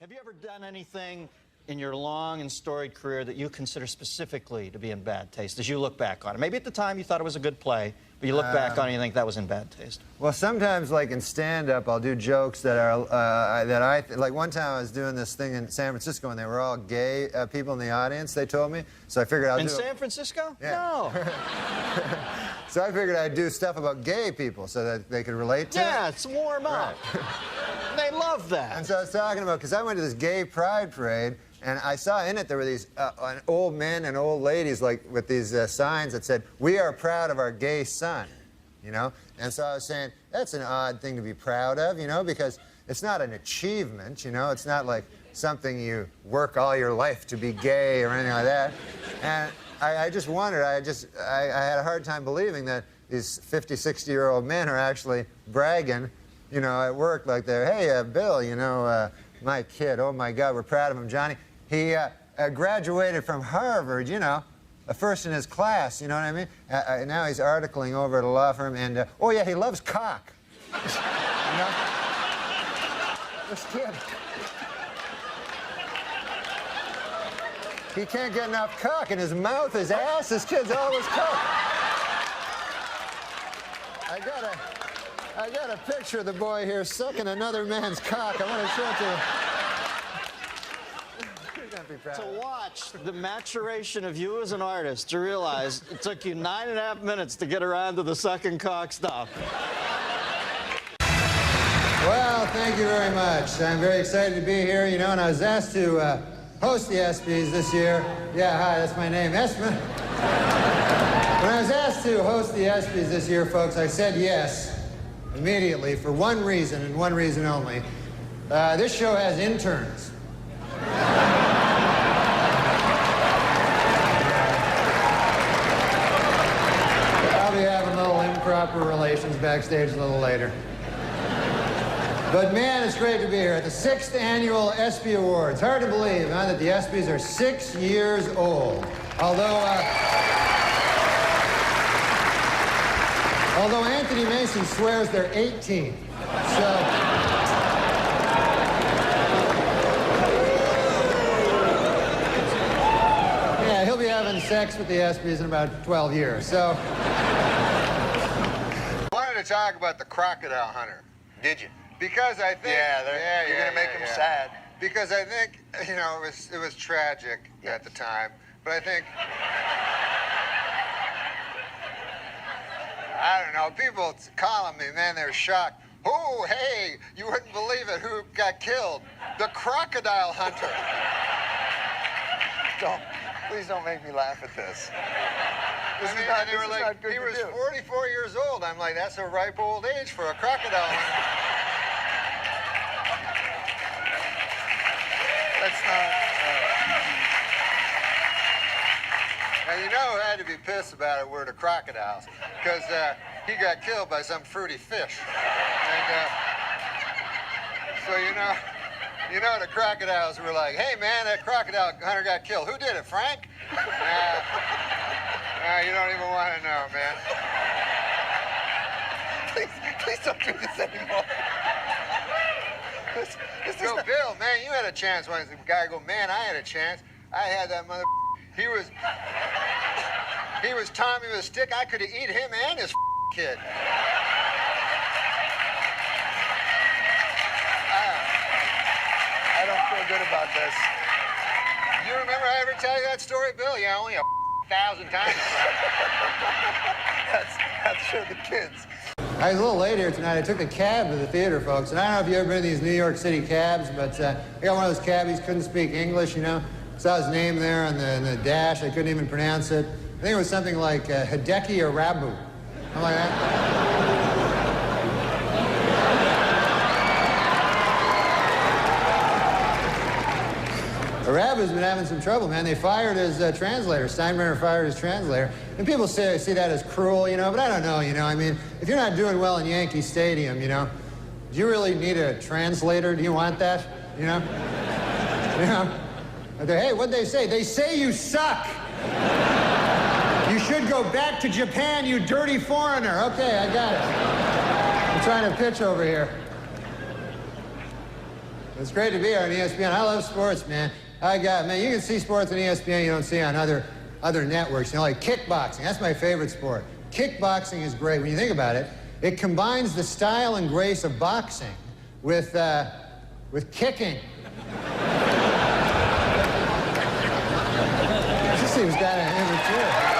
Have you ever done anything in your long and storied career that you consider specifically to be in bad taste as you look back on it? Maybe at the time you thought it was a good play, but you look back on it and you think that was in bad taste. Well, sometimes, like in stand-up, I'll do jokes that are, like one time I was doing this thing in San Francisco and they were all gay people in the audience, they told me. So I figured I'll do In San Francisco? Yeah. No. So I figured I'd do stuff about gay people so that they could relate to it. Yeah, it's warm up. Right. They love that. And so I was talking about, because I went to this gay pride parade, and I saw in it there were these old men and old ladies, like with these signs that said, "We are proud of our gay son," you know? And so I was saying, that's an odd thing to be proud of, you know, because it's not an achievement, you know? It's not like something you work all your life to be gay or anything like that. And I just wondered, I had a hard time believing that these 50, 60-year-old men are actually bragging, you know, at work, like they're, "Hey, Bill, you know, my kid, oh my God, we're proud of him, Johnny. He graduated from Harvard, you know, a first in his class, you know what I mean? Now he's articling over at a law firm, and, oh yeah, he loves cock." You know? This kid. He can't get enough cock in his mouth, his ass, this kid's always cock. I got a picture of the boy here sucking another man's cock. I want to show it to you. To watch the maturation of you as an artist, to realize it took you 9.5 minutes to get around to the sucking cock stuff. Well, thank you very much. I'm very excited to be here, you know, and I was asked to host the ESPYs this year. Yeah, hi, that's my name, Espen. When I was asked to host the ESPYs this year, folks, I said yes immediately for one reason and one reason only. This show has interns. I'll be having a little improper relations backstage a little later. But man, it's great to be here at the 6th annual ESPY Awards. Hard to believe, huh, that the ESPYs are 6 years old. Although Anthony Mason swears they're 18. So. Yeah, he'll be having sex with the ESPYs in about 12 years, so. I wanted to talk about the crocodile hunter. Did you? Because I think... You're going to make him sad. Because I think, you know, it was tragic at the time, but I think... I don't know, people calling me, man, they're shocked. "Oh, hey, you wouldn't believe it, who got killed? The crocodile hunter." Please don't make me laugh at this. They were like, he was 44 years old. I'm like, that's a ripe old age for a crocodile hunter. That's not... And you know who had to be pissed about it were the crocodiles, because he got killed by some fruity fish. And so you know the crocodiles were like, "Hey man, that crocodile hunter got killed. Who did it, Frank?" You don't even want to know, man. Please don't do this anymore. Go, Bill, man, you had a chance. When the guy go, "Man, I had a chance. I had that mother. He was Tommy with a stick. I could have eat him and his kid." I don't feel good about this. You remember I ever tell you that story, Bill? Yeah, only 1,000 times. That's for the kids. I was a little late here tonight. I took a cab to the theater, folks. And I don't know if you've ever been in these New York City cabs, but I got one of those cabbies, couldn't speak English, you know. Saw his name there on the dash. I couldn't even pronounce it. I think it was something like Hideki Arabu. Something like that. Arabu's been having some trouble, man. They fired his translator. Steinbrenner fired his translator. And people see that as cruel, you know, but I don't know, you know. I mean, if you're not doing well in Yankee Stadium, you know, do you really need a translator? Do you want that, you know? You know? Hey, what'd they say? They say you suck. You should go back to Japan, you dirty foreigner. Okay, I got it. I'm trying to pitch over here. It's great to be here on ESPN. I love sports, man. Man, you can see sports on ESPN you don't see on other networks. You know, like kickboxing. That's my favorite sport. Kickboxing is great. When you think about it, it combines the style and grace of boxing with kicking. This seems kind of immature.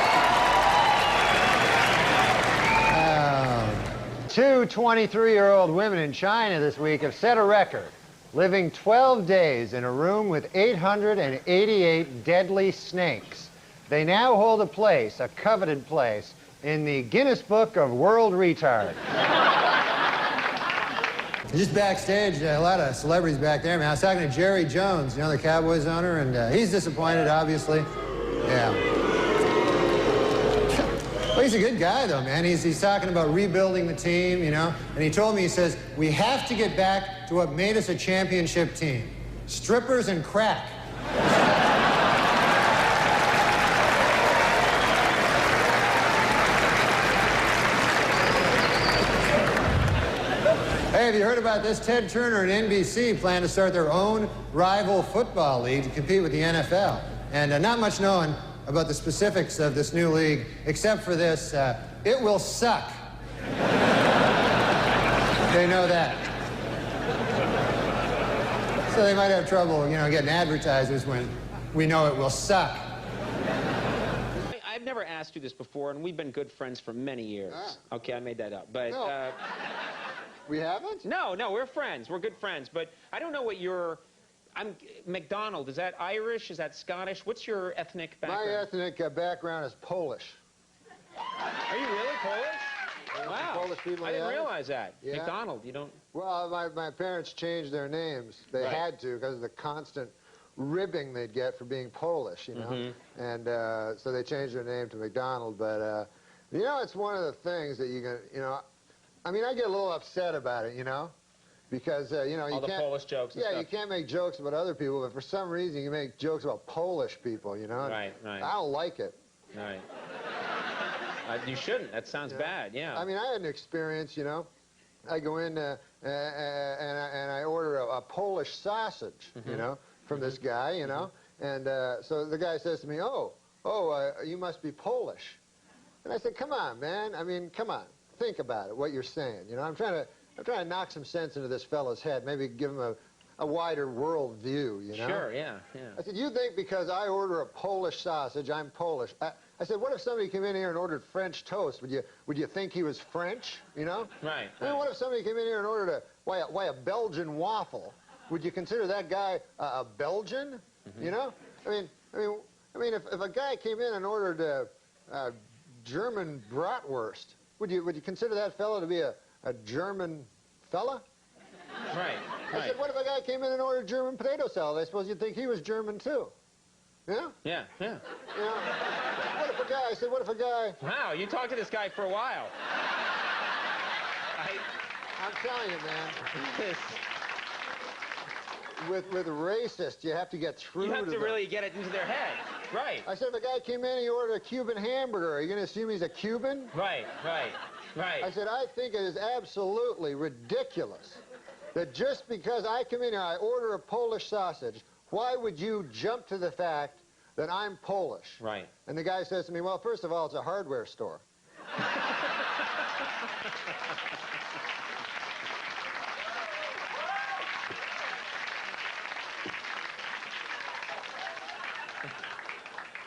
Two 23-year-old women in China this week have set a record, living 12 days in a room with 888 deadly snakes. They now hold a place, a coveted place, in the Guinness Book of World Retard. Just backstage, a lot of celebrities back there, man. I was talking to Jerry Jones, you know, the Cowboys owner, and he's disappointed, obviously. Yeah. Well, he's a good guy, though, man. He's talking about rebuilding the team, you know. And he told me, he says, we have to get back to what made us a championship team. Strippers and crack. Hey, have you heard about this? Ted Turner and NBC plan to start their own rival football league to compete with the NFL. And not much known about the specifics of this new league, except for this, it will suck. They know that. So they might have trouble, you know, getting advertisers when we know it will suck. I've never asked you this before, and we've been good friends for many years. Ah. Okay, I made that up, but... No. We haven't? No, we're friends. We're good friends, but I don't know what your... McDonald, is that Irish? Is that Scottish? What's your ethnic background? My ethnic background is Polish. Are you really Polish? Wow. Polish people, I didn't yeah. realize that. Yeah. McDonald, you don't... Well, my parents changed their names. They Right. had to because of the constant ribbing they'd get for being Polish, you know. Mm-hmm. And so they changed their name to McDonald. But, you know, it's one of the things that you can, you know, I mean, I get a little upset about it, you know. Because, you know, you All the can't... Polish jokes and Yeah, stuff. you can't make jokes about other people, but for some reason you make jokes about Polish people, you know? Right, right. I don't like it. Right. You shouldn't. That sounds bad, yeah. I mean, I had an experience, you know. I go in and I order a Polish sausage, you know, from this guy, you know. And so the guy says to me, you must be Polish. And I said, come on, man. I mean, come on. Think about it, what you're saying. You know, I'm trying to knock some sense into this fellow's head, maybe give him a wider world view, you know? Sure, yeah. I said, you think because I order a Polish sausage, I'm Polish. I said, what if somebody came in here and ordered French toast? Would you think he was French, you know? Right. I mean, what if somebody came in here and ordered a Belgian waffle? Would you consider that guy a Belgian, you know? I mean, if a guy came in and ordered a German bratwurst, would you consider that fellow to be a German fella? Right, I said, what if a guy came in and ordered German potato salad? I suppose you'd think he was German too. Yeah? Yeah. You know, what if a guy... Wow, you talked to this guy for a while. I'm telling you, man. With racists, you have to get through You have to them. really get it into their head. Right. I said, if a guy came in and he ordered a Cuban hamburger, are you going to assume he's a Cuban? Right. I said, I think it is absolutely ridiculous that just because I come in here, I order a Polish sausage, why would you jump to the fact that I'm Polish? Right. And the guy says to me, well, first of all, it's a hardware store.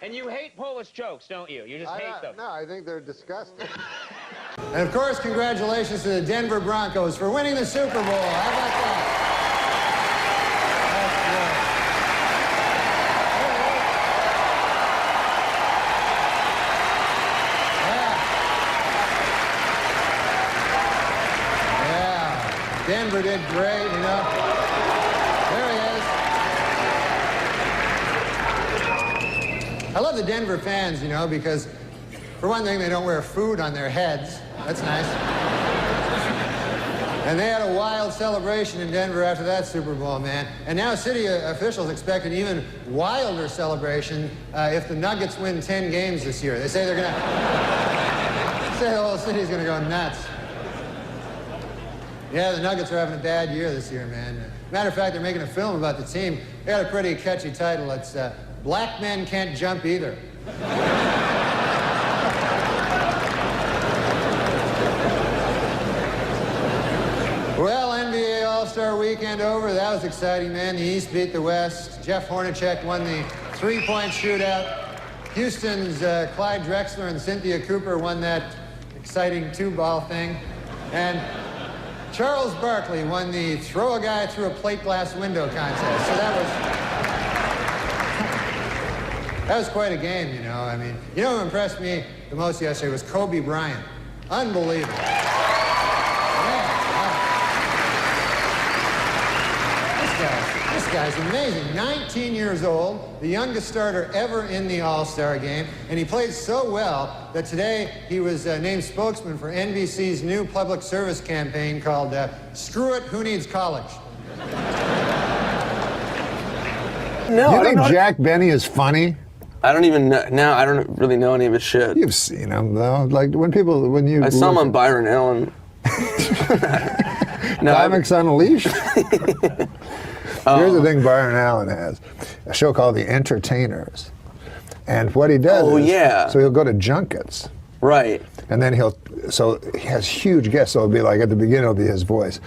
And you hate Polish jokes, don't you? You just hate them. No, I think they're disgusting. And of course, congratulations to the Denver Broncos for winning the Super Bowl. How about that? That's good. Yeah. Denver did great, you know. There he is. I love the Denver fans, you know, because for one thing, they don't wear food on their heads. That's nice. And they had a wild celebration in Denver after that Super Bowl, man. And now city officials expect an even wilder celebration if the Nuggets win 10 games this year. They say they're gonna say the whole city's gonna go nuts. Yeah, the Nuggets are having a bad year this year, man. Matter of fact, they're making a film about the team. They got a pretty catchy title. It's Black Men Can't Jump Either. Well, NBA All-Star Weekend over. That was exciting, man. The East beat the West. Jeff Hornacek won the three-point shootout. Houston's Clyde Drexler and Cynthia Cooper won that exciting two-ball thing. And Charles Barkley won the throw a guy through a plate glass window contest. So that was quite a game, you know. I mean, you know who impressed me the most yesterday was Kobe Bryant. Unbelievable. This guy's amazing. 19 years old, the youngest starter ever in the All-Star game, and he played so well that today he was named spokesman for NBC's new public service campaign called Screw It, Who Needs College? No, You think Jack Benny is funny? I don't even know. No, I don't really know any of his shit. You've seen him though. Like when you. I saw him on Byron Allen. No, Comics Unleashed. Here's the thing Byron Allen has. A show called The Entertainers. And what he does so he'll go to junkets. Right. And then he has huge guests. So it'll be like at the beginning it'll be his voice.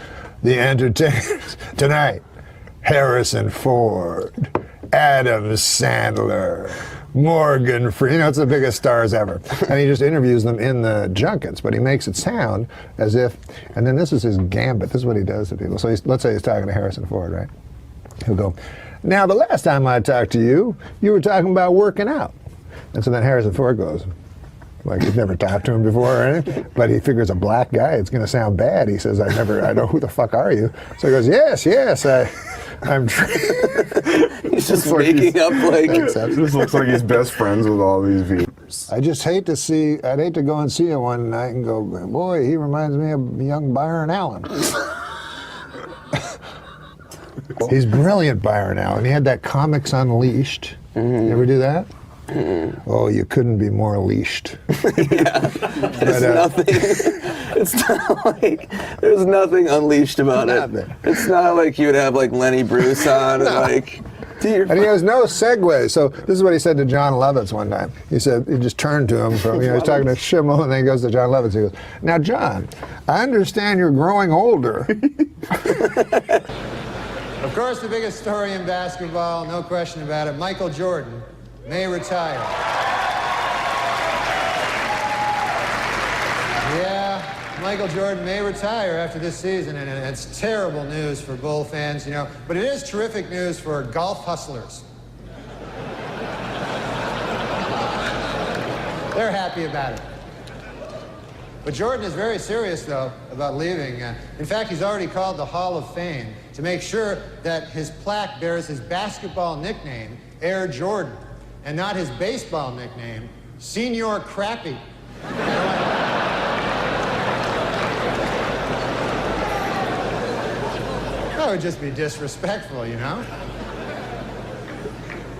The Entertainers. Tonight, Harrison Ford, Adam Sandler, Morgan Freeman. It's the biggest stars ever. And he just interviews them in the junkets, but he makes it sound as if, and then this is his gambit. This is what he does to people. So let's say he's talking to Harrison Ford, right? He'll go, now the last time I talked to you, you were talking about working out. And so then Harrison Ford goes, like he's never talked to him before or anything, but he figures a black guy, it's going to sound bad. He says, I know, who the fuck are you? So he goes, yes, I'm he's just making up like. This looks like he's best friends with all these viewers. I'd hate to go and see him one night and go, boy, he reminds me of young Byron Allen. He's brilliant, Byron Allen. He had that Comics Unleashed. You ever do that? Oh, you couldn't be more leashed. Yeah, it's not like, there's nothing unleashed about it. It's not like you would have like Lenny Bruce on and like, and he has no segue. So this is what he said to John Lovitz one time. He just turned to him from, he's talking to Schimmel, and then he goes to John Lovitz. He goes, now, John, I understand you're growing older. Of course, the biggest story in basketball, no question about it, Michael Jordan may retire. Yeah, Michael Jordan may retire after this season, and it's terrible news for Bull fans, you know, but it is terrific news for golf hustlers. They're happy about it. But Jordan is very serious, though, about leaving. In fact, he's already called the Hall of Fame to make sure that his plaque bears his basketball nickname, Air Jordan, and not his baseball nickname, Senior Crappy. That would just be disrespectful, you know?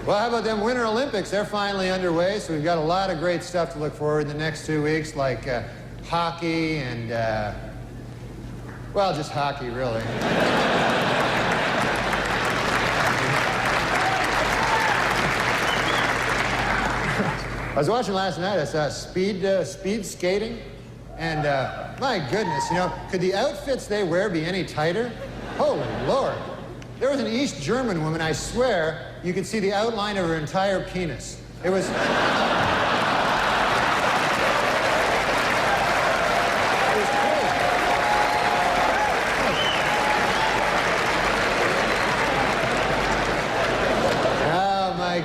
Well, how about them Winter Olympics? They're finally underway, so we've got a lot of great stuff to look forward to the next 2 weeks, like hockey and, well, just hockey, really. I was watching last night, I saw speed skating, and my goodness, you know, could the outfits they wear be any tighter? Holy Lord. There was an East German woman, I swear, you could see the outline of her entire penis. It was...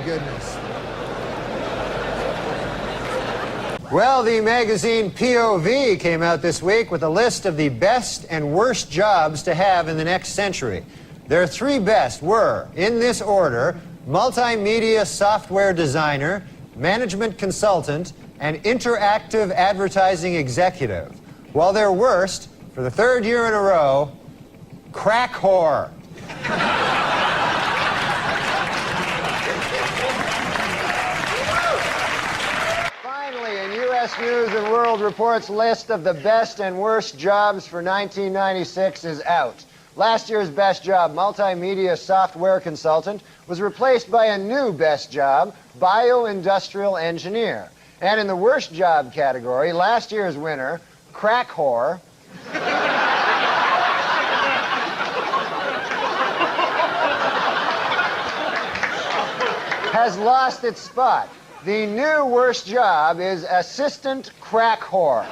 Goodness. Well, the magazine POV came out this week with a list of the best and worst jobs to have in the next century. Their 3 best were, in this order, multimedia software designer, management consultant, and interactive advertising executive. While their worst, for the 3rd year in a row, crack whore. U.S. News and World Report's list of the best and worst jobs for 1996 is out. Last year's best job, multimedia software consultant, was replaced by a new best job, bioindustrial engineer. And in the worst job category, last year's winner, crack whore, has lost its spot. The new worst job is assistant crack whore.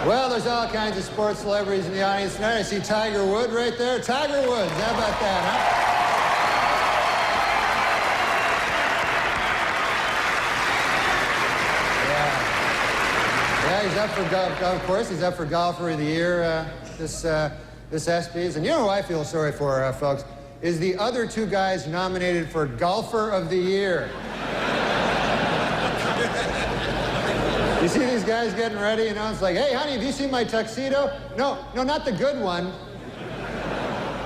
Well, there's all kinds of sports celebrities in the audience tonight. I see Tiger Woods right there. Tiger Woods, how about that, huh? Yeah, he's up for golf. Of course, he's up for Golfer of the Year this ESPYs. And you know who I feel sorry for, folks, is the other two guys nominated for Golfer of the Year. You see these guys getting ready, you know, it's like, hey, honey, have you seen my tuxedo? No, not the good one.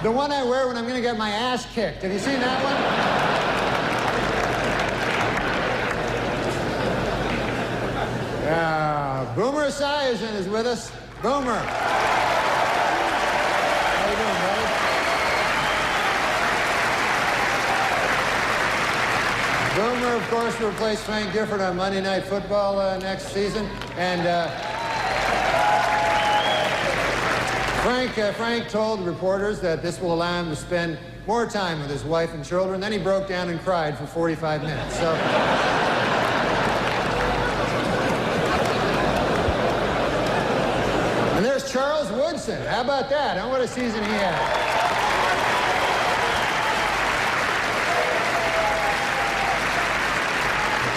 The one I wear when I'm gonna get my ass kicked. Have you seen that one? Yeah, Boomer Esiason is with us. Boomer. How you doing, buddy? Boomer, of course, will replace Frank Gifford on Monday Night Football next season. And Frank told reporters that this will allow him to spend more time with his wife and children. Then he broke down and cried for 45 minutes. So. And there's Charles Woodson. How about that? What a season he had.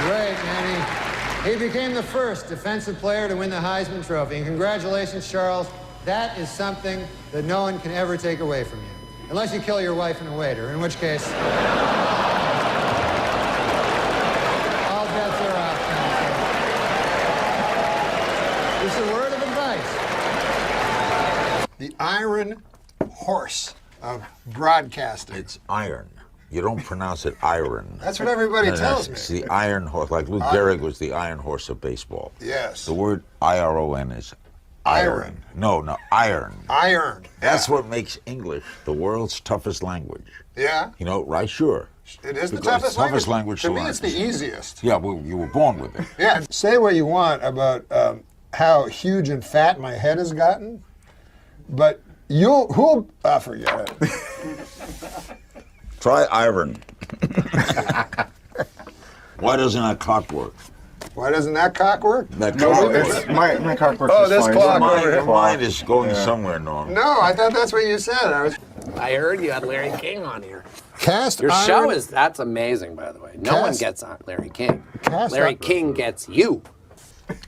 Great, man. He became the first defensive player to win the Heisman Trophy. And congratulations, Charles. That is something that no one can ever take away from you. Unless you kill your wife and a waiter, in which case, all bets are off. It's a word of advice. The iron horse of broadcasting. It's iron. You don't pronounce it iron. That's what everybody tells me. It's the iron horse. Like Lou Gehrig was the iron horse of baseball. Yes. The word I-R-O-N is iron. No, iron. Iron. That's what makes English the world's toughest language. Yeah. You know, right? Sure. It is the Because toughest language To to me, learn. it's the easiest. Yeah, well, you were born with it. Yeah. Say what you want about how huge and fat my head has gotten, but who'll forget it. Try iron. Why doesn't that clock work? Why doesn't that cock work? That No, clock it's, my cock works Oh, just this fine. clock It's over here. Your mind is going somewhere, Norm. No, I thought that's what you said. I heard you had Larry King on here. Cast Your iron. show that's amazing, by the way. No one Cast- gets on Larry King. Cast Larry iron. King gets you.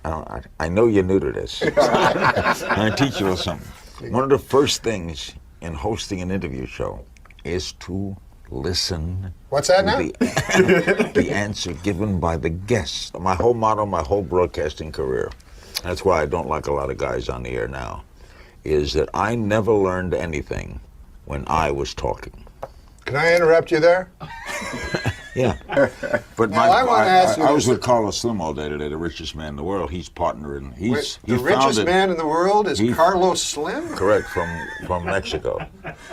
I know you're new to this. I'm going to teach you something. One of the first things in hosting an interview show is to listen. What's that now? The answer given by the guest. My whole motto, my whole broadcasting career, that's why I don't like a lot of guys on the air now, is that I never learned anything when I was talking. Can I interrupt you there? Yeah. But Now, I wanna ask you I was this. with Carlos Slim all day today, the richest man in the world. He's partner in, The he richest founded- man in the world is he- Carlos Slim? Correct, from Mexico.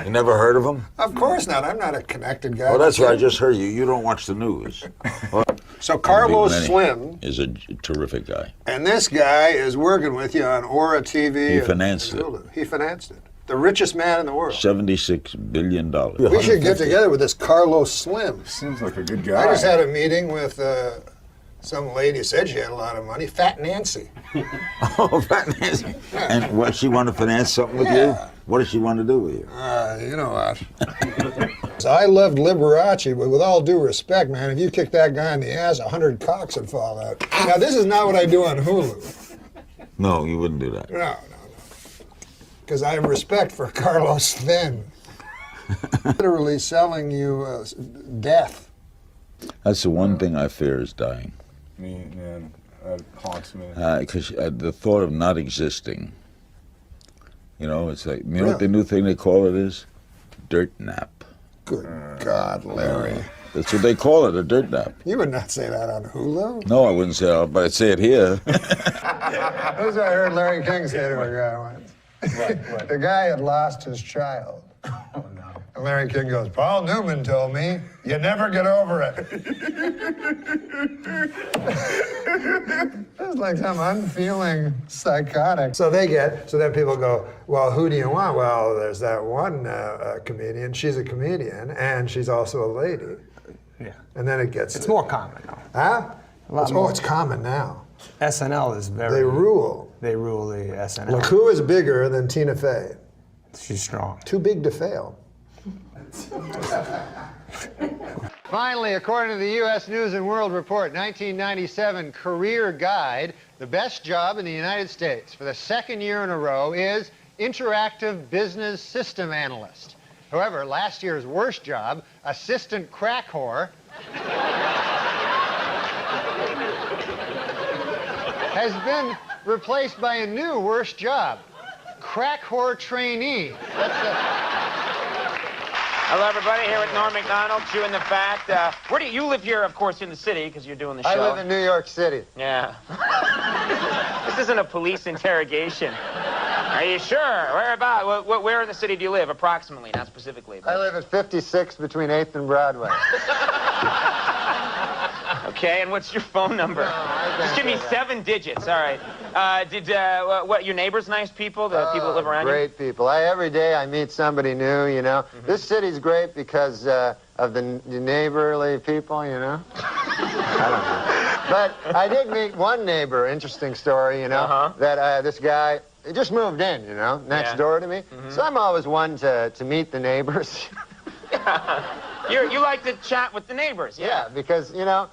You never heard of him? Of course not. I'm not a connected guy. Oh, that's right. I just heard you. You don't watch the news. Well, So Carlos Manny Slim, is a terrific guy. and this guy is working with you on Aura TV. He financed it. He financed it. The richest man in the world. $76 billion. We should get together with this Carlos Slim. Seems like a good guy. I just had a meeting with some lady, said she had a lot of money, Fat Nancy. Oh, finance. And what, she want to finance something with Yeah. you? What does she want to do with you? You know what? So I loved Liberace, but with all due respect, man, if you kicked that guy in the ass, 100 cocks would fall out. Now, this is not what I do on Hulu. No, you wouldn't do that. No. Because I have respect for Carlos Slim. Literally selling you death. That's the one thing I fear is dying. Me, man, that haunts me. Because the thought of not existing, you know, it's like, you know what Really? the new thing they call it is? Dirt nap. Good God, Larry. That's what they call it, a dirt nap. You would not say that on Hulu. No, I wouldn't say it, but I'd say it here. That's what I heard Larry King say to a guy once. What? The guy had lost his child. Oh, no. And Larry King goes, Paul Newman told me, you never get over it. It's like some unfeeling psychotic. So then people go, well, who do you want? Well, there's that one comedian. She's a comedian, and she's also a lady. Yeah. And then it gets... It's more common now. Huh? A lot more. It's common now. SNL is very... They rule. They rule the SNL. Look, who is bigger than Tina Fey? She's strong. Too big to fail. Finally, according to the U.S. News and World Report 1997 Career Guide, the best job in the United States for the second year in a row is Interactive Business System Analyst. However, last year's worst job, Assistant Crack Whore, has been replaced by a new worst job, Crack Whore Trainee. Hello, everybody. Here with Norm MacDonald, chewing the fat. Where do you live here, of course, in the city, because you're doing the show. I live in New York City. Yeah. This isn't a police interrogation. Are you sure? Where about? Where in the city do you live, approximately, not specifically? But... I live at 56 between 8th and Broadway. Okay, and what's your phone number? Just give me 7 digits. All right. What, your neighbors nice people? The people that live around you? Great people. Every day I meet somebody new, you know. This city's great because of the neighborly people, you know. I don't know. But I did meet one neighbor, interesting story, you know, that this guy, he just moved in, you know, next door to me. So I'm always one to meet the neighbors. You like to chat with the neighbors, yeah, because, you know,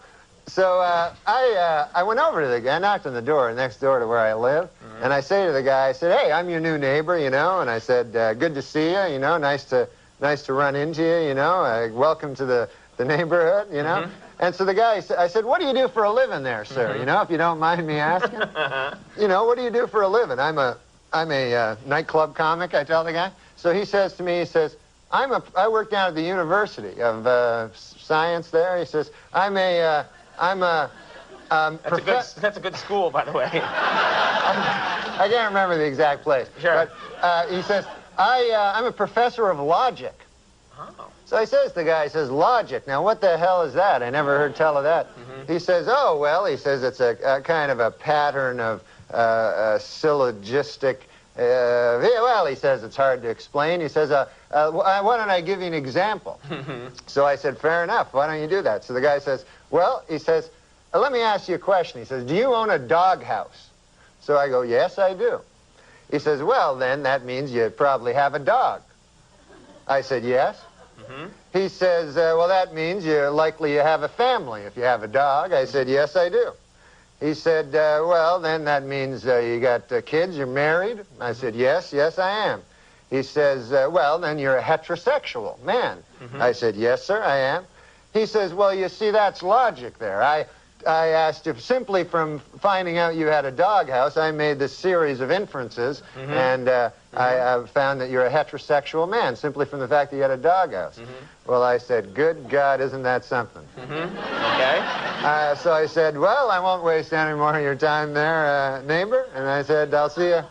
so I went over to the guy, I knocked on the door next door to where I live, and I say to the guy, I said, hey, I'm your new neighbor, you know, and I said, good to see you, you know, nice to run into you, you know, welcome to the neighborhood, you know. And so the guy, I said, what do you do for a living there, sir, you know, if you don't mind me asking? You know, what do you do for a living? I'm a nightclub comic, I tell the guy. So he says to me, he says, I work down at the University of Science there. He says, that's a good school, by the way. I can't remember the exact place. Sure. But he says, I'm a professor of logic. Oh. So he says, the guy says, logic. Now, what the hell is that? I never heard tell of that. He says, oh, well, he says it's a kind of a pattern of syllogistic. Well, he says it's hard to explain. He says, why don't I give you an example? So I said, fair enough. Why don't you do that? So the guy says, well, he says, let me ask you a question. He says, do you own a doghouse? So I go, yes, I do. He says, well, then that means you probably have a dog. I said, yes. He says, well, that means you're likely you have a family if you have a dog. I said, yes, I do. He said, well, then that means you got kids, you're married? I said, yes, I am. He says, well, then you're a heterosexual man. I said, yes, sir, I am. He says, well, you see, that's logic there. I asked if simply from finding out you had a doghouse, I made this series of inferences, and I found that you're a heterosexual man simply from the fact that you had a doghouse. Well, I said, good God, isn't that something? Okay. So I said, well, I won't waste any more of your time there, neighbor. And I said, I'll see you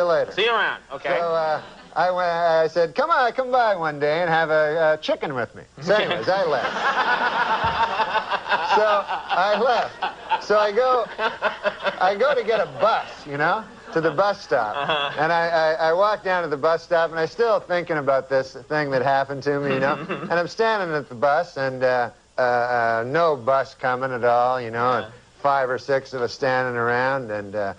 later. See you around. Okay. So I said, come by one day and have a chicken with me. So anyways, I left. So I left. So I go to get a bus, you know, to the bus stop. And I walk down to the bus stop, and I'm still thinking about this thing that happened to me, you know. And I'm standing at the bus, and no bus coming at all, you know, and 5 or 6 of us standing around, and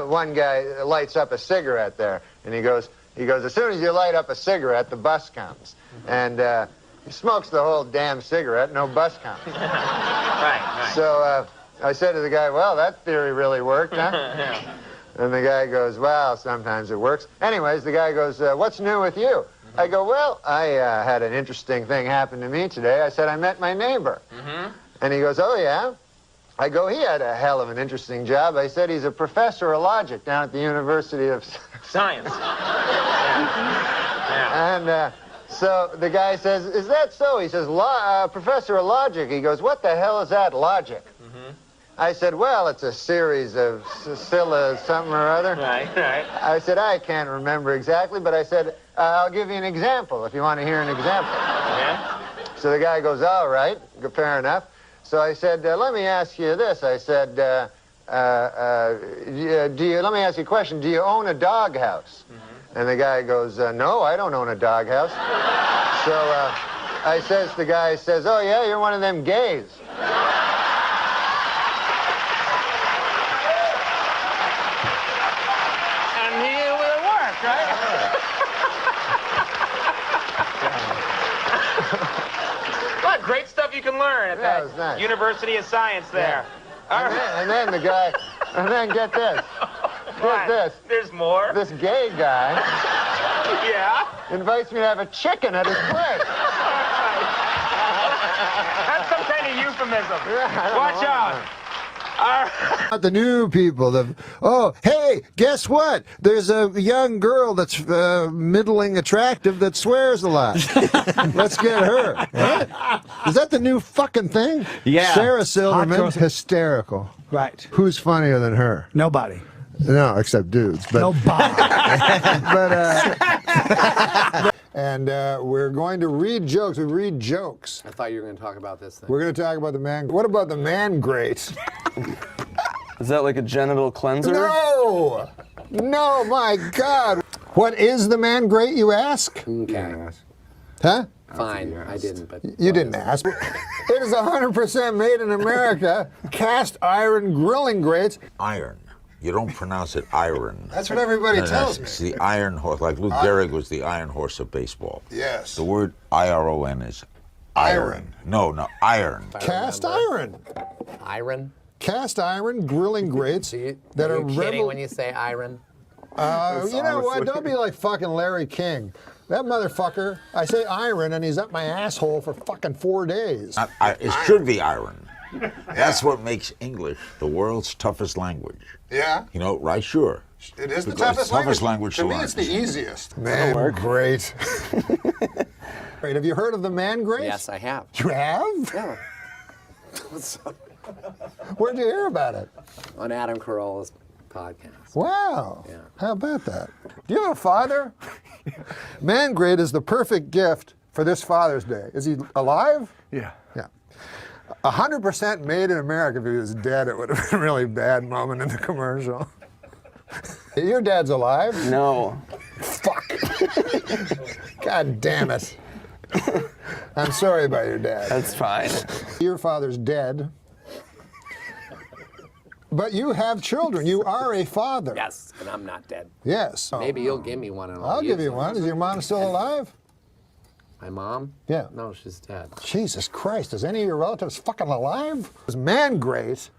one guy lights up a cigarette there, and he goes, as soon as you light up a cigarette, the bus comes. And he smokes the whole damn cigarette, no bus comes. Right. So I said to the guy, well, that theory really worked, huh? And the guy goes, well, sometimes it works. Anyways, the guy goes, what's new with you? I go, well, I had an interesting thing happen to me today. I said, I met my neighbor. And he goes, oh, yeah? I go, he had a hell of an interesting job. I said, he's a professor of logic down at the University of Science. And So the guy says, is that so? He says, Professor of Logic. He goes, what the hell is that, logic? I said, well, it's a series of Scylla something or other. Right. I said, I can't remember exactly, but I said, I'll give you an example if you want to hear an example. Yeah. So the guy goes, all right, fair enough. So I said, let me ask you this. I said, let me ask you a question. Do you own a doghouse? And the guy goes, no, I don't own a doghouse. So the guy says, oh, yeah, you're one of them gays. And it worked, right? What great stuff you can learn at Yeah, it that was nice. University of Science there. All right. And then the guy, and then get this. Get this. There's more. This gay guy Yeah. invites me to have a chicken at his place. That's some kind of euphemism. I don't Watch know. out. All right. The new people. Oh, hey, guess what? There's a young girl that's middling attractive that swears a lot. Let's get her. What? Is that the new fucking thing? Yeah. Sarah Silverman, girls- hysterical. Right. Who's funnier than her? Nobody. No, except dudes. But, Nobody. and we're going to read jokes. We read jokes. I thought you were going to talk about this thing. We're going to talk about the man. What about the man great? Is that like a genital cleanser? No! No, my God. What is the man great, you ask? Okay. Huh? Fine. I didn't, but... You didn't ask. It is 100% made in America. Cast iron grilling grates. Iron. You don't pronounce it iron. That's what everybody tells me. It's the iron horse. Like Lou Gehrig was the iron horse of baseball. Yes. The word I-R-O-N is iron. No, iron. Cast iron. Iron? Cast iron grilling grates that Are are you kidding when you say iron? You know what? Don't be like fucking Larry King. That motherfucker, I say iron and he's up my asshole for fucking 4 days. It should be iron. That's what makes English the world's toughest language. Yeah. You know, right? Sure. It is the Because it's toughest language To to me, learn. it's the easiest. Man great. Great. Have you heard of the man great? Yes, I have. You have? Yeah. Where'd you hear about it? On Adam Carolla's podcast. Wow. Yeah. How about that? Do you have a father? Man great is the perfect gift for this Father's Day. Is he alive? Yeah. Yeah. 100% made in America. If he was dead, it would have been a really bad moment in the commercial. Your dad's alive? No. Fuck. God damn it. I'm sorry about your dad. That's fine. Your father's dead. But you have children. You are a father. Yes, and I'm not dead. Yes. Maybe you'll give me one. And I'll give you use it. one. Is your mom still alive? My mom? Yeah. No, she's dead. Jesus Christ, is any of your relatives fucking alive? It's man great.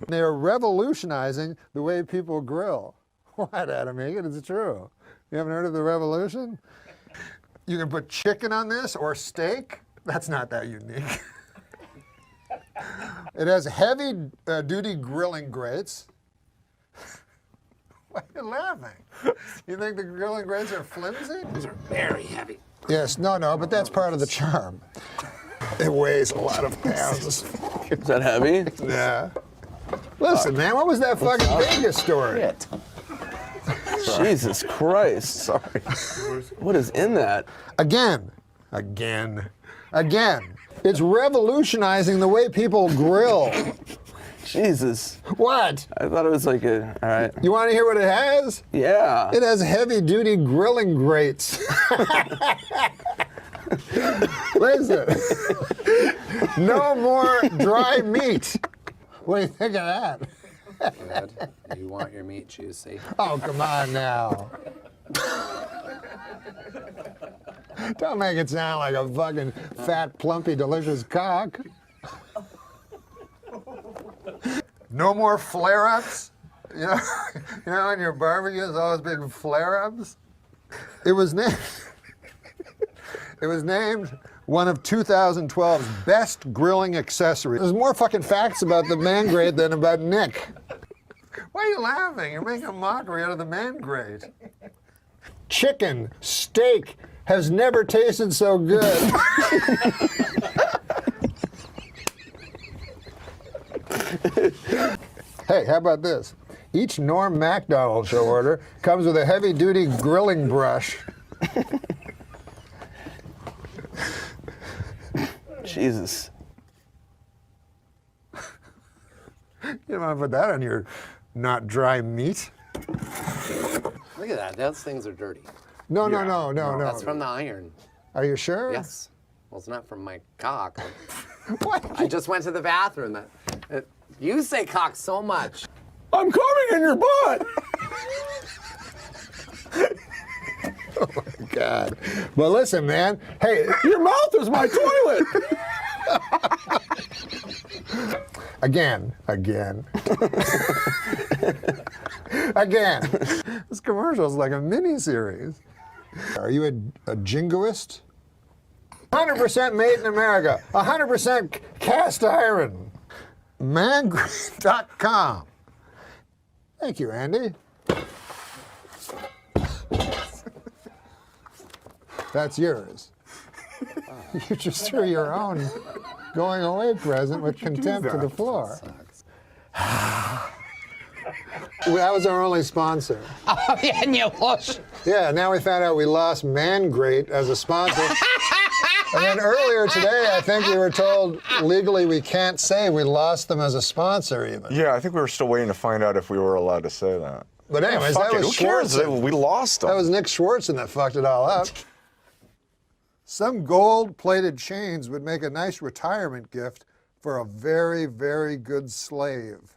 They're revolutionizing the way people grill. What, Adam Egan? It's true. You haven't heard of the revolution? You can put chicken on this or steak. That's not that unique. It has heavy duty grilling grates. Why are you laughing? You think the grilling grates are flimsy? These are very heavy. Yes, no, but that's part of the charm. It weighs a lot of pounds. Is that heavy? Yeah. Listen, man, what was that fucking Vegas story? Jesus Christ. Sorry. What is in that? Again. It's revolutionizing the way people grill. Jesus. What? I thought it was like a, all right. You want to hear what it has? Yeah. It has heavy-duty grilling grates. Listen. No more dry meat. What do you think of that? Ed, you want your meat juicy. Oh, come on now. Don't make it sound like a fucking fat, plumpy, delicious cock. No more flare-ups. You know, in your barbecues, all those big flare-ups. It was named one of 2012's best grilling accessories. There's more fucking facts about the man grate than about Nick. Why are you laughing? You're making a mockery out of the man grate. Chicken, steak, has never tasted so good. Hey, how about this? Each NORM MACDONALD show order comes with a heavy-duty grilling brush. Jesus. You don't want to put that on your not dry meat. Look at that. Those things are dirty. No, no. That's from the iron. Are you sure? Yes. Well, it's not from my cock. What? I just went to the bathroom. You say cock so much. I'm coming in your butt. Oh my God. Well, listen, man. Hey, Your mouth is my toilet. again. Again. This commercial is like a mini-series. Are you a jingoist? 100% made in America. 100% cast iron. Mangrate.com. Thank you, Andy. That's yours. You just threw your own going away present with contempt to the floor. That was our only sponsor. Oh, yeah, and you lost. Yeah, now we found out we lost Mangrate as a sponsor. And then earlier today, I think we were told legally we can't say we lost them as a sponsor even. Yeah, I think we were still waiting to find out if we were allowed to say that. But anyways, Fuck that it, was who cares? Schwartzen. We lost them. That was Nick Schwartzen that fucked it all up. Some gold-plated chains would make a nice retirement gift for a very, very good slave.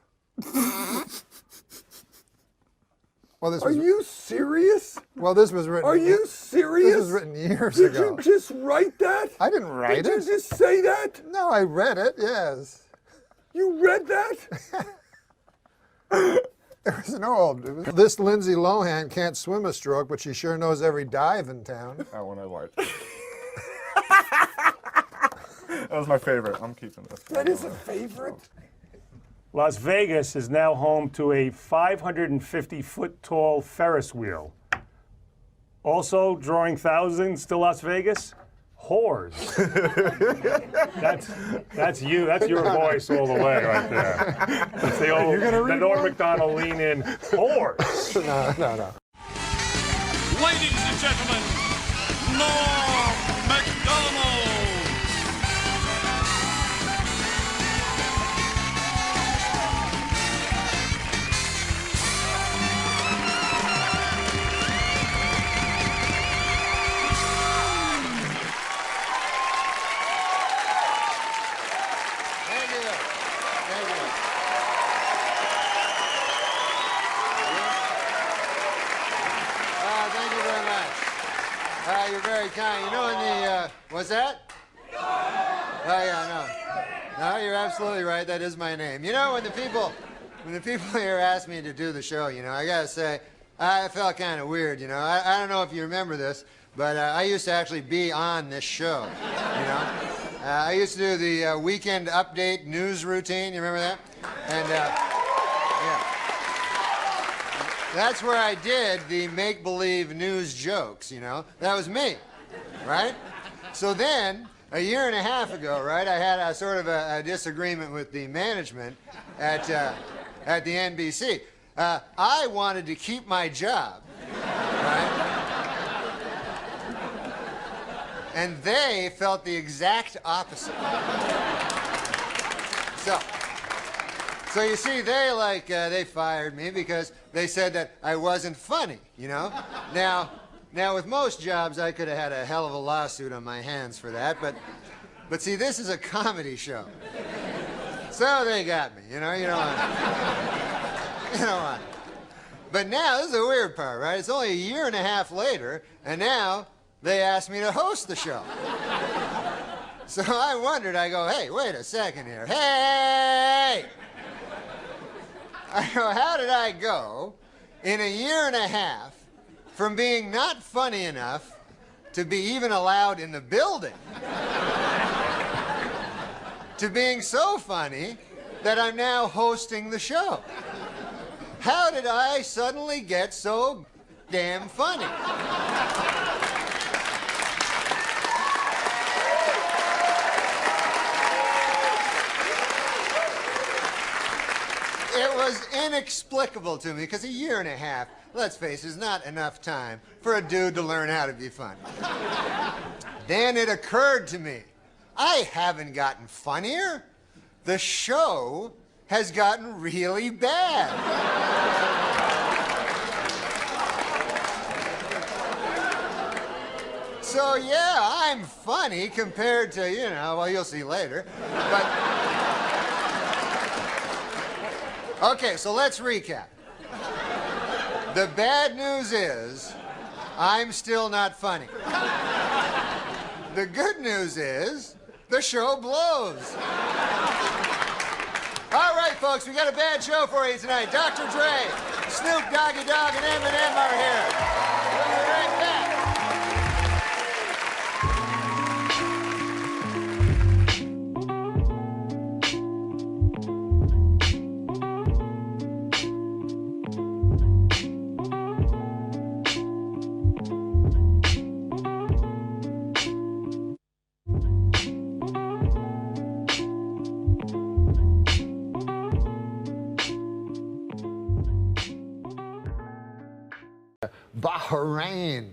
Well, this Are you serious? Well, this was written. Are you serious? This was written years Did ago. you just write that? I didn't write Did it. you just say that? No, I read it. Yes. You read that? It was an old. This Lindsay Lohan can't swim a stroke, but she sure knows every dive in town. That one I liked. That was my favorite. I'm keeping this. That is a favorite. Las Vegas is now home to a 550-foot-tall Ferris wheel. Also drawing thousands to Las Vegas, whores. That's you. That's your voice all the way right there. It's the old, the Norm MacDonald lean in, whores. No. Ladies and gentlemen, Norm MacDonald. Thank you. Thank you. Thank you very much. You're very kind. You know, in the, what's that? Oh, yeah, no, you're absolutely right. That is my name. You know, when the people here asked me to do the show, you know, I gotta say, I felt kind of weird, you know. I don't know if you remember this, but I used to actually be on this show, you know. I used to do the weekend update news routine. You remember that? And yeah, that's where I did the make-believe news jokes. You know, that was me, right? So then, a year and a half ago, right, I had a sort of a disagreement with the management at the NBC. I wanted to keep my job, right? And they felt the exact opposite. So you see, they fired me because they said that I wasn't funny, you know? Now with most jobs, I could have had a hell of a lawsuit on my hands for that, but see, this is a comedy show. So they got me, you know, you don't want it. But now, this is the weird part, right? It's only a year and a half later, and now they asked me to host the show. So I wondered, I go, hey, wait a second here. Hey! I go, how did I go in a year and a half from being not funny enough to be even allowed in the building to being so funny that I'm now hosting the show? How did I suddenly get so damn funny? inexplicable to me because a year and a half, let's face it, is not enough time for a dude to learn how to be funny. Then it occurred to me, I haven't gotten funnier. The show has gotten really bad. So yeah, I'm funny compared to, you know, well, you'll see later. But okay, so let's recap. The bad news is I'm still not funny. The good news is the show blows. All right, folks, we got a bad show for you tonight. Dr. Dre, Snoop Doggy Dogg, and Eminem are here. We'll be right back. Bahrain.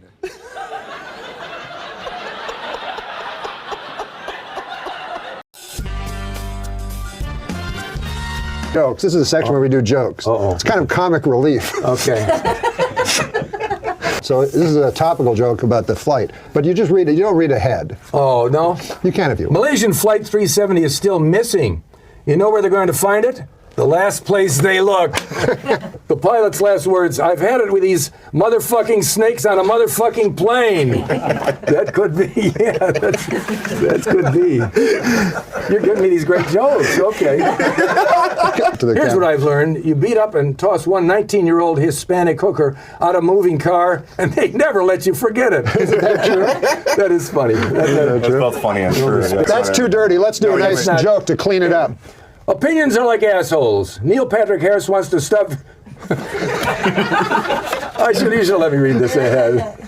Jokes. This is a section where we do jokes. It's kind of comic relief. Okay. So this is a topical joke about the flight, but you just read it. You don't read ahead. Oh, no? You can if you want. Malaysian Flight 370 is still missing. You know where they're going to find it? The last place they look. The pilot's last words, I've had it with these motherfucking snakes on a motherfucking plane. That could be, yeah, that could be. You're giving me these great jokes, okay. Here's what I've learned. You beat up and toss one 19-year-old Hispanic hooker out of a moving car, and they never let you forget it. Isn't that true? That is funny. That's both funny and true. That's too dirty. Let's do a nice joke to clean it up. Opinions are like assholes. Neil Patrick Harris wants to stuff... You should let me read this ahead.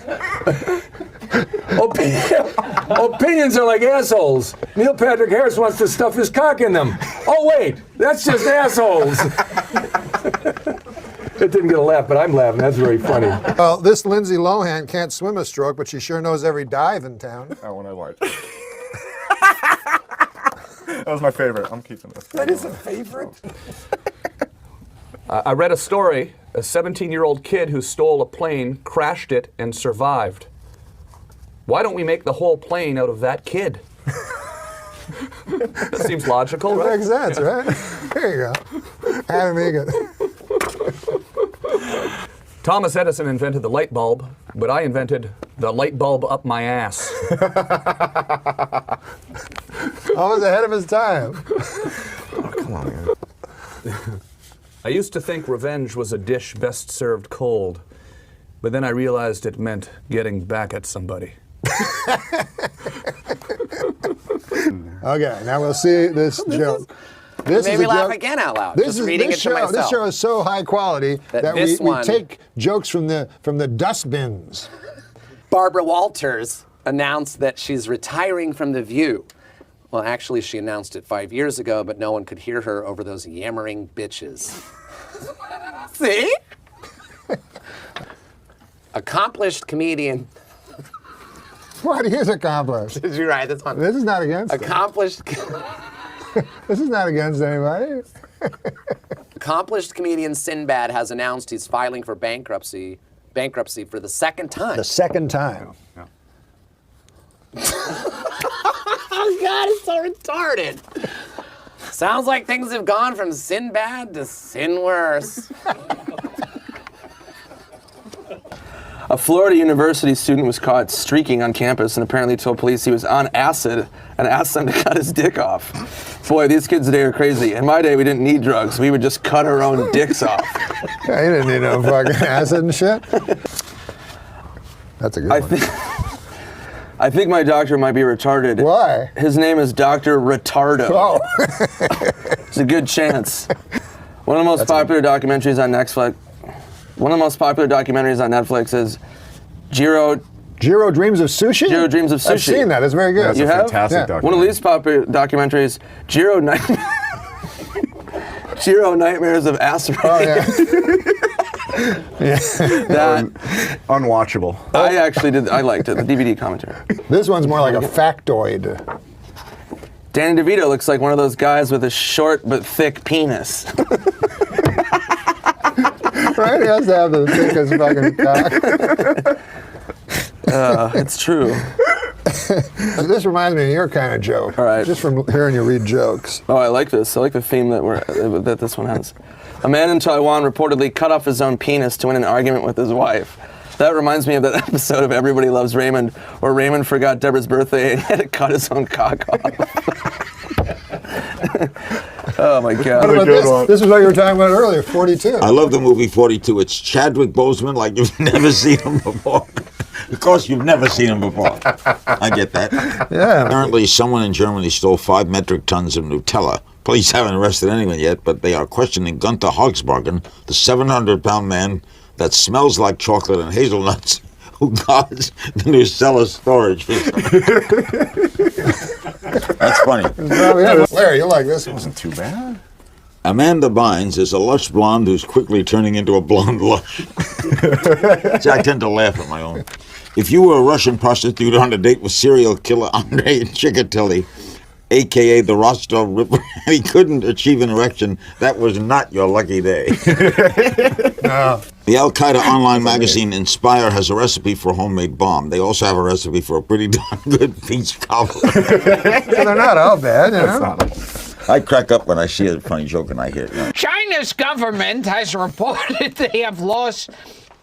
Opinions are like assholes. Neil Patrick Harris wants to stuff his cock in them. Oh, wait, that's just assholes. It didn't get a laugh, but I'm laughing. That's very funny. Well, this Lindsay Lohan can't swim a stroke, but she sure knows every dive in town. That one I liked. That was my favorite. I'm keeping this. That is a favorite? I read a story. A 17-year-old kid who stole a plane, crashed it, and survived. Why don't we make the whole plane out of that kid? That seems logical, right? Makes sense, right? There you go. Have me good. Thomas Edison invented the light bulb, but I invented the light bulb up my ass. Always ahead of his time. Oh, come on, man. I used to think revenge was a dish best served cold, but then I realized it meant getting back at somebody. Okay, now we'll see this joke. This made me laugh again out loud. Just reading it to myself. This show is so high quality that we take jokes from the dustbins. Barbara Walters announced that she's retiring from The View. Well, actually, she announced it 5 years ago, but no one could hear her over those yammering bitches. See? Accomplished comedian. What is accomplished? Did you write this one? This is not against Accomplished. This is not against anybody. Accomplished comedian Sinbad has announced he's filing for bankruptcy for the second time. The second time. Yeah. Oh God, it's so retarded. Sounds like things have gone from Sinbad to sin worse. A Florida University student was caught streaking on campus and apparently told police he was on acid and asked them to cut his dick off. Boy, these kids today are crazy. In my day, we didn't need drugs. We would just cut our own dicks off. Yeah, you didn't need no fucking acid and shit. That's a good one. I think my doctor might be retarded. Why? His name is Dr. Retardo. Oh. It's a good chance. One of the most popular documentaries on Netflix. One of the most popular documentaries on Netflix is Jiro Dreams of Sushi? Jiro Dreams of Sushi. I've seen that. It's very good. That's you a have? fantastic documentary. One of the least popular documentaries, Jiro Nightmares of Ass Rape. Oh, yeah. That unwatchable. I liked it. The DVD commentary. This one's more like a factoid. Danny DeVito looks like one of those guys with a short but thick penis. Right? He has to have the thickest fucking cock. It's true. This reminds me of your kind of joke. All right. Just from hearing you read jokes. Oh, I like this. I like the theme that this one has. A man in Taiwan reportedly cut off his own penis to win an argument with his wife. That reminds me of that episode of Everybody Loves Raymond, where Raymond forgot Deborah's birthday and he had to cut his own cock off. Oh my God. What about this? This is what you were talking about earlier, 42. I love the movie 42. It's Chadwick Boseman like you've never seen him before. Of course, you've never seen him before. I get that. Yeah. Apparently, someone in Germany stole 5 metric tons of Nutella. Police haven't arrested anyone yet, but they are questioning Gunther Hogsbargen, the 700-pound man that smells like chocolate and hazelnuts, who guards the Nutella storage facility. That's funny. Larry, you like this? It wasn't too bad. Amanda Bynes is a lush blonde who's quickly turning into a blonde lush. See, I tend to laugh at my own. If you were a Russian prostitute on a date with serial killer Andrei Chikatilo, a.k.a. the Rostov Ripper, and he couldn't achieve an erection, that was not your lucky day. No. The Al-Qaeda online magazine Inspire has a recipe for a homemade bomb. They also have a recipe for a pretty darn good peach cobbler. They're not all bad, you know? I crack up when I see a funny joke and I hear it. You know. China's government has reported they have lost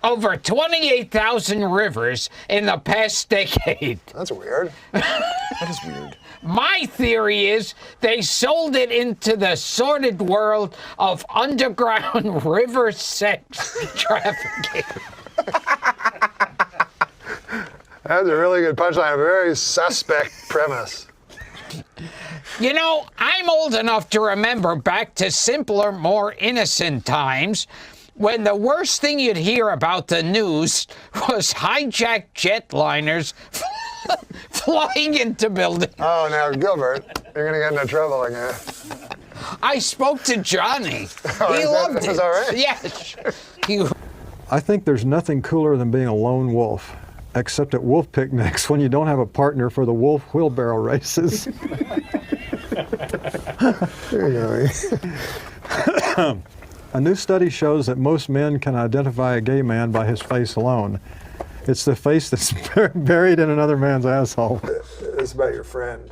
over 28,000 rivers in the past decade. That's weird. That is weird. My theory is they sold it into the sordid world of underground river sex trafficking. That's a really good punchline. A very suspect premise. You know, I'm old enough to remember back to simpler, more innocent times when the worst thing you'd hear about the news was hijacked jetliners flying into buildings. Oh, now, Gilbert, you're going to get into trouble again. I spoke to Johnny. Oh, He loved it. Is that right? Yes. I think there's nothing cooler than being a lone wolf, except at wolf picnics when you don't have a partner for the wolf wheelbarrow races. There you go. A new study shows that most men can identify a gay man by his face alone. It's the face that's buried in another man's asshole. It's about your friend.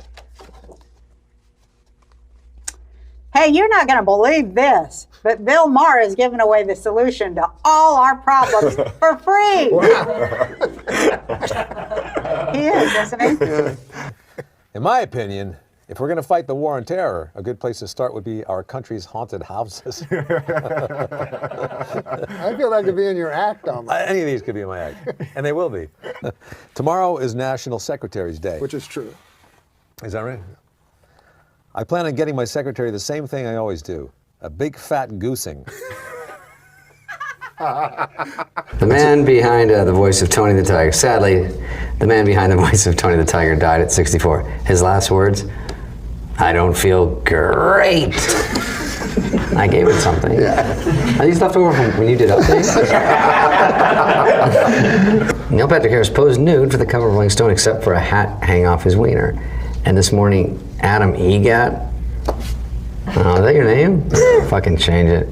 Hey, you're not going to believe this, but Bill Maher is giving away the solution to all our problems for free. He is, isn't he? Yeah. In my opinion, if we're going to fight the war on terror, a good place to start would be our country's haunted houses. I feel that could be in your act almost. Any of these could be in my act, and they will be. Tomorrow is National Secretary's Day. Which is true. Is that right? I plan on getting my secretary the same thing I always do, a big fat goosing. The man behind the voice of Tony the Tiger, sadly, the man behind the voice of Tony the Tiger died at 64. His last words, I don't feel great. I gave it something. Yeah. Are these left over from when you did updates? Neil Patrick Harris posed nude for the cover of Rolling Stone except for a hat hanging off his wiener. And this morning, Adam Egat, oh, is that your name? Fucking change it.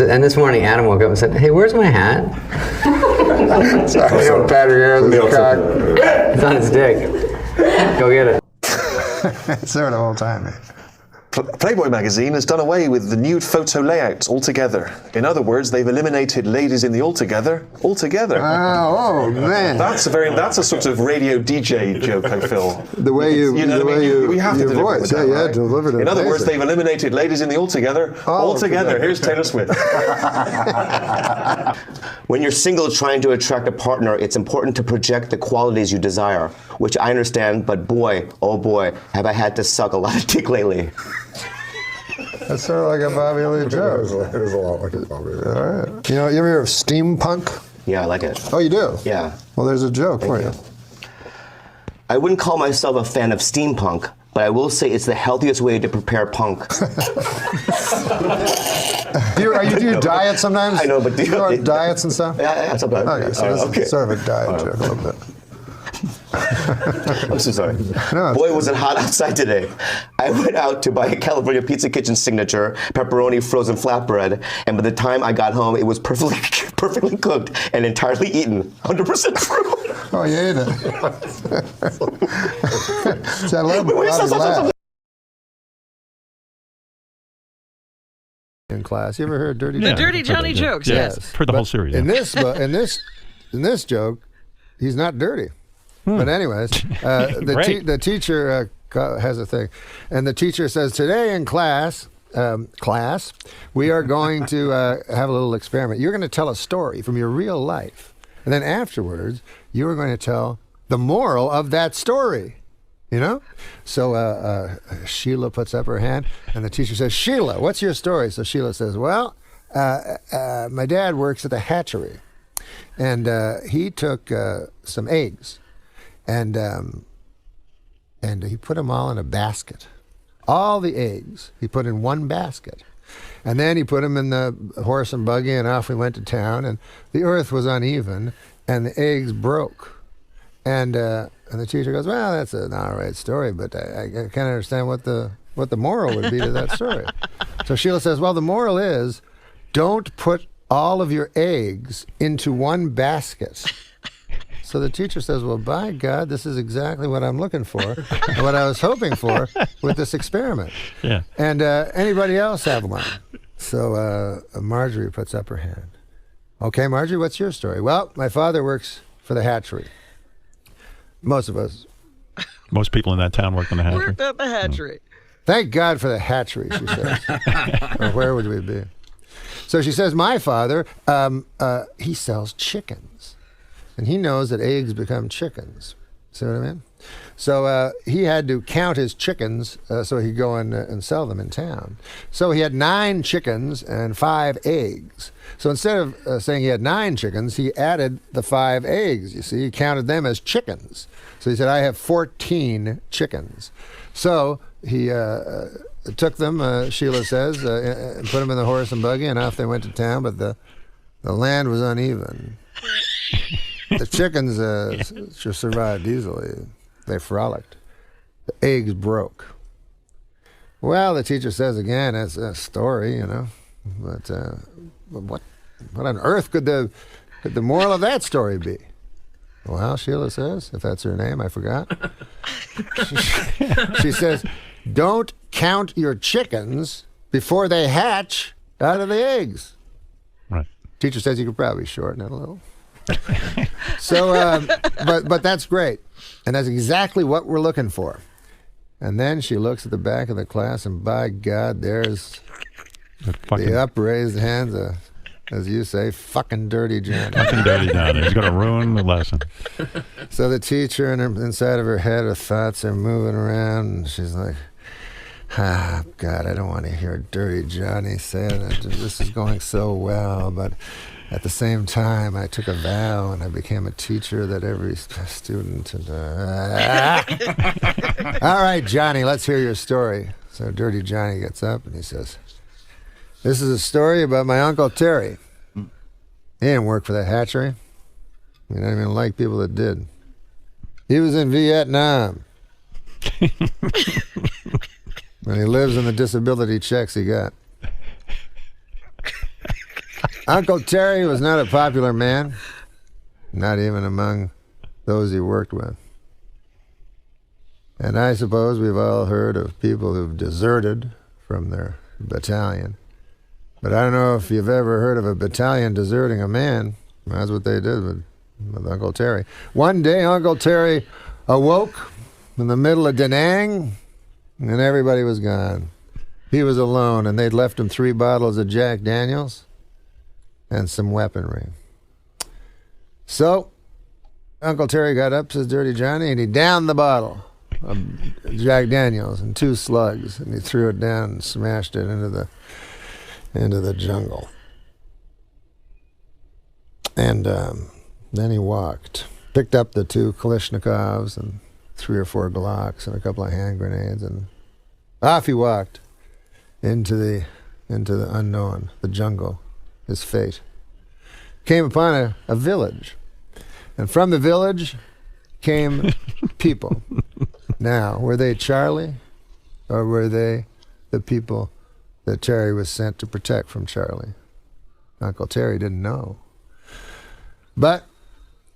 And this morning, Adam woke up and said, hey, where's my hat? Sorry, Neil Patrick Harris' cock. It's on his dick. Go get it. It's there the whole time, man. Playboy magazine has done away with the nude photo layouts altogether. In other words, they've eliminated ladies in the altogether. Oh man! That's a sort of radio DJ joke, I feel. The way you, know the what I way mean? you, We have to your deliver voice, with that, right? delivered it. In other words, amazing. they've eliminated ladies in the altogether. Altogether. Here's Taylor Swift. When you're single trying to attract a partner, it's important to project the qualities you desire, which I understand, but boy, oh boy, have I had to suck a lot of dick lately. That's sort of like a Bobby Lee joke. It is a lot like a Bobby Lee. All right. You know, you ever hear of steampunk? Yeah, I like it. Oh, you do? Yeah. Well, there's a joke for you. I wouldn't call myself a fan of steampunk, but I will say it's the healthiest way to prepare punk. Do you diet sometimes? I know, but do you go on diets and stuff? Yeah, sometimes. Okay, so this is sort of a diet joke a little bit. I'm so sorry. Boy, was it hot outside today. I went out to buy a California Pizza Kitchen signature pepperoni frozen flatbread, and by the time I got home, it was perfectly cooked and entirely eaten. 100% true. Oh, you ate it. See, I love it. In class, you ever heard Dirty The Johnny? Dirty Johnny jokes, yes. For the whole series. In this joke, he's not dirty. But anyways, the teacher has a thing, and the teacher says, today in class, we are going to have a little experiment. You're going to tell a story from your real life, and then afterwards, you are going to tell the moral of that story. You know? So Sheila puts up her hand, and the teacher says, Sheila, what's your story? So Sheila says, well, my dad works at the hatchery, and he took some eggs, and he put them all in a basket. All the eggs he put in one basket. And then he put them in the horse and buggy, and off we went to town, and the earth was uneven, and the eggs broke. And the teacher goes, well, that's an all right story, but I can't understand what the moral would be to that story. So Sheila says, well, the moral is, don't put all of your eggs into one basket. So the teacher says, well, by God, this is exactly what I'm looking for, and what I was hoping for with this experiment. Yeah. And anybody else have one? So Marjorie puts up her hand. Okay, Marjorie, what's your story? Well, my father works for the hatchery. Most of us. Most people in that town worked in the hatchery. Worked at the hatchery. Thank God for the hatchery, she says. Or where would we be? So she says, my father, he sells chickens. And he knows that eggs become chickens. See what I mean? So he had to count his chickens so he could go and sell them in town. So he had 9 chickens and 5 eggs. So instead of saying he had 9 chickens, he added the 5 eggs. You see, he counted them as chickens. So he said, I have 14 chickens. So he took them, Sheila says, and put them in the horse and buggy, and off they went to town, but the land was uneven. The chickens just survived easily. They frolicked. The eggs broke. Well, the teacher says again, that's a story, you know. But what on earth could the moral of that story be? Well, Sheila says, if that's her name, I forgot. She says, don't count your chickens before they hatch out of the eggs. Right. Teacher says you could probably shorten it a little. So, but that's great, and that's exactly what we're looking for. And then she looks at the back of the class, and by God, there's the upraised hands, as you say, fucking Dirty Johnny. Fucking Dirty Johnny. He's going to ruin the lesson. So the teacher, inside of her head, her thoughts are moving around, and she's like, God, I don't want to hear Dirty Johnny say that. This is going so well, but at the same time, I took a vow and I became a teacher that every student. All right, Johnny, let's hear your story. So Dirty Johnny gets up and he says, this is a story about my Uncle Terry. He didn't work for the hatchery. He didn't even like people that did. He was in Vietnam. And he lives on the disability checks he got. Uncle Terry was not a popular man, not even among those he worked with. And I suppose we've all heard of people who've deserted from their battalion. But I don't know if you've ever heard of a battalion deserting a man. That's what they did with Uncle Terry. One day, Uncle Terry awoke in the middle of Da Nang, and everybody was gone. He was alone, and they'd left him 3 bottles of Jack Daniels and some weaponry. So, Uncle Terry got up, says Dirty Johnny, and he downed the bottle of Jack Daniels in 2 slugs, and he threw it down and smashed it into the jungle. And then he walked, picked up the 2 Kalashnikovs and 3 or 4 Glocks and a couple of hand grenades, and off he walked into the unknown, the jungle, his fate. Came upon a village, and from the village came people. Now, were they Charlie, or were they the people that Terry was sent to protect from Charlie? Uncle Terry didn't know. But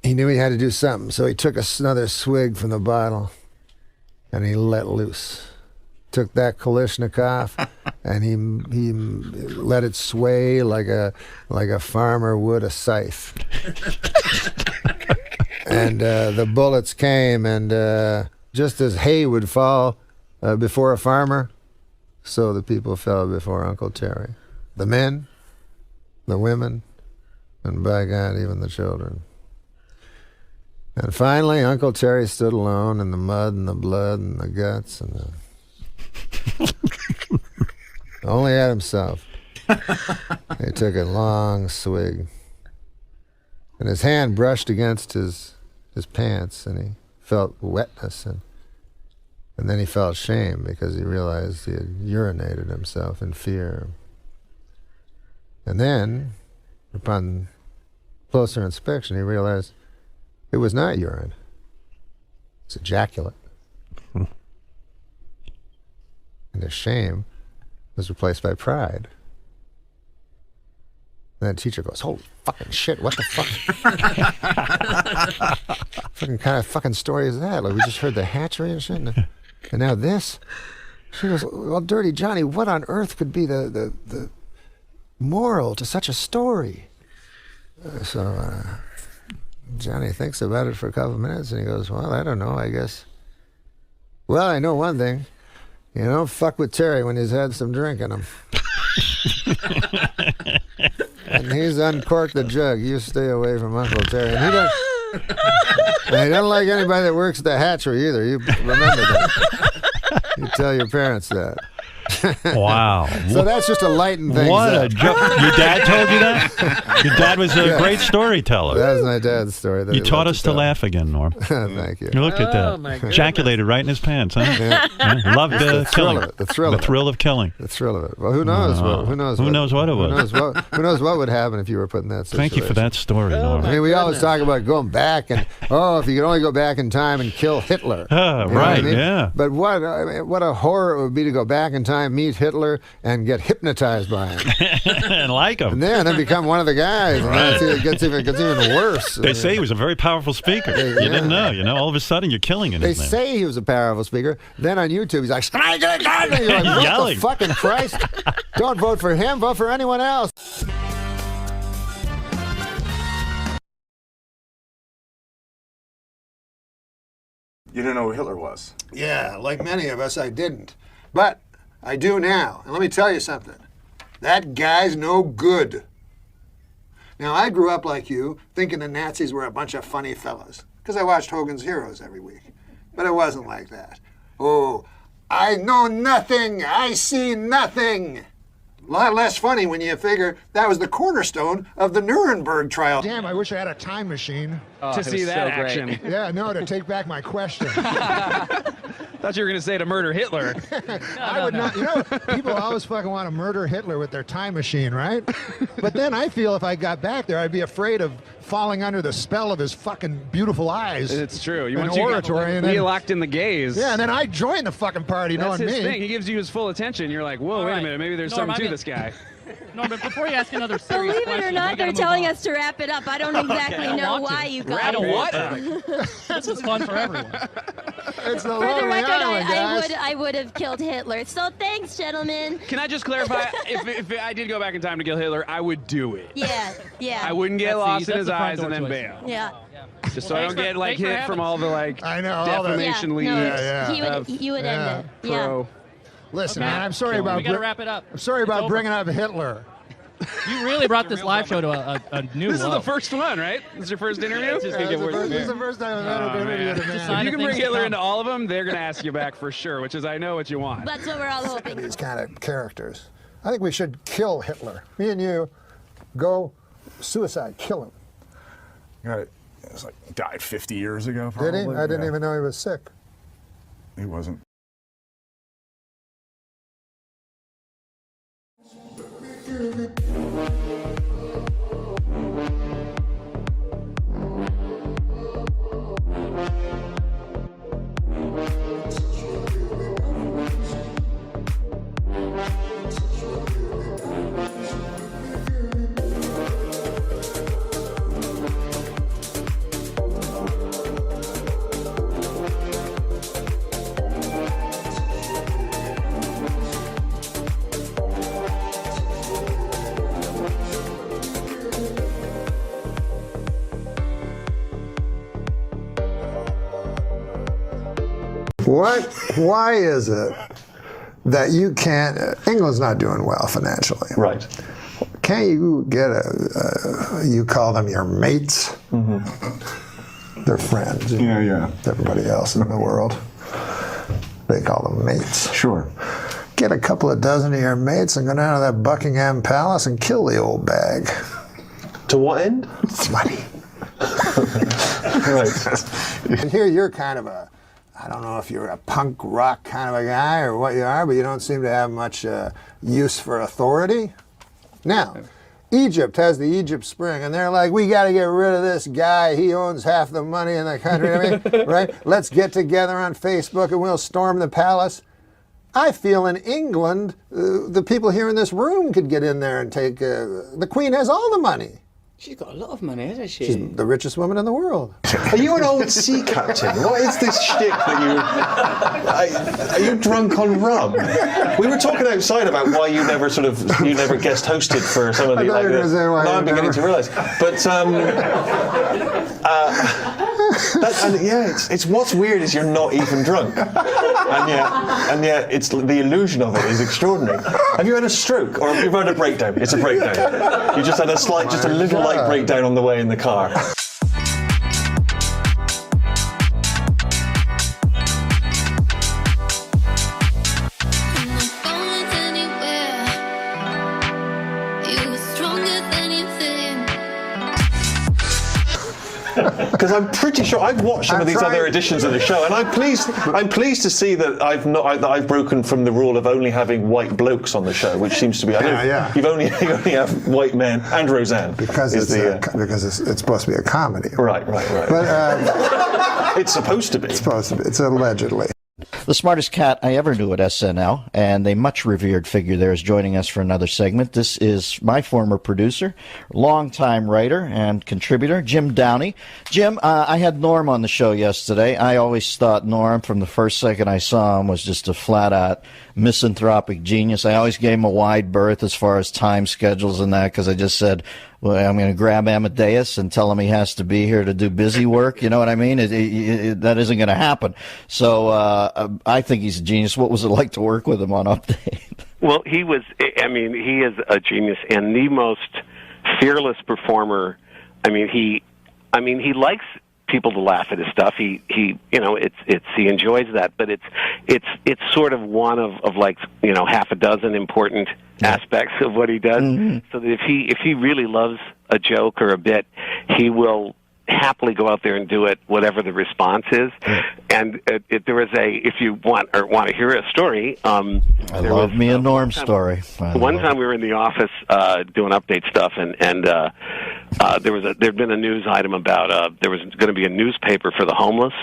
he knew he had to do something, so he took another swig from the bottle, and he let loose. Took that Kalashnikov, and he let it sway like a farmer would a scythe. And the bullets came, and just as hay would fall before a farmer, so the people fell before Uncle Terry. The men, the women, and by God, even the children. And finally, Uncle Terry stood alone in the mud and the blood and the guts and the... only at himself. He took a long swig, and his hand brushed against his pants, and he felt wetness, and then he felt shame because he realized he had urinated himself in fear. And then, upon closer inspection, he realized it was not urine. It's ejaculate. And his shame was replaced by pride. And the teacher goes, holy fucking shit, what the fuck? Fucking kind of fucking story is that? Like, we just heard the hatchery and shit, and now this? She goes, well, Dirty Johnny, what on earth could be the moral to such a story? So Johnny thinks about it for a couple of minutes, and he goes, well, I don't know, I guess. Well, I know one thing. You don't fuck with Terry when he's had some drink in him. And he's uncorked the jug. You stay away from Uncle Terry. And he don't like anybody that works at the hatchery either. You remember that. You tell your parents that. Wow. So that's just to lighten things what up. A joke. Your dad told you that? Your dad was a great storyteller. That was my dad's story. That You he taught loved us to laugh again, Norm. Thank you. Look at that. my goodness. Ejaculated right in his pants, huh? Yeah. Loved The thrill killing. of it. The thrill of it. thrill of killing. The thrill of it. Well, who knows? Who knows? Who knows what it was? Who knows what would happen if you were put in that situation? Thank you for that story, Norm. I mean, we always talk about going back and, if you could only go back in time and kill Hitler. You know what I Right, mean? yeah. But what a horror it would be to go back in time, meet Hitler, and get hypnotized by him. And like him. And then become one of the guys. And Right. it gets even worse. They say he was a very powerful speaker. You didn't know. All of a sudden you're killing it. They say he was a powerful speaker. Then on YouTube, he's like, and you're like, what Yelling. the fucking Christ? Don't vote for him. Vote for anyone else. You didn't know who Hitler was? Yeah, like many of us, I didn't. But I do now. And let me tell you something. That guy's no good. Now, I grew up like you, thinking the Nazis were a bunch of funny fellas, because I watched Hogan's Heroes every week. But it wasn't like that. Oh, I know nothing. I see nothing. A lot less funny when you figure that was the cornerstone of the Nuremberg trial. Damn, I wish I had a time machine. To see that action. Yeah, no, to take back my question. Thought you were going to say to murder Hitler. I would not. You know, people always fucking want to murder Hitler with their time machine, right? But then I feel if I got back there, I'd be afraid of falling under the spell of his fucking beautiful eyes. It's true. And Want oratory. And he then, locked in the gaze. yeah, and then I join the fucking party, That's knowing his me. thing. He gives you his full attention. You're like, whoa, wait a minute. Maybe there's Norm, something to I'm this guy. No, but before you ask another serious Believe question, it or we not, gotta they're move telling on. us to wrap it up. I don't exactly I don't know want why to. you guys. I don't want to. This is fun for everyone. It's the For the lonely record, island, guys. I would have killed Hitler. So thanks, gentlemen. Can I just clarify? if I did go back in time to kill Hitler, I would do it. Yeah, yeah. I wouldn't get That's lost the in his front eyes door and then choice. bail. Yeah. Just so I don't get thanks for hit having from us. all the I know, all the- defamation leads. You would end it. Yeah. Pro. Listen, Okay. man, I'm sorry about We gotta wrap it up. I'm sorry It's about over. bringing up Hitler. You really brought this live show to a new This is low. the first one, right? This is your first interview? It's just gonna get worse from This is here. the first time I've ever been interviewed. It's a Man. sign If you of can bring things to Hitler come. into all of them, they're going to ask you back for sure, which is I know what you want. That's what we're all hoping. These kind of characters. I think we should kill Hitler. Me and you go suicide, kill him. It's like died 50 years ago, Did probably. he? I didn't Yeah. even know he was sick. He wasn't. Why is it that you can't, England's not doing well financially. Right. Can't you get you call them your mates? Mm-hmm. They're friends. Yeah. Everybody else in the world, they call them mates. Sure. Get a couple of dozen of your mates and go down to that Buckingham Palace and kill the old bag. To what end? It's money. Right. And here you're kind of a, I don't know if you're a punk rock kind of a guy or what you are, but you don't seem to have much use for authority. Now, Egypt has the Egypt Spring, and they're like, we got to get rid of this guy. He owns half the money in the country. I mean, right? Let's get together on Facebook and we'll storm the palace. I feel in England, the people here in this room could get in there and take. The Queen has all the money. She's got a lot of money, hasn't she? She's the richest woman in the world. Are you an old sea captain? What is this shtick that are you drunk on rum? We were talking outside about why you never guest hosted for some of the. I thought you were going to say why. No, I'm beginning to realise. But it's what's weird is you're not even drunk, and yet it's the illusion of it is extraordinary. Have you had a stroke or have you had a breakdown? It's a breakdown. You just had a little light breakdown on the way in the car. Because I'm pretty sure I've watched some of these other editions of the show, and I'm pleased to see that I've broken from the rule of only having white blokes on the show, which seems to be you only have white men and Roseanne because it's supposed to be a comedy. Right. But it's supposed to be. It's supposed to be. It's allegedly. The smartest cat I ever knew at SNL, and a much revered figure there, is joining us for another segment. This is my former producer, longtime writer and contributor, Jim Downey. Jim, I had Norm on the show yesterday. I always thought Norm, from the first second I saw him, was just a flat-out misanthropic genius. I always gave him a wide berth as far as time schedules and that, because I just said, well, I'm going to grab Amadeus and tell him he has to be here to do busy work. You know what I mean? That isn't going to happen. So I think he's a genius. What was it like to work with him on Update? Well, he is a genius and the most fearless performer. He likes people to laugh at his stuff. He enjoys that, but it's sort of one of like, half a dozen important aspects of what he does. Mm-hmm. So that if he really loves a joke or a bit, he will happily go out there and do it, whatever the response is. And there was if you want to hear a story, I love me a Norm story. One time we were in the office doing Update stuff, and there'd been a news item about there was going to be a newspaper for the homeless,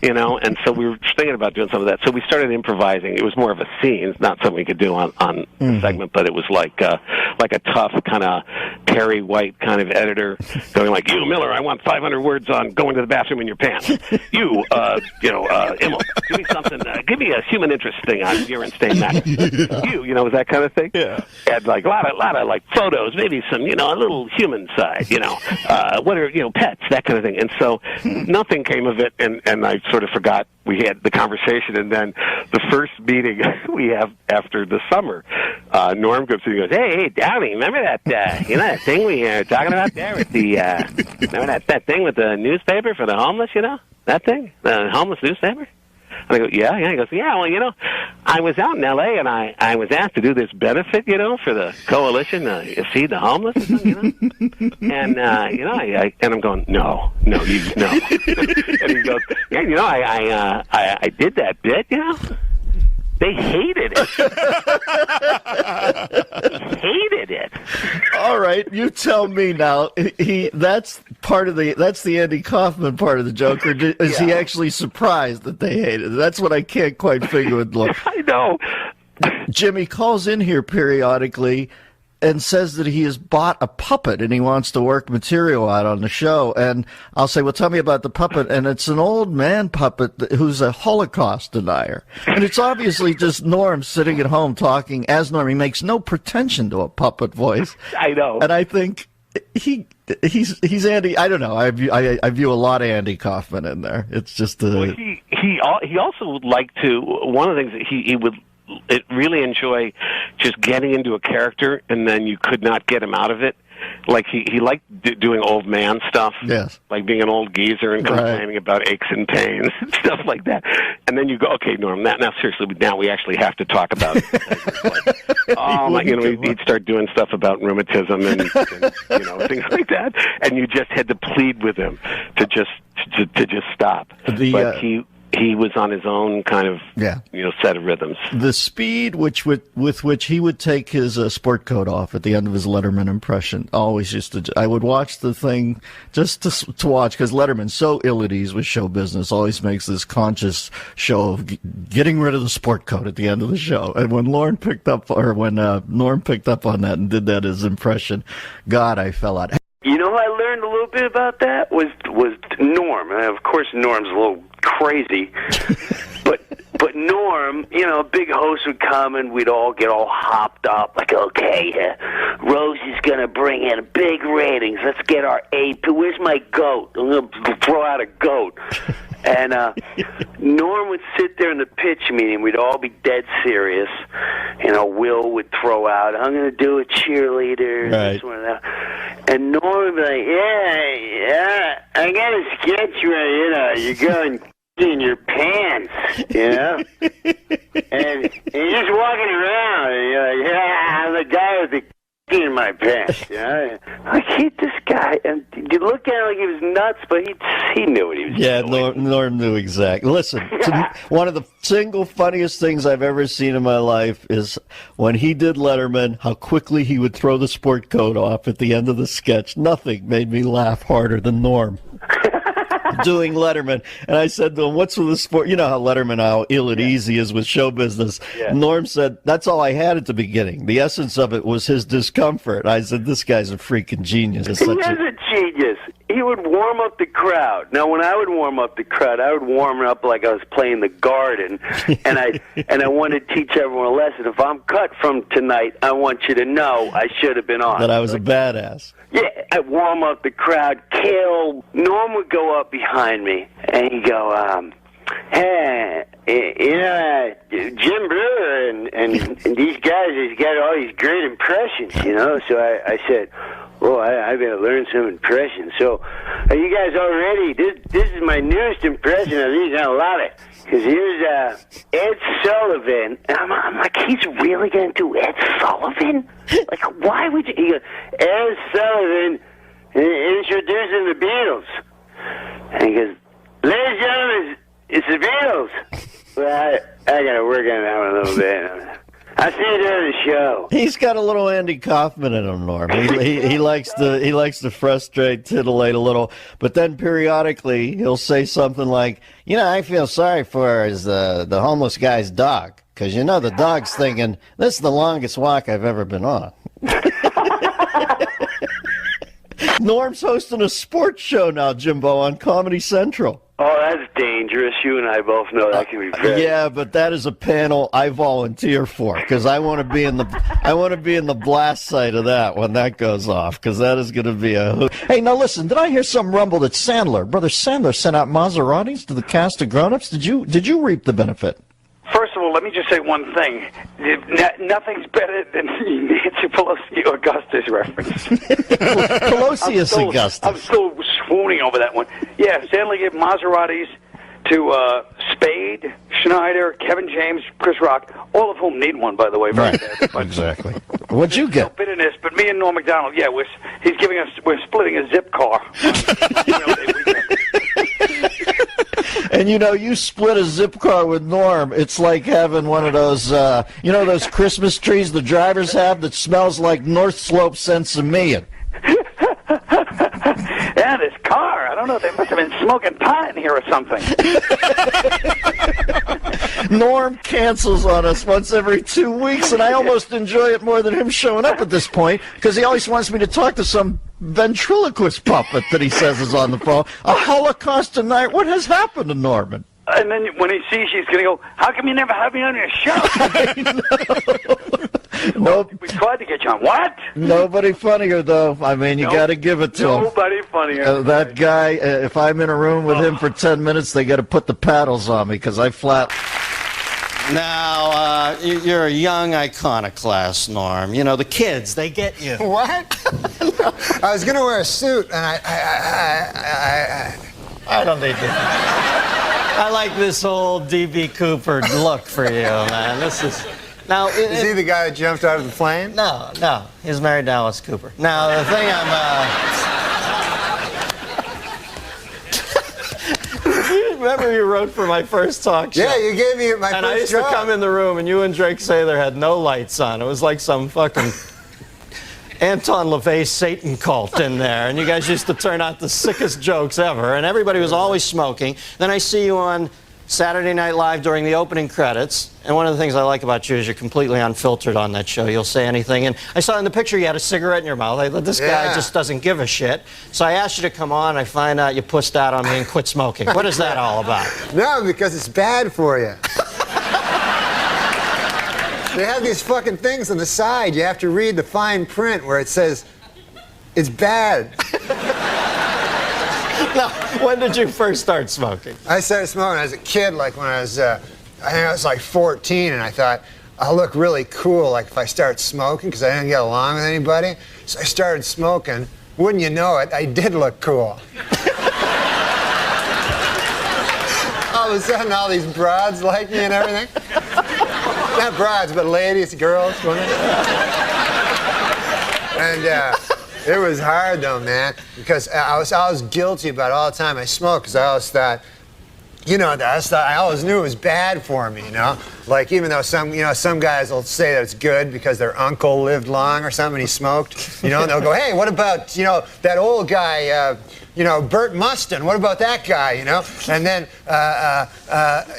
and so we were thinking about doing some of that. So we started improvising. It was more of a scene, not something we could do on the segment, but it was like a tough kind of Perry White kind of editor going like, "You, Miller, I want 500 words on going to the bathroom in your pants. You, Immel, give me something. Give me a human interest thing on urine stain matter. You, was that kind of thing. Yeah. And like a lot of like photos, maybe some, a little human side. What are pets, that kind of thing. And so nothing came of it, and I sort of forgot we had the conversation. And then the first meeting we have after the summer, Norm comes in and goes, "Hey, Downey, remember that that thing we were talking about there with the remember that thing with the newspaper for the homeless, that thing, the homeless newspaper?" And I go, yeah. He goes, "Yeah, well, I was out in L.A. and I was asked to do this benefit, for the coalition, Feed the Homeless, or something, and I'm going, no. And he goes, yeah, I did that bit, They hated it. Hated it. All right, you tell me now. That's the Andy Kaufman part of the joke, or is he actually surprised that they hated it? That's what I can't quite figure with Look. I know. Jimmy calls in here periodically and says that he has bought a puppet and he wants to work material out on the show. And I'll say, well, tell me about the puppet. And it's an old man puppet who's a Holocaust denier. And it's obviously just Norm sitting at home talking as Norm. He makes no pretension to a puppet voice. I know. And I think he's Andy. I don't know. I view a lot of Andy Kaufman in there. It's just he also would like to, one of the things that he would really enjoy just getting into a character and then you could not get him out of it. Like he liked doing old man stuff. Yes. Like being an old geezer and complaining about aches and pains and stuff like that. And then you go, okay, Norm, now seriously, now we actually have to talk about it. He'd start doing stuff about rheumatism and things like that. And you just had to plead with him to just stop. But he was on his own kind of set of rhythms. The speed with which he would take his sport coat off at the end of his Letterman impression always I would watch the thing just to watch, because Letterman's so ill at ease with show business, always makes this conscious show of getting rid of the sport coat at the end of the show. And when Norm picked up on that and did that as impression, God, I fell out. You know who I learned a little bit about that was Norm. And of course, Norm's a little crazy, but Norm, a big host would come and we'd all get all hopped up, like, okay, Rosie's gonna bring in big ratings. Let's get our AP. Where's my goat? I'm gonna throw out a goat. And Norm would sit there in the pitch meeting. We'd all be dead serious. Will would throw out, I'm going to do a cheerleader. Right. This one and that. And Norm would be like, yeah, I got a sketch ready. You're going in your pants, and you're just walking around. And you're like, yeah, I'm the guy with the in my pants. I hate this guy. And you look at him like he was nuts, but he knew what he was doing. Yeah, Norm knew exactly. Listen, one of the single funniest things I've ever seen in my life is when he did Letterman, how quickly he would throw the sport coat off at the end of the sketch. Nothing made me laugh harder than Norm. Doing Letterman, and I said to him, what's with the sport? You know how Letterman, how ill at ease he is with show business. Yeah. Norm said, that's all I had at the beginning. The essence of it was his discomfort. I said, this guy's a freaking genius. He is a genius. He would warm up the crowd. Now, when I would warm up the crowd, I would warm it up like I was playing the Garden, and I wanted to teach everyone a lesson. If I'm cut from tonight, I want you to know I should have been on. That I was a badass. Yeah, I'd warm up the crowd, kill. Norm would go up behind me, and he'd go, hey, Jim Brewer and these guys, he's got all these great impressions, So I said, well, I better learn some impressions. So, are you guys all ready? This is my newest impression of these, and I love it. Because here's Ed Sullivan. And I'm like, he's really going to do Ed Sullivan? Like, why would you? He goes, Ed Sullivan introducing the Beatles. And he goes, ladies and gentlemen, it's the Beatles. Well, I got to work on that one a little bit. I'll see you during the show. He's got a little Andy Kaufman in him, Norm. He likes to frustrate, titillate a little, but then periodically he'll say something like, I feel sorry for the homeless guy's dog, because the dog's thinking, this is the longest walk I've ever been on. Norm's hosting a sports show now, Jimbo, on Comedy Central. Oh, that's dangerous. You and I both know that can be very. Yeah, but that is a panel I volunteer for, because I want to be in the blast site of that when that goes off, because that is going to be a. Hey, now listen, did I hear some rumble that Brother Sandler sent out Maseratis to the cast of Grown Ups? Did you reap the benefit? First of all, let me just say one thing. Nothing's better than Nancy Pelosi Augustus reference. Pelosius Augustus. I'm still swooning over that one. Yeah, Stanley gave Maseratis to Spade, Schneider, Kevin James, Chris Rock, all of whom need one, by the way. Very bad. But Exactly. What'd you no get? bitterness, but me and Norm MacDonald, yeah, we're splitting a zip car. And you split a zip car with Norm. It's like having one of those, those Christmas trees the drivers have that smells like North Slope Sensimilla. Yeah, this car. I don't know. They must have been smoking pot in here or something. Norm cancels on us once every 2 weeks, and I almost enjoy it more than him showing up at this point because he always wants me to talk to some ventriloquist puppet that he says is on the phone. A Holocaust tonight. What has happened to Norman? And then when he sees you, he's going to go, how come you never have me on your show? Nope. We tried to get you on. What? Nobody funnier, though. I mean, you got to give it to him. Nobody funnier. That guy, if I'm in a room with him for 10 minutes, they got to put the paddles on me because I flat... Now, you're a young iconoclast, Norm. You know, the kids, they get you. What? I was going to wear a suit, and I don't need to. I like this whole D.B. Cooper look for you, man. This is... Now, is he the guy that jumped out of the plane? No. He's married to Alice Cooper. Now, the thing remember you wrote for my first talk show? Yeah, you gave me my first job. And I used to come in the room, and you and Drake Sather had no lights on. It was like some fucking Anton LaVey Satan cult in there, and you guys used to turn out the sickest jokes ever, and everybody was always smoking. Then I see you on Saturday Night Live during the opening credits, and one of the things I like about you is you're completely unfiltered on that show. You'll say anything, and I saw in the picture you had a cigarette in your mouth. I thought, this guy just doesn't give a shit. So I asked you to come on, I find out you pussed out on me and quit smoking. What is that all about? No, because it's bad for you. They have these fucking things on the side. You have to read the fine print where it says, it's bad. Now, when did you first start smoking? I started smoking when I was a kid, like when I was, I think I was like 14, and I thought, I'll look really cool, like if I start smoking, because I didn't get along with anybody. So I started smoking. Wouldn't you know it, I did look cool. All of a sudden, all these broads like me and everything. Not broads, but ladies, girls, women. And, it was hard though, man, because I was guilty about it all the time I smoked, because I always thought, I always knew it was bad for me, Like even though some guys will say that it's good because their uncle lived long or something, he smoked, and they'll go, hey, what about, that old guy, Bert Mustin, what about that guy, And then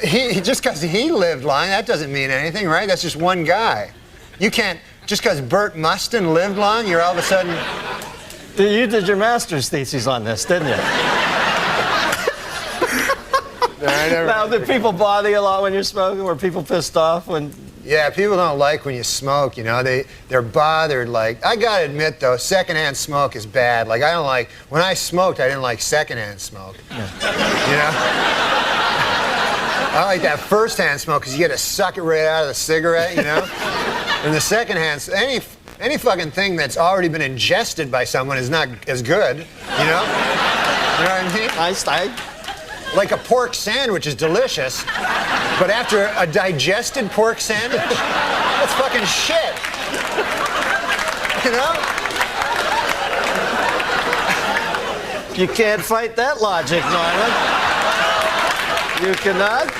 he just because he lived long, that doesn't mean anything, right? That's just one guy. You can't. Just because Bert Mustin lived long, you're all of a sudden... You did your master's thesis on this, didn't you? Now, did people bother you a lot when you're smoking? Were people pissed off when... Yeah, people don't like when you smoke, They're bothered, like... I gotta admit, though, secondhand smoke is bad. Like, I don't like... When I smoked, I didn't like secondhand smoke. I like that first-hand smoke because you get to suck it right out of the cigarette, And the second-hand, any fucking thing that's already been ingested by someone is not as good, You know what I mean? Like a pork sandwich is delicious, but after a digested pork sandwich, that's fucking shit. You can't fight that logic, Norman. You cannot.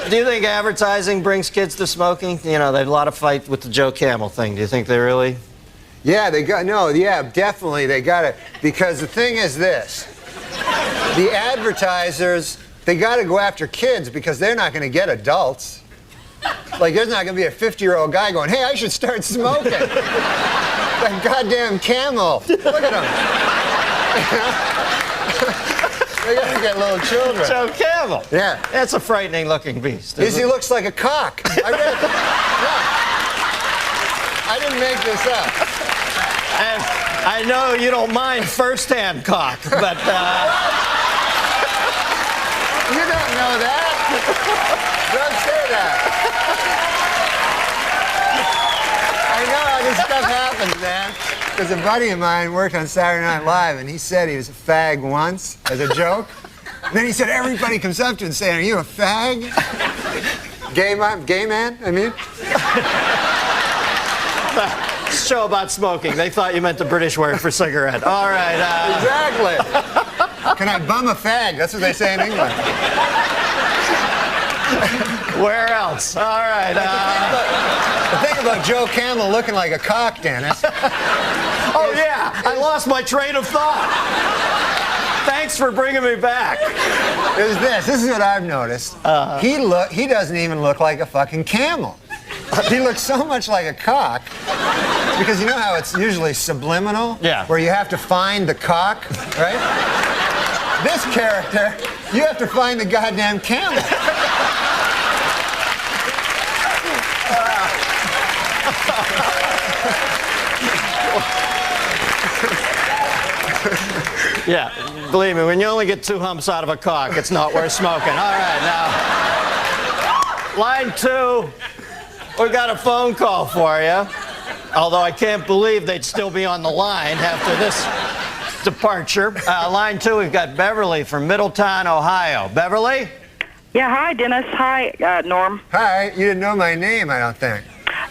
Do you think advertising brings kids to smoking? There's a lot of fight with the Joe Camel thing. Do you think they really? Yeah, definitely they got it. Because the thing is this, the advertisers, they got to go after kids because they're not going to get adults. Like, there's not going to be a 50-year-old guy going, hey, I should start smoking. That goddamn Camel. Look at him. They gotta get little children. Joe Camel. Yeah. That's a frightening looking beast. He looks like a cock. I didn't make this up. And I know you don't mind first-hand cock, but... You don't know that. Don't say that. I know how this stuff happens, man. Because a buddy of mine worked on Saturday Night Live, and he said he was a fag once as a joke. Then he said, everybody comes up to him and saying, are you a fag? Gay man, I mean? Show about smoking. They thought you meant the British word for cigarette. All right. Exactly. Can I bum a fag? That's what they say in England. Where else? All right. The thing about Joe Camel looking like a cock, Dennis. Oh, yeah. I lost my train of thought. Thanks for bringing me back. Is this. This is what I've noticed. He doesn't even look like a fucking camel. He looks so much like a cock because you know how it's usually subliminal? Yeah. Where you have to find the cock, right? This character, you have to find the goddamn camel. Yeah, believe me, when you only get 2 humps out of a cock, it's not worth smoking. All right, now, line 2, we got a phone call for you. Although I can't believe they'd still be on the line after this departure. Line 2, we've got Beverly from Middletown, Ohio. Beverly? Yeah, hi, Dennis. Hi, Norm. Hi, you didn't know my name, I don't think.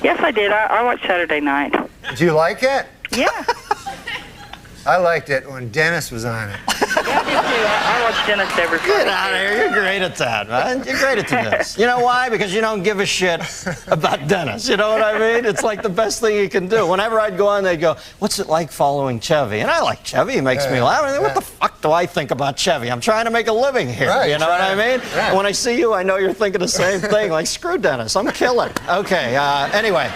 Yes, I did. I watched Saturday Night. Do you like it? Yeah. I liked it when Dennis was on it. Yeah, I did too. I watch Dennis every Friday. Get out of here. You're great at that, man. You're great at this. You know why? Because you don't give a shit about Dennis. You know what I mean? It's like the best thing you can do. Whenever I'd go on, they'd go, what's it like following Chevy? And I like Chevy. He makes me laugh. I mean, what the fuck do I think about Chevy? I'm trying to make a living here. Right, you know what I mean? Yeah. And when I see you, I know you're thinking the same thing. Like, screw Dennis. I'm killing. Okay. Anyway,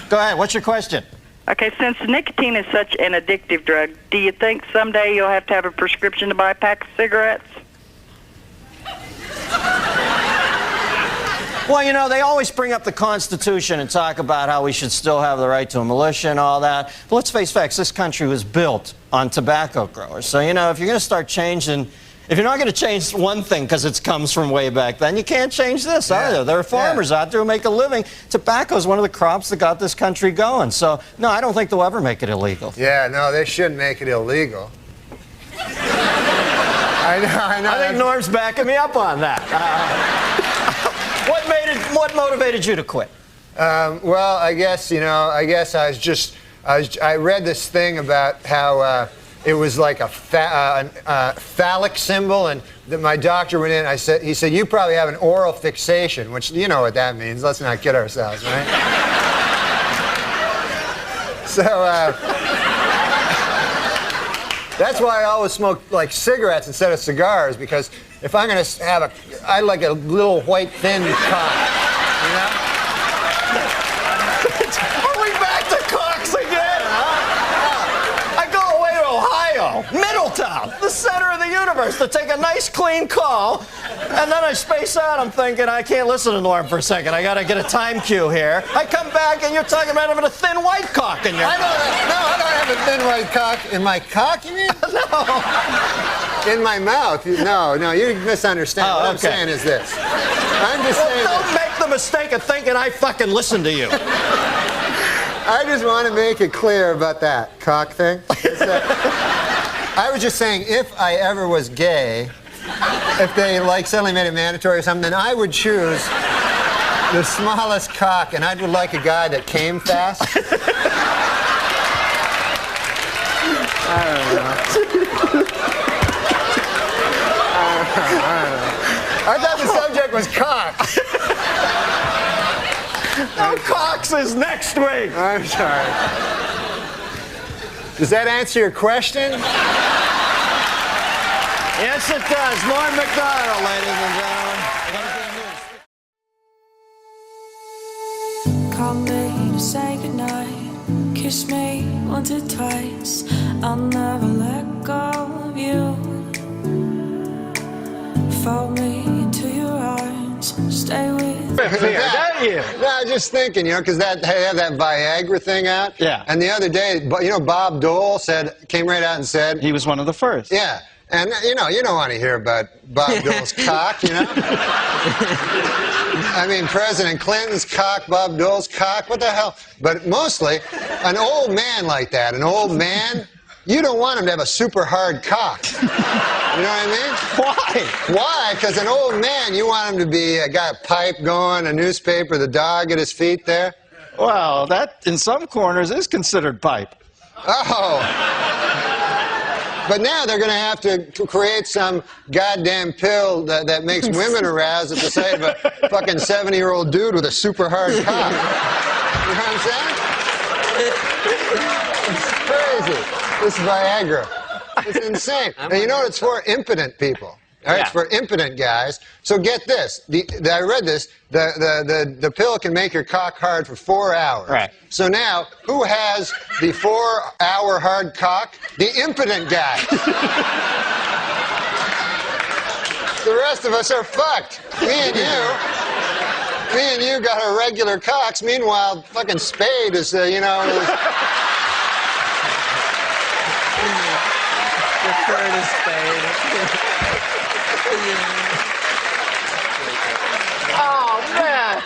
go ahead. What's your question? Okay, since nicotine is such an addictive drug, do you think someday you'll have to have a prescription to buy a pack of cigarettes? Well, you know, they always bring up the Constitution and talk about how we should still have the right to a militia and all that. But let's face facts, this country was built on tobacco growers. So, you know, if you're going to start changing, if you're not going to change one thing because it comes from way back then, you can't change this either. There are farmers out there who make a living. Tobacco is one of the crops that got this country going. So, no, I don't think they'll ever make it illegal. Yeah, no, they shouldn't make it illegal. I know. I think Norm's backing me up on that. What motivated you to quit? Well, I guess I read this thing about how it was like a phallic symbol, and my doctor went in. He said, you probably have an oral fixation, which you know what that means. Let's not kid ourselves, right? So that's why I always smoke like cigarettes instead of cigars, because if I'm gonna have I like a little white thin cock, you know? Are we back to cocks again, huh? I go away to Ohio, Middletown, the center of the universe, to take a nice clean call, and then I space out. I'm thinking, I can't listen to Norm for a second. I gotta get a time cue here. I come back and you're talking about having a thin white cock in your I don't have a thin white cock. In my cock, you mean? No. In my mouth. No, you misunderstand. What I'm saying is this. I'm just saying don't make the mistake of thinking I fucking listen to you. I just want to make it clear about that cock thing. I was just saying, if I ever was gay, if they suddenly made it mandatory or something, then I would choose the smallest cock, and I would like a guy that came fast. I don't know. I thought the subject was cock. No, cocks is next week. I'm sorry. Does that answer your question? Yes, it does. NORM MACDONALD, ladies and gentlemen. Call me to say goodnight. Kiss me once or twice. I'll never let go of you. Fold me into your arms. Stay with me. No, I was just thinking, because they have that Viagra thing out. Yeah. And the other day, Bob Dole came right out and said he was one of the first. Yeah. And you don't want to hear about Bob Dole's cock, I mean, President Clinton's cock, Bob Dole's cock, what the hell? But mostly, an old man like that, you don't want him to have a super hard cock. You know what I mean? Why? Why? Because an old man, you want him to be got a pipe going, a newspaper, the dog at his feet there. Well, that in some corners is considered pipe. Oh. But now they're going to have to create some goddamn pill that makes women aroused at the sight of a fucking 70-year-old dude with a super hard cock. You know what I'm saying? It's crazy. This is Viagra. It's insane. And you know what it's for? Impotent people. All right, it's for impotent guys. So get this. I read this. The pill can make your cock hard for 4 hours. Right. So now, who has the 4-hour hard cock? The impotent guy. The rest of us are fucked. Me and you got our regular cocks. Meanwhile, fucking Spade is, you know. Refer to Spade. Oh, man.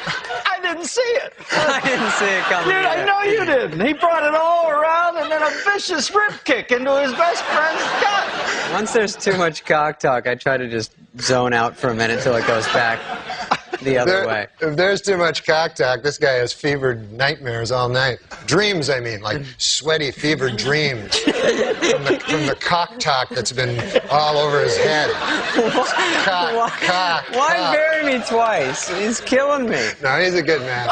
I didn't see it. I didn't see it coming. Dude, I know you didn't. He brought it all around and then a vicious rip kick into his best friend's gut. Once there's too much cock talk, I try to just zone out for a minute till it goes back the other way. If there's too much cock talk, this guy has fevered nightmares all night. Dreams, I mean, like sweaty, fevered dreams from the cock talk that's been all over his head. Why bury me twice? He's killing me. No, he's a good man.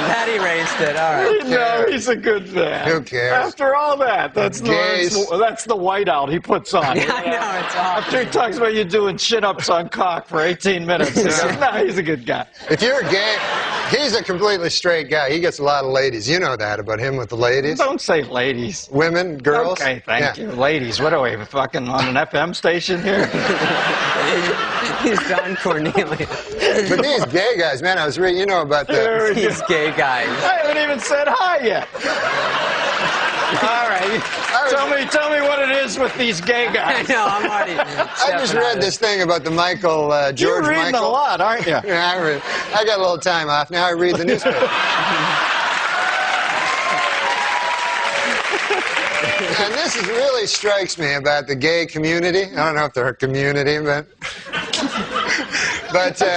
That erased it. All right. No, he's a good man. Who cares? After all that, that's the whiteout he puts on. Yeah, I know, it's awesome. After he talks about you doing chin-ups on cock for 18 minutes. No, he's a good guy. If you're gay, he's a completely straight guy. He gets a lot of ladies. You know that about him with the ladies. Don't say ladies. Women, girls. Okay, thank you. Ladies, what are we, fucking on an FM station here? He's Don Cornelius. But these gay guys, man, I was reading, you know about these gay guys. I haven't even said hi yet. All right. Tell me what it is with these gay guys. I know, I'm already. I just read this thing about the George You're reading Michael. a lot, aren't you? Yeah, I got a little time off. Now I read the newspaper. And this really strikes me about the gay community. I don't know if they're a community, but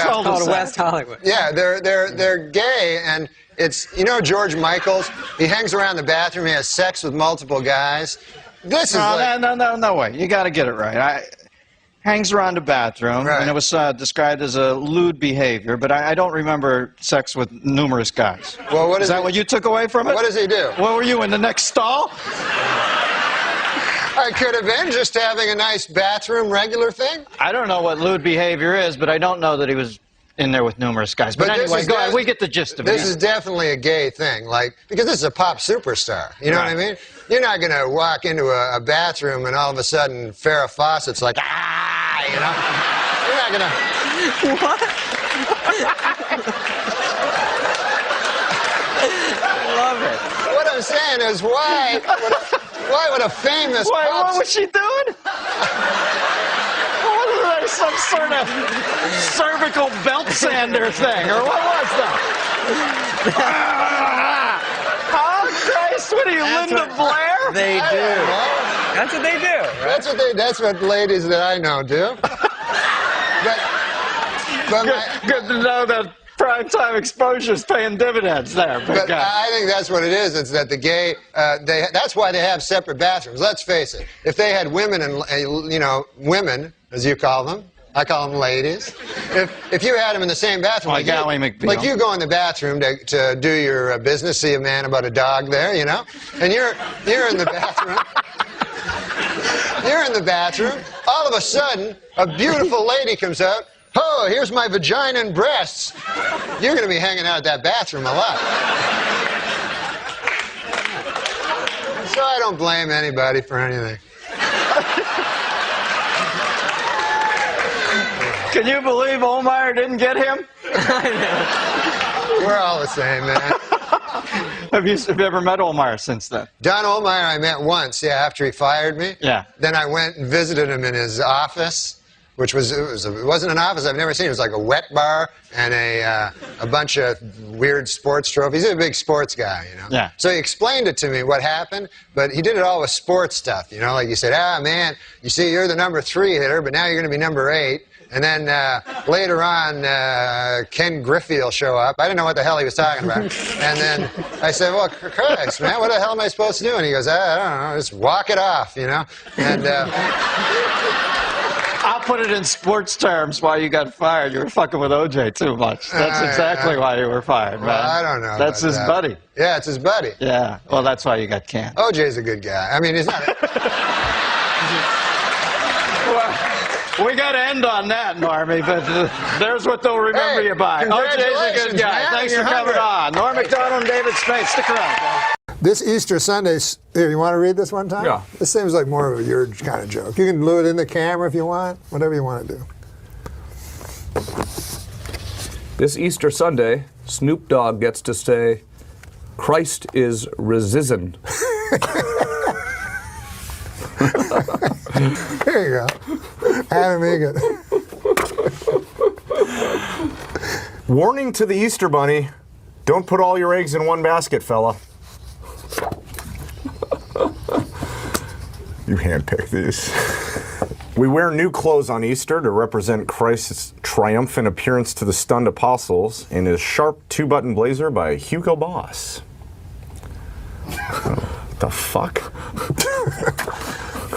called West Hollywood. Yeah, they're gay, and it's, you know, George Michaels. He hangs around the bathroom. He has sex with multiple guys. This is no way. You got to get it right. Hangs around the bathroom, and it was described as a lewd behavior, but I don't remember sex with numerous guys. Well, is that what you took away from it? What does he do? What were you, in the next stall? I could have been just having a nice bathroom regular thing. I don't know what lewd behavior is, but I don't know that he was in there with numerous guys. But anyway, go ahead. We get the gist of it. This is definitely a gay thing, because this is a pop superstar. You know what I mean? You're not going to walk into a bathroom and all of a sudden Farrah Fawcett's like, you know? You're not going to... What? I love it. What I'm saying is, why would a famous pop... What was she doing? Some sort of cervical belt sander thing, or what was that? Christ, what are you, Linda Blair? They do. That's what they do. Right? That's what ladies that I know do. Good to know that primetime exposure is paying dividends there. But I think that's what it is. It's that the gay, that's why they have separate bathrooms. Let's face it. If they had women and, women, as you call them, I call them ladies. If you had them in the same bathroom, like you go in the bathroom to do your business, see a man about a dog there, you know, and you're in the bathroom. You're in the bathroom. All of a sudden, a beautiful lady comes out. Oh, here's my vagina and breasts. You're going to be hanging out at that bathroom a lot. So I don't blame anybody for anything. Can you believe Olmeyer didn't get him? We're all the same, man. Have you ever met Olmeyer since then? Don Olmeyer I met once, after he fired me. Yeah. Then I went and visited him in his office. which was it wasn't an office I've never seen. It was like a wet bar and a bunch of weird sports trophies. He's a big sports guy, you know. Yeah. So he explained it to me what happened, but he did it all with sports stuff, you know. Like you said, man, you see, you're the number 3 hitter, but now you're going to be number 8. And then later on, Ken Griffey will show up. I didn't know what the hell he was talking about. And then I said, well, Christ, man, what the hell am I supposed to do? And he goes, I don't know, just walk it off, you know. And I'll put it in sports terms why you got fired. You were fucking with OJ too much. That's exactly why you were fired, man. Well, I don't know. That's his buddy. Yeah, it's his buddy. Yeah, well, that's why you got canned. OJ's a good guy. I mean, he's not... We got to end on that, Normie, but there's what they'll remember you by. OJ's a good guy. Man, Thanks for coming on. Norm MacDonald and David Spade. Stick around, guys. This Easter Sunday, here, you want to read this one time? Yeah. This seems like more of a your kind of joke. You can do it in the camera if you want, whatever you want to do. This Easter Sunday, Snoop Dogg gets to say, Christ is risen. There you go. Adam Egan. Warning to the Easter Bunny, don't put all your eggs in one basket, fella. You handpick these. We wear new clothes on Easter to represent Christ's triumphant appearance to the stunned apostles in his sharp 2-button blazer by Hugo Boss. What the fuck?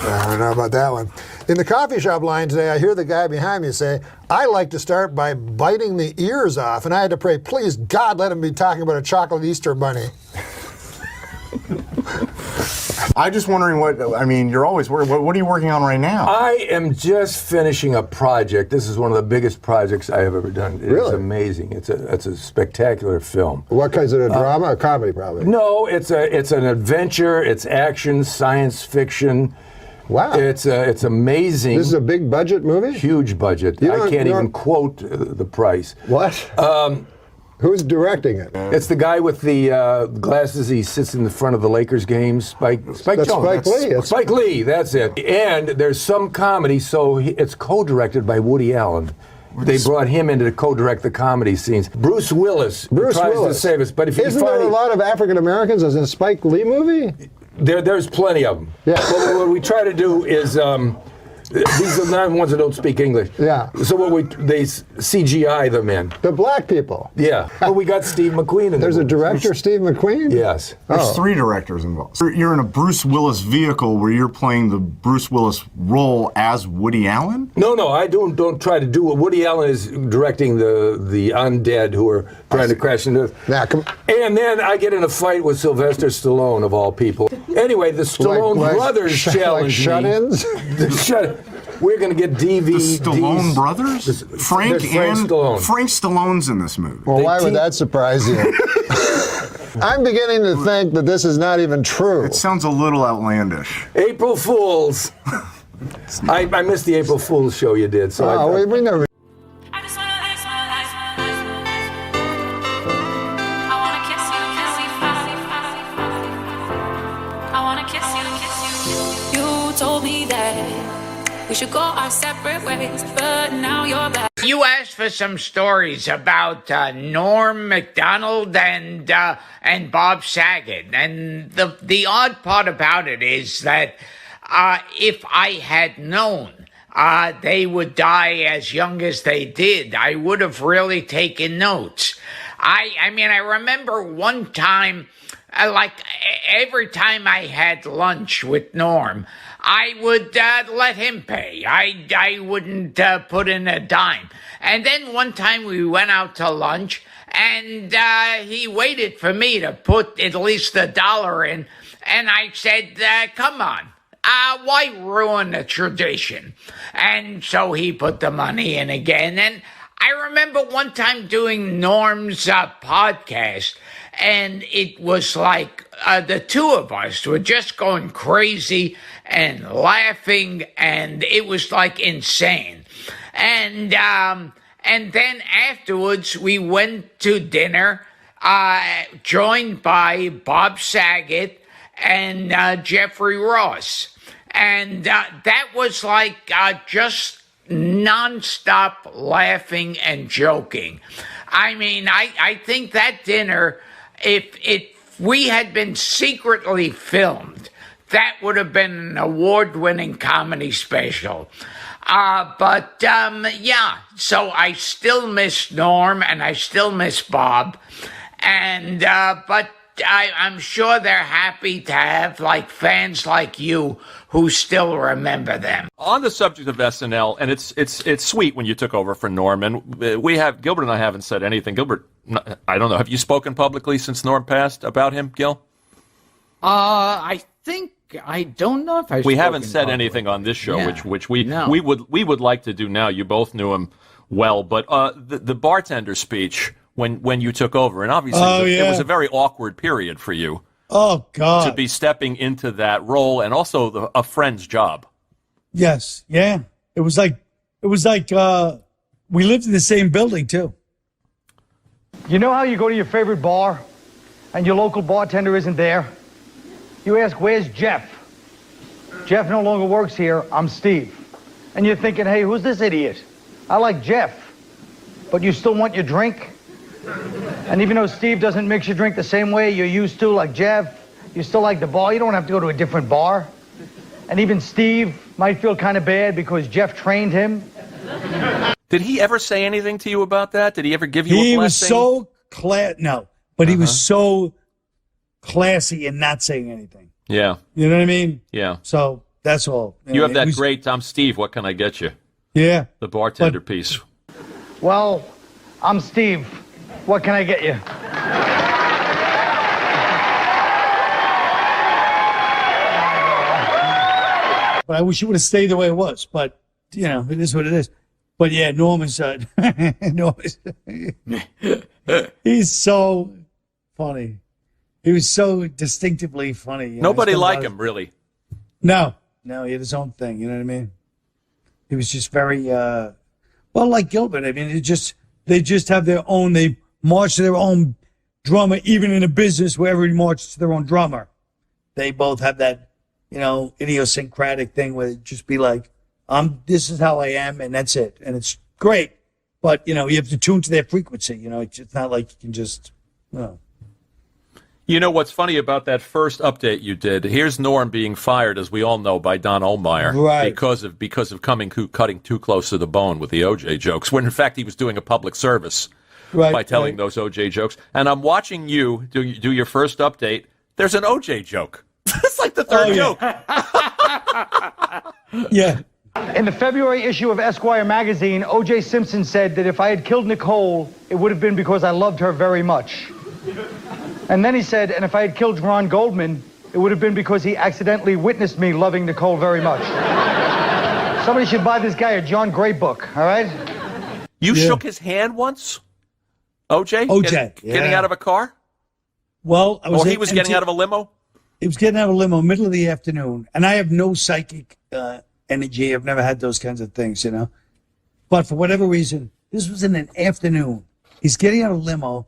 I don't know about that one. In the coffee shop line today, I hear the guy behind me say, I like to start by biting the ears off, and I had to pray, please, God, let him be talking about a chocolate Easter bunny. I'm just wondering you're always working, what are you working on right now? I am just finishing a project. This is one of the biggest projects I have ever done. It's Really? amazing. It's a spectacular film. What kind? Is it a drama? A comedy, probably? No, it's an adventure. It's action, science fiction. Wow. It's amazing. This is a big budget movie? Huge budget. I can't even quote the price. What? Who's directing it? It's the guy with the glasses. He sits in the front of the Lakers games. Spike Jones. Spike Lee. Spike Lee, that's it. And there's some comedy, so it's co-directed by Woody Allen. They brought him in to co-direct the comedy scenes. Bruce Willis tries to save us, but if Isn't there a lot of African Americans as in a Spike Lee movie? There's plenty of them. Yeah. But what we try to do is these are not ones that don't speak English. Yeah. So they CGI them in. The black people. Yeah. Well, we got Steve McQueen in There's a director, Steve McQueen? Yes. There's 3 directors involved. You're in a Bruce Willis vehicle where you're playing the Bruce Willis role as Woody Allen? No, I don't try to do it. Woody Allen is directing the undead who are trying to crash into. Yeah, and then I get in a fight with Sylvester Stallone of all people. Anyway, the Stallone brothers challenge shut-ins? We're going to get DVDs. The Stallone brothers? Frank Stallone. Frank Stallone's in this movie. Well, why would that surprise you? I'm beginning to think that this is not even true. It sounds a little outlandish. April Fools. I missed the April Fools show you did. So we never. We should go our separate ways, but now you're back. You asked for some stories about Norm MacDonald and Bob Saget, and the odd part about it is that if I had known they would die as young as they did, I would have really taken notes. I mean, I remember one time, like every time I had lunch with Norm, I would let him pay. I wouldn't put in a dime. And then one time we went out to lunch, and he waited for me to put at least $1 in. And I said, come on, why ruin the tradition? And so he put the money in again. And I remember one time doing Norm's podcast, and it was like the two of us were just going crazy and laughing, and it was like insane. And then afterwards we went to dinner, joined by Bob Saget and Jeffrey Ross. And that was like just nonstop laughing and joking. I mean, I think that dinner, if we had been secretly filmed, that would have been an award-winning comedy special. Yeah, so I still miss Norm and I still miss Bob. And, but I'm sure they're happy to have like fans like you who still remember them. On the subject of SNL, and it's sweet when you took over for Norm, and Gilbert and I haven't said anything. Gilbert, I don't know, have you spoken publicly since Norm passed about him, Gil? I don't know if We haven't said anything on this show, which we would like to do now. You both knew him well, but the bartender speech when you took over, and obviously it was a very awkward period for you. Oh God! To be stepping into that role, and also a friend's job. Yes, yeah. It was like we lived in the same building too. You know how you go to your favorite bar, and your local bartender isn't there? You ask, "Where's Jeff?" Jeff no longer works here. I'm Steve, and you're thinking, "Hey, who's this idiot? I like Jeff," but you still want your drink. And even though Steve doesn't mix your drink the same way you're used to, like Jeff, you still like the bar. You don't have to go to a different bar. And even Steve might feel kind of bad because Jeff trained him. Did he ever say anything to you about that? Did he ever give you a blessing? He was so he was so classy in not saying anything. Yeah. You know what I mean? Yeah. So that's all. You have that great I'm Steve, what can I get you? Yeah. The bartender piece. Well, I'm Steve. What can I get you? But I wish it would have stayed the way it was. But, you know, it is what it is. But, yeah, Norm is... he's so funny. He was so distinctively funny. You Nobody know, liked him, really. No, he had his own thing. You know what I mean? He was just very... well, like Gilbert. I mean, they just have their own... They march to their own drummer, even in a business where everybody marches to their own drummer. They both have that, you know, idiosyncratic thing where it just be like, this is how I am, and that's it. And it's great. But, you know, you have to tune to their frequency. You know, it's not like you can just, you know. You know what's funny about that first update you did? Here's Norm being fired, as we all know, by Don Ohlmeyer, right? Because of cutting too close to the bone with the OJ jokes. When in fact he was doing a public service by telling those OJ jokes. And I'm watching you do your first update. There's an OJ joke. It's like the third joke. Yeah. In the February issue of Esquire magazine, O.J. Simpson said that if I had killed Nicole, it would have been because I loved her very much. And then he said, and if I had killed Ron Goldman, it would have been because he accidentally witnessed me loving Nicole very much. Somebody should buy this guy a John Gray book, all right? You shook his hand once? OJ? Getting out of a car? Well, he was getting out of a limo? He was getting out of a limo middle of the afternoon. And I have no psychic energy. I've never had those kinds of things, you know. But for whatever reason, this was in an afternoon. He's getting out of a limo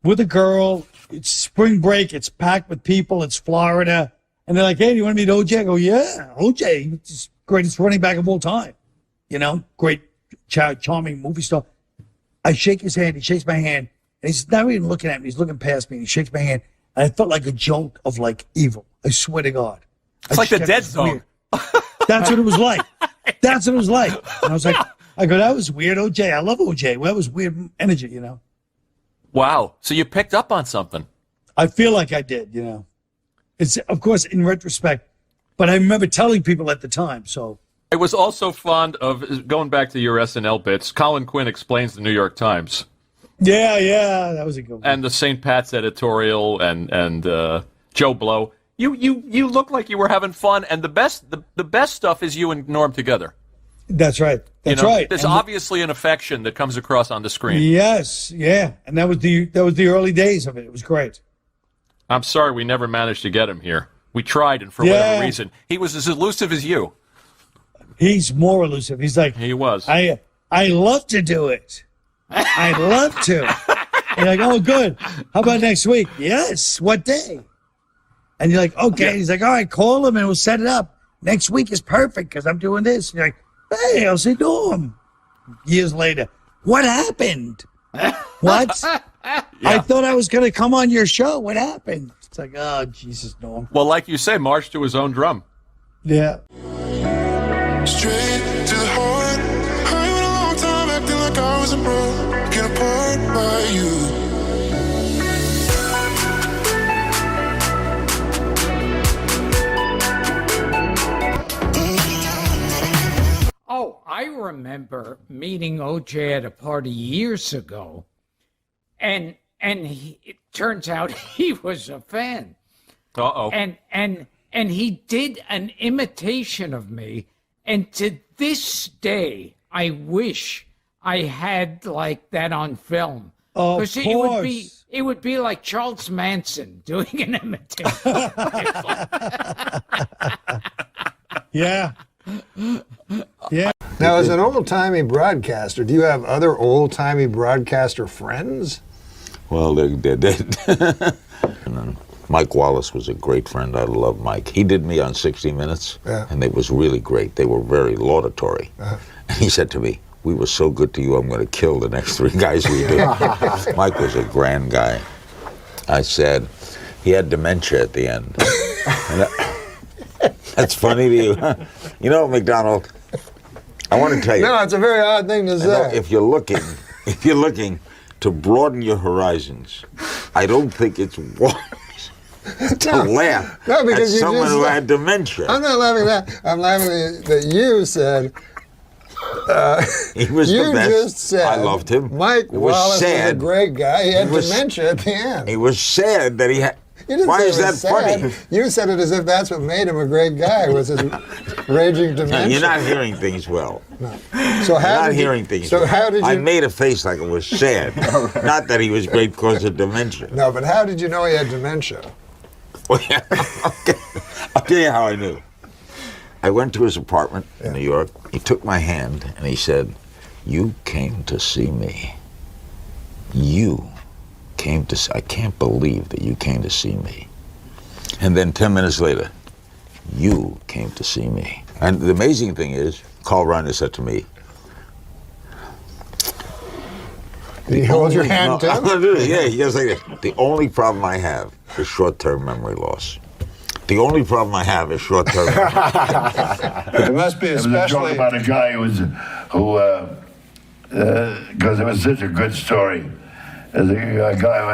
with a girl. It's spring break. It's packed with people. It's Florida. And they're like, hey, do you want to meet OJ? I go, yeah, OJ. He's greatest running back of all time. You know, great, charming movie star. I shake his hand. He shakes my hand. And he's not even looking at me. He's looking past me. And he shakes my hand. And I felt like a joke of, like, evil. I swear to God. It's like the Dead Zone. That's what it was like. That's what it was like. And I was like, that was weird, OJ. I love OJ. Well, that was weird energy, you know. Wow. So you picked up on something. I feel like I did, you know. It's, of course, in retrospect. But I remember telling people at the time, so... I was also fond of, going back to your SNL bits, Colin Quinn explains the New York Times. Yeah, that was a good one. And the St. Pat's editorial and Joe Blow. You look like you were having fun, and the best stuff is you and Norm together. That's right. That's right. There's obviously an affection that comes across on the screen. Yes, yeah. And that was the early days of it. It was great. I'm sorry we never managed to get him here. We tried, and for whatever reason, he was as elusive as you. He's more elusive. He's like, he was. I love to do it. I'd love to. You're like, oh, good. How about next week? Yes. What day? And you're like, okay. Yeah. He's like, all right, call him and we'll set it up. Next week is perfect because I'm doing this. And you're like, Hey, I'll say, Norm. Years later, what happened? What? I thought I was going to come on your show. What happened? It's like, oh, Jesus, Norm. Well, like you say, march to his own drum. Yeah. Straight to the heart. I went a long time acting like I was broken apart by you. Oh, I remember meeting OJ at a party years ago, and it turns out he was a fan. Uh-oh. And he did an imitation of me, and to this day, I wish I had like that on film. Of Because it would be like Charles Manson doing an imitation. Yeah. Yeah. Now, as an old-timey broadcaster, do you have other old-timey broadcaster friends? Well, Mike Wallace was a great friend. I love Mike. He did me on 60 Minutes, and it was really great. They were very laudatory. And he said to me, "We were so good to you, I'm going to kill the next 3 guys we did." Mike was a grand guy. I said, he had dementia at the end. That's funny to you. You know, McDonald, I want to tell you. No, it's a very odd thing to say. If you're looking to broaden your horizons, I don't think it's wise to laugh at someone who had dementia. I'm not laughing at that. I'm laughing that you said. He was you the best. just said. I loved him. Mike Wallace was a great guy. He had dementia at the end. He was sad that he had. You didn't Why say is it that was sad. funny? You said it as if that's what made him a great guy, was his raging dementia. You're not hearing things well. No. So how You're not did hearing you, things so well. how did you, I made a face like it was sad. Not that he was great because of dementia. No, but how did you know he had dementia? Well, yeah, okay. I'll tell you how I knew. I went to his apartment in New York. He took my hand and he said, "You came to see me. You came to see, I can't believe that you came to see me." And then 10 minutes later, "You came to see me." And the amazing thing is, Carl Reiner said to me, Did he hold your hand too? Yeah, he goes like this. "The only problem I have is short-term memory loss. The only problem I have is short-term memory loss." It must be especially... There was a joke about a guy because it was such a good story. There's a guy who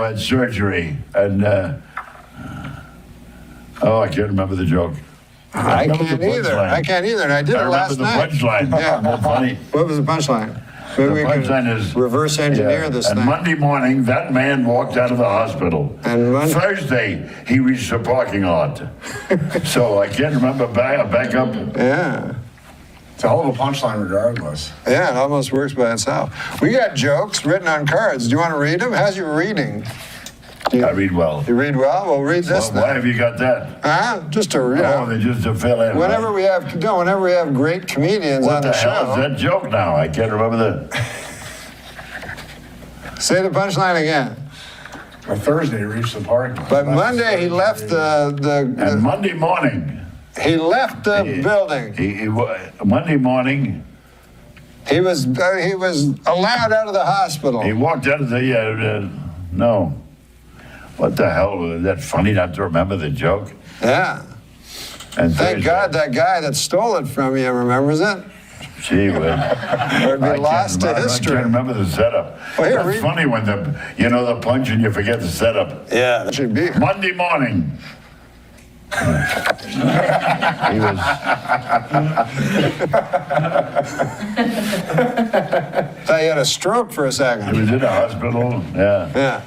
had surgery, and I can't remember the joke. I can't either. And I did it last night. I remember the punchline. Yeah. That's funny. What was the punchline? The punchline is reverse engineer this and thing. Monday morning, that man walked out of the hospital. And Thursday, he reached the parking lot. So I can't remember back up. Yeah. It's a hell of a punchline regardless. Yeah, it almost works by itself. We got jokes written on cards. Do you want to read them? How's your reading? I read well. You read well? Well, read this Why have you got that? Huh? Just to, you know. Oh, just to fill in. Whenever we have great comedians on the show. What the hell is that joke now? I can't remember the... Say the punchline again. By Thursday, he reached the parking lot. But Monday, he left And Monday morning... He left the building. Monday morning... He was allowed out of the hospital. He walked out of the... no. What the hell? Was that funny not to remember the joke? Yeah. And thank God that guy that stole it from you remembers it. Gee whiz. Or it'd be lost to history. I can't remember the setup. Well, here, That's funny when the punch and you forget the setup. Yeah, that should be. Monday morning. He was... Thought you had a stroke for a second. He was in the hospital, yeah. Yeah.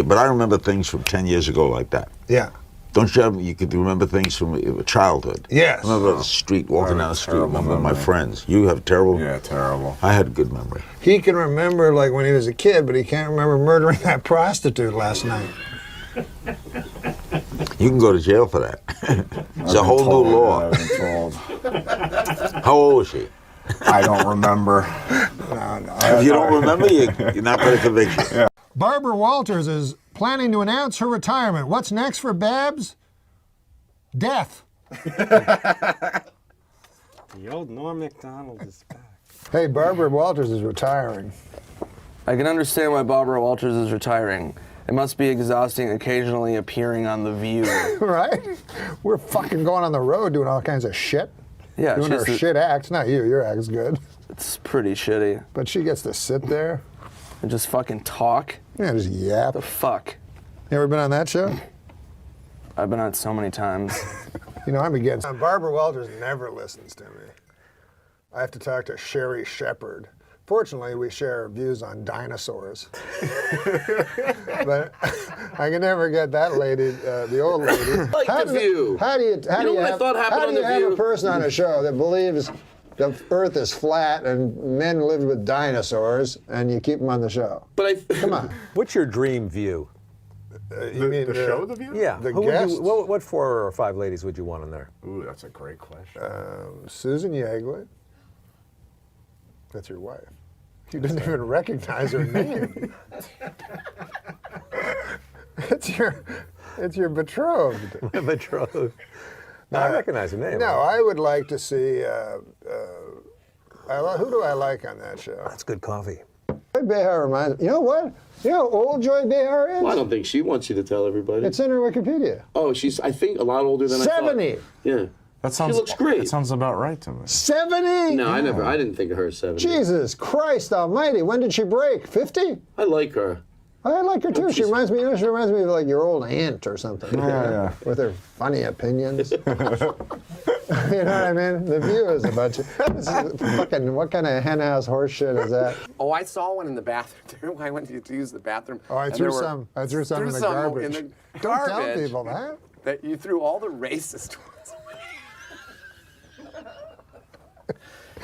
But I remember things from 10 years ago like that. Yeah. Don't you could remember things from your childhood? Yes. Remember the street, walking down the street, remember my friends. You have terrible? Yeah, terrible. I had a good memory. He can remember like when he was a kid, but he can't remember murdering that prostitute last night. You can go to jail for that. It's a whole new law. I've been told. How old was she? I don't remember. If you don't remember, you're not going to convict you. Yeah. Barbara Walters is planning to announce her retirement. What's next for Babs? Death. The old Norm MacDonald is back. Hey, Barbara Walters is retiring. I can understand why Barbara Walters is retiring. It must be exhausting occasionally appearing on The View. Right? We're fucking going on the road doing all kinds of shit. Yeah, doing her shit acts. Not you. Your act's good. It's pretty shitty. But she gets to sit there and just fucking talk. Yeah, just yap. The fuck. You ever been on that show? I've been on it so many times. You know, I'm against. Barbara Walters never listens to me. I have to talk to Sherry Shepard. Fortunately, we share views on dinosaurs. But I can never get that lady, the old lady. Like The View. How do you have a person on a show that believes the Earth is flat and men lived with dinosaurs, and you keep them on the show? But come on. What's your dream view? You mean the show, The View? Yeah. The Who would guests? what 4 or 5 ladies would you want on there? Ooh, that's a great question. Susan Yeagley. That's your wife. You didn't even recognize her name. It's your betrothed. Betrothed. No, I recognize the name. No, I would like to see. Who do I like on that show? That's good coffee. Joy Behar reminds me. You know what? You know how old Joy Behar is? Well, I don't think she wants you to tell everybody. It's in her Wikipedia. Oh, she's, I think, a lot older than I thought. 70. Yeah. That sounds, she looks great. That sounds about right to me. 70? No, I didn't think of her as 70. Jesus Christ Almighty! When did she break? 50? I like her. I like her too. She reminds me. She reminds me of like your old aunt or something. Yeah. With her funny opinions. You know what I mean? The View is a bunch of. This is fucking. What kind of henhouse horse shit is that? Oh, I saw one in the bathroom. I went to use the bathroom. Oh, I threw some in the garbage. Don't tell people that. That you threw all the racist ones away.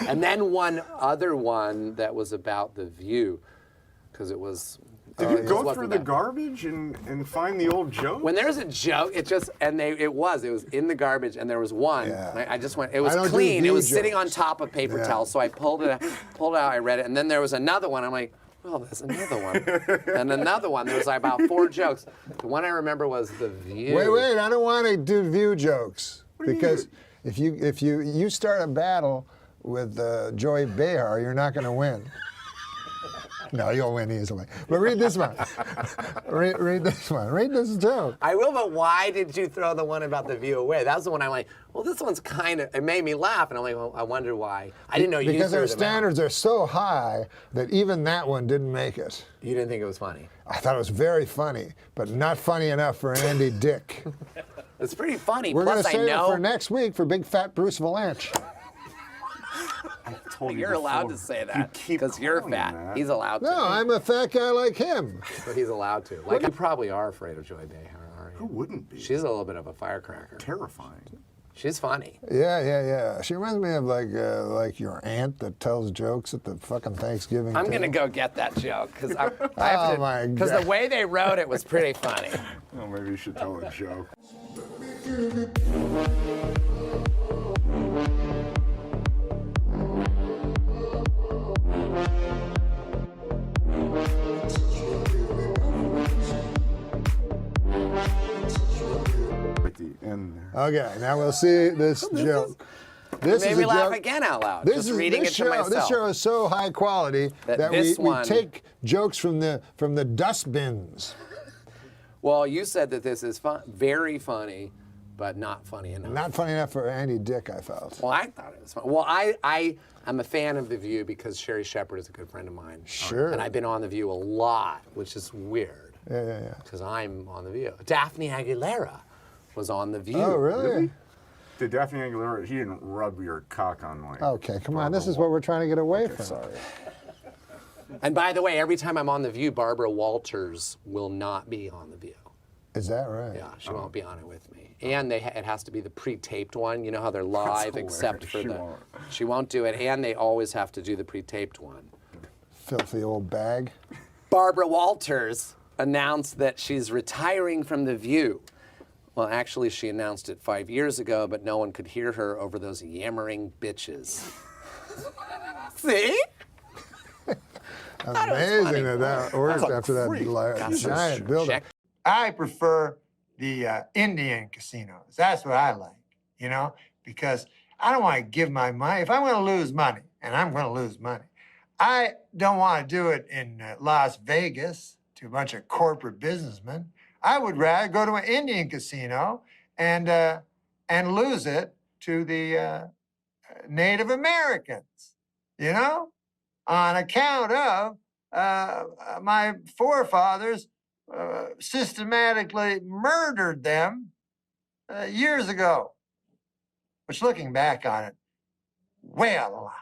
And then one other one that was about The View, because it was. Did you go through the garbage and find the old joke? When there's a joke, it was in the garbage, and there was one. Yeah. I just went. It was clean. It was sitting on top of paper towels. So I pulled it out. I read it, and then there was another one. I'm like, well, there's another one, and another one. There was like about 4 jokes. The one I remember was The View. Wait! I don't want to do View jokes because if you start a battle with Joy Behar, you're not going to win. No, you'll win easily. But read this one. read this one. Read this joke. I will, but why did you throw the one about The View away? That was the one I'm like, well, this one's kind of, it made me laugh. And I'm like, well, I wonder why. I didn't know you Because threw our them standards are so high that even that one didn't make it. You didn't think it was funny? I thought it was very funny, but not funny enough for Andy Dick. It's pretty funny. We're going Plus, to save I know it for next week for Big Fat Bruce Valanche. You're allowed to say that because you're fat. that. He's allowed to. No, I'm a fat guy like him. But he's allowed to. Like, you probably are afraid of Joy Behar, aren't you? Who wouldn't be? She's a little bit of a firecracker. Terrifying. She's funny. Yeah. She reminds me of like your aunt that tells jokes at the fucking Thanksgiving. I'm going to go get that joke because I have Oh, to. my Because God. the way they wrote it was pretty funny. Oh, maybe you should tell a joke. At the end there. Okay, now we'll see this joke. This It made is me a laugh joke. again out loud. This just is reading this it show. to myself. This show is so high quality that we one- take jokes from the dustbins. Well, you said that this is very funny, but not funny enough. Not funny enough for Andy Dick, I felt. Well, I thought it was fun. Well, I'm a fan of The View because Sherry Shepard is a good friend of mine. Sure. And I've been on The View a lot, which is weird. Yeah. Because I'm on The View. Daphne Aguilera was on The View. Oh, really? Did Daphne Aguilera, he didn't rub your cock on like... Okay, come on. This is what we're trying to get away from. Sorry. And by the way, every time I'm on The View, Barbara Walters will not be on The View. Is that right? Yeah, she won't be on it with me. And it has to be the pre-taped one. You know how they're live except for she won't do it, and they always have to do the pre-taped one. Filthy old bag. Barbara Walters announced that she's retiring from The View. Well, actually, she announced it 5 years ago, but no one could hear her over those yammering bitches. See? Amazing that worked after that giant buildup. I prefer the Indian casinos. That's what I like, you know, because I don't want to give my money. If I'm going to lose money, and I'm going to lose money, I don't want to do it in Las Vegas to a bunch of corporate businessmen. I would rather go to an Indian casino and lose it to the Native Americans, you know, on account of my forefathers systematically murdered them years ago. Which, looking back on it, way out of line.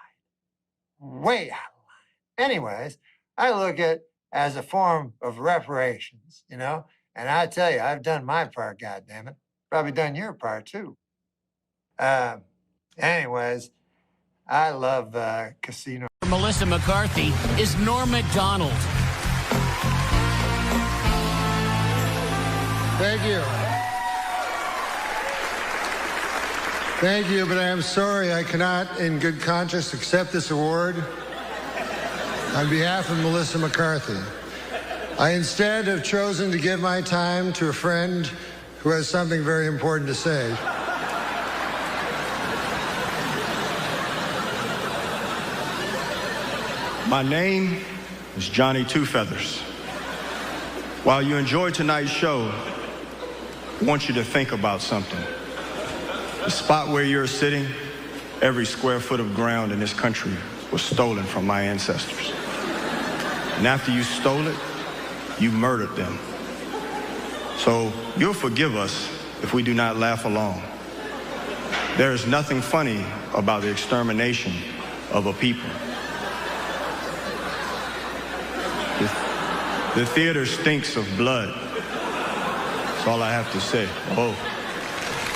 Way out of line. Anyways, I look at it as a form of reparations, you know? And I tell you, I've done my part, goddammit. Probably done your part, too. Anyways, I love casino. Melissa McCarthy is Norm MacDonald. Thank you. Thank you, but I am sorry I cannot, in good conscience, accept this award on behalf of Melissa McCarthy. I instead have chosen to give my time to a friend who has something very important to say. My name is Johnny Two Feathers. While you enjoy tonight's show, I want you to think about something. The spot where you're sitting, every square foot of ground in this country was stolen from my ancestors. And after you stole it, you murdered them. So you'll forgive us if we do not laugh along. There is nothing funny about the extermination of a people. The theater stinks of blood. That's all I have to say. Oh.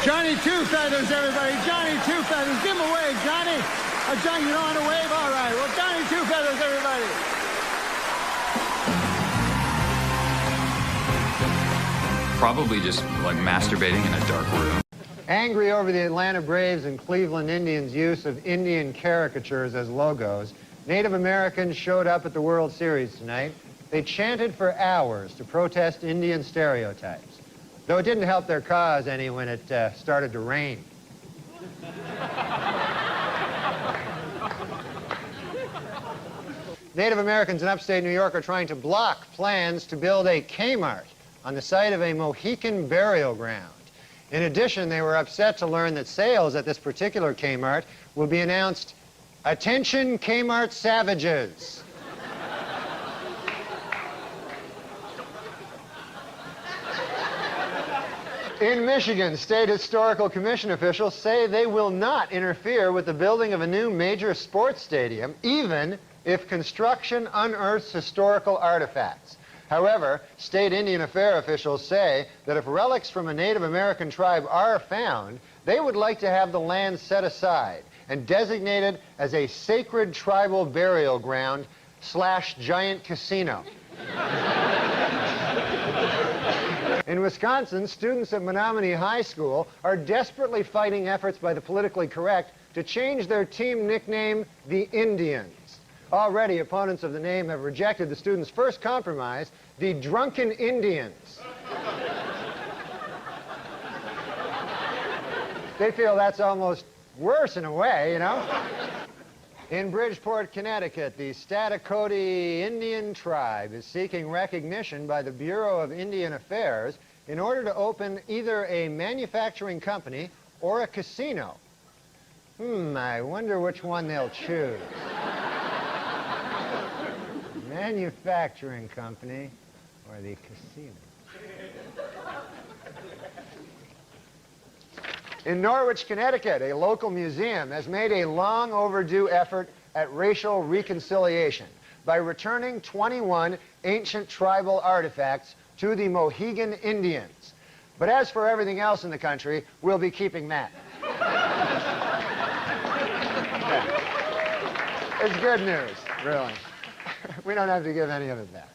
Johnny Two Feathers, everybody. Johnny Two Feathers. Give him a wave, Johnny. Johnny, you don't want to wave? All right. Well, Johnny Two Feathers, everybody. Probably just like masturbating in a dark room. Angry over the Atlanta Braves and Cleveland Indians' use of Indian caricatures as logos, Native Americans showed up at the World Series tonight. They chanted for hours to protest Indian stereotypes, though it didn't help their cause any when it started to rain. Native Americans in upstate New York are trying to block plans to build a Kmart on the site of a Mohican burial ground. In addition, they were upset to learn that sales at this particular Kmart will be announced, "Attention Kmart savages." In Michigan, State Historical Commission officials say they will not interfere with the building of a new major sports stadium, even if construction unearths historical artifacts. However, state Indian Affairs officials say that if relics from a Native American tribe are found, they would like to have the land set aside and designated as a sacred tribal burial ground / giant casino. In Wisconsin, students at Menominee High School are desperately fighting efforts by the politically correct to change their team nickname the Indians. Already, opponents of the name have rejected the students' first compromise, the Drunken Indians. They feel that's almost worse in a way, you know? In Bridgeport, Connecticut, the Staticoti Indian tribe is seeking recognition by the Bureau of Indian Affairs in order to open either a manufacturing company or a casino. I wonder which one they'll choose. Manufacturing company or the casino. In Norwich, Connecticut, a local museum has made a long overdue effort at racial reconciliation by returning 21 ancient tribal artifacts to the Mohegan Indians. But as for everything else in the country, we'll be keeping that. Yeah. It's good news, really. We don't have to give any of it back.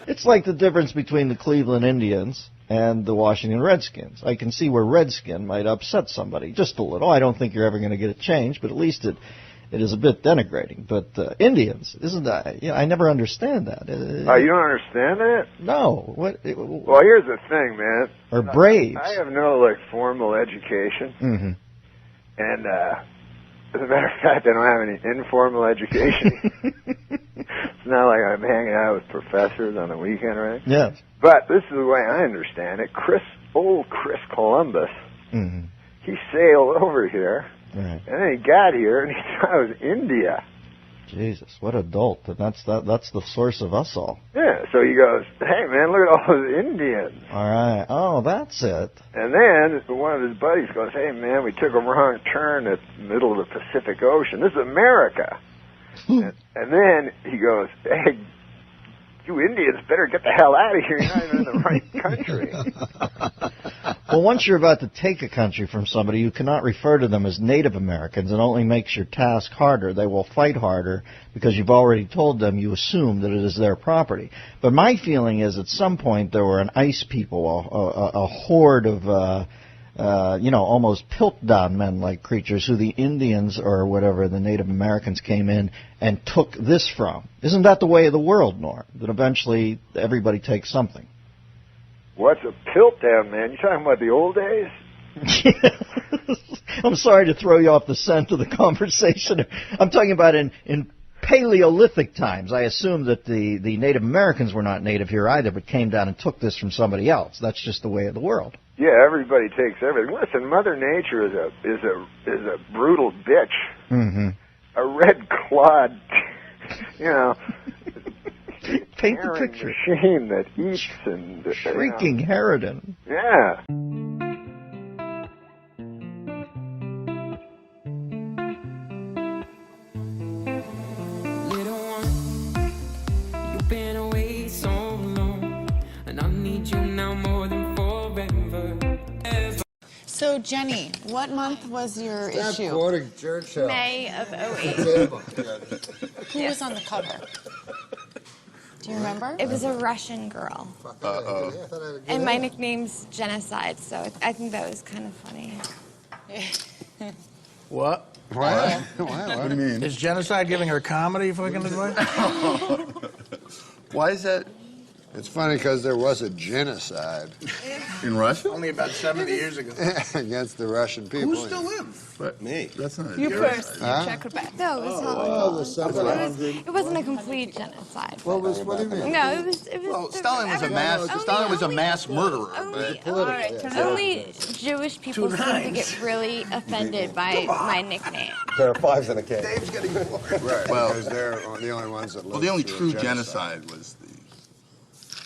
It's like the difference between the Cleveland Indians and the Washington Redskins. I can see where Redskin might upset somebody just a little. I don't think you're ever going to get a change, but at least it is a bit denigrating. But Indians, isn't that? I never understand that. Oh, you don't understand that? No. Well, here's the thing, man. Or Braves. I have no formal education, Mm-hmm. and as a matter of fact, I don't have any informal education. It's not like I'm hanging out with professors on the weekend, right? Yes. But this is the way I understand it. Old Chris Columbus, Mm-hmm. he sailed over here, Right. and then he got here, and he thought it was India. Jesus, what a dolt. And that's the source of us all. Yeah, so he goes, hey, man, look at all those Indians. All right. Oh, that's it. And then one of his buddies goes, hey, man, we took a wrong turn at the middle of the Pacific Ocean. This is America. and then he goes, hey, you Indians better get the hell out of here. You're not even in the right country. Well, once you're about to take a country from somebody, you cannot refer to them as Native Americans. It only makes your task harder. They will fight harder because you've already told them you assume that it is their property. But my feeling is at some point there were an ice people, a horde of almost Piltdown men-like creatures who the Indians or whatever, the Native Americans came in and took this from. Isn't that the way of the world, Norm? That eventually everybody takes something. What's a Piltdown, man? You talking about the old days? I'm sorry to throw you off the scent of the conversation. I'm talking about in Paleolithic times. I assume that the Native Americans were not native here either, but came down and took this from somebody else. That's just the way of the world. Yeah, everybody takes everything. Listen, Mother Nature is a brutal bitch. Mm-hmm. A red-clawed, Paint the picture. Machine that eats and Shrieking harridan. Yeah. Little one, you've been away so long, and I need you now more than forever. So, Jenny, what month was your Stop issue? quoting Churchill. May of 08. Who was on the cover? Do you remember? It was a Russian girl. And my nickname's Genocide, so I think that was kind of funny. What? What do you mean? Is Genocide giving her comedy fucking advice? Why is that? It's funny because there was a genocide. In Russia? Only about 70 years ago. Against the Russian people. Who still lives? But me. That's not You a first. Huh? Check it back. No, it was It wasn't a complete genocide. What do you mean? No, it was. Well, Stalin was a mass murderer. Only Jewish people seem to get really offended by my nickname. There are fives in a case. Dave's getting more. Right, Well, because they're the only ones that live. Well, the only through true a genocide was the.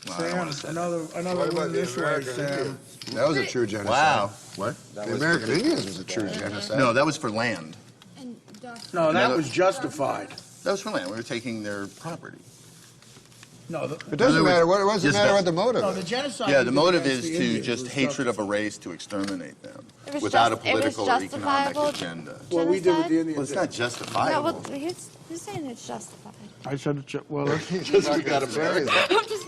Well, I don't want to say. Another What about one the this way, American Sam. Indians? That was a true genocide. Wow. What? The American Indians was a true genocide. No, that was for land. No, that was justified. That was for land. We were taking their property. No, It doesn't matter. What doesn't matter what the motive No, is? the genocide. Yeah, the motive against is the to Indians just was hatred of a justified. race to exterminate them It was without a just- it was political or economic justifiable agenda. What we did with the Indians. Well, it's not No, justifiable. well, who's saying it's justified? I said, well, Just we got to bury them. I'm just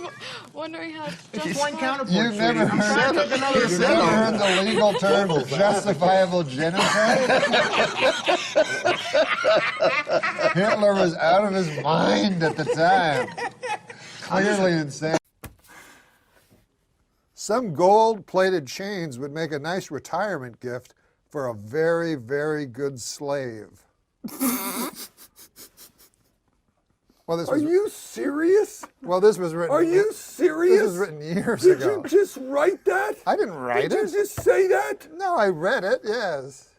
wondering how it's justified. You've never heard the legal term justifiable genocide? Hitler was out of his mind at the time. Clearly insane. Some gold-plated chains would make a nice retirement gift for a very, very good slave. Are you serious? Well, this was written. Are you serious? This was written years Did ago. you just write that? I didn't write it. Did you just say that? No, I read it. Yes.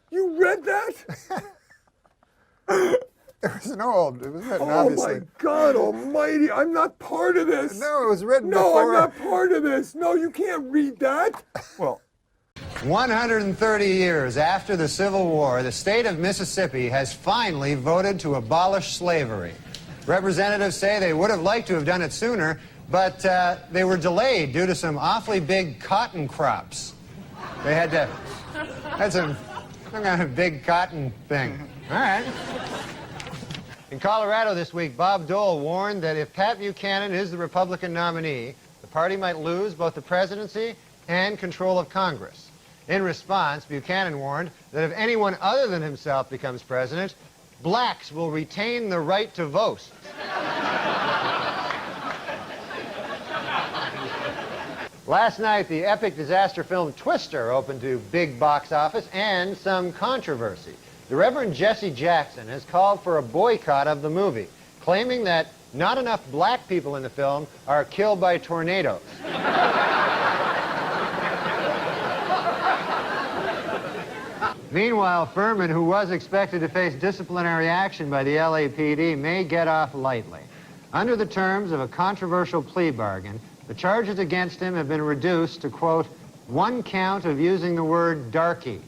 You read that? It was an old. It was written, Oh obviously. my God Almighty! I'm not part of this. No, it was written No, before. I'm not part of this. No, you can't read that. Well, 130 years after the Civil War, the state of Mississippi has finally voted to abolish slavery. Representatives say they would have liked to have done it sooner, but they were delayed due to some awfully big cotton crops. They had some kind of big cotton thing. All right. In Colorado this week, Bob Dole warned that if Pat Buchanan is the Republican nominee, the party might lose both the presidency and control of Congress. In response, Buchanan warned that if anyone other than himself becomes president, blacks will retain the right to vote. Last night, the epic disaster film Twister opened to big box office and some controversy. The Reverend Jesse Jackson has called for a boycott of the movie, claiming that not enough black people in the film are killed by tornadoes. Meanwhile, Furman, who was expected to face disciplinary action by the LAPD, may get off lightly. Under the terms of a controversial plea bargain, the charges against him have been reduced to, quote, 1 count of using the word darky.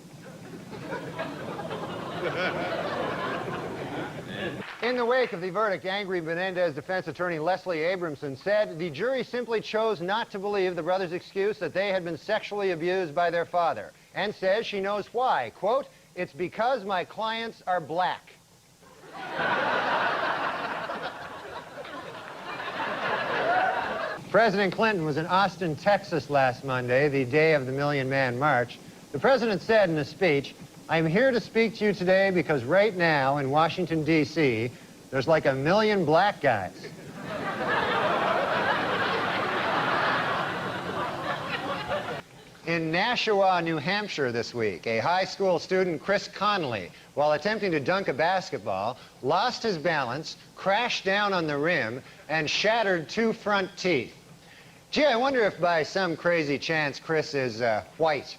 In the wake of the verdict, angry Menendez defense attorney Leslie Abramson said the jury simply chose not to believe the brothers' excuse that they had been sexually abused by their father, and says she knows why. Quote, "It's because my clients are black." President Clinton was in Austin, Texas last Monday, the day of the Million Man March. The president said in a speech, "I'm here to speak to you today because right now in Washington, D.C., there's like 1 million black guys." In Nashua, New Hampshire this week, a high school student, Chris Connolly, while attempting to dunk a basketball, lost his balance, crashed down on the rim, and shattered 2 front teeth. Gee, I wonder if by some crazy chance Chris is white.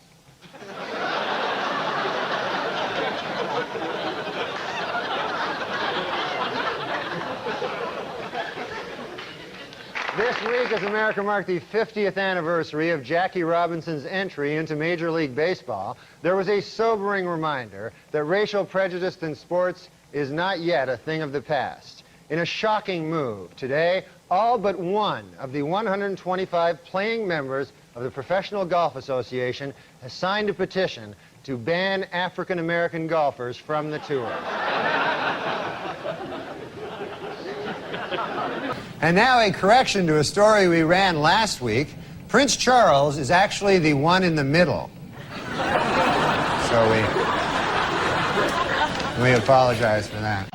This week, as America marked the 50th anniversary of Jackie Robinson's entry into Major League Baseball, there was a sobering reminder that racial prejudice in sports is not yet a thing of the past. In a shocking move, today, all but one of the 125 playing members of the Professional Golf Association has signed a petition to ban African American golfers from the tour. And now a correction to a story we ran last week. Prince Charles is actually the one in the middle. So we apologize for that.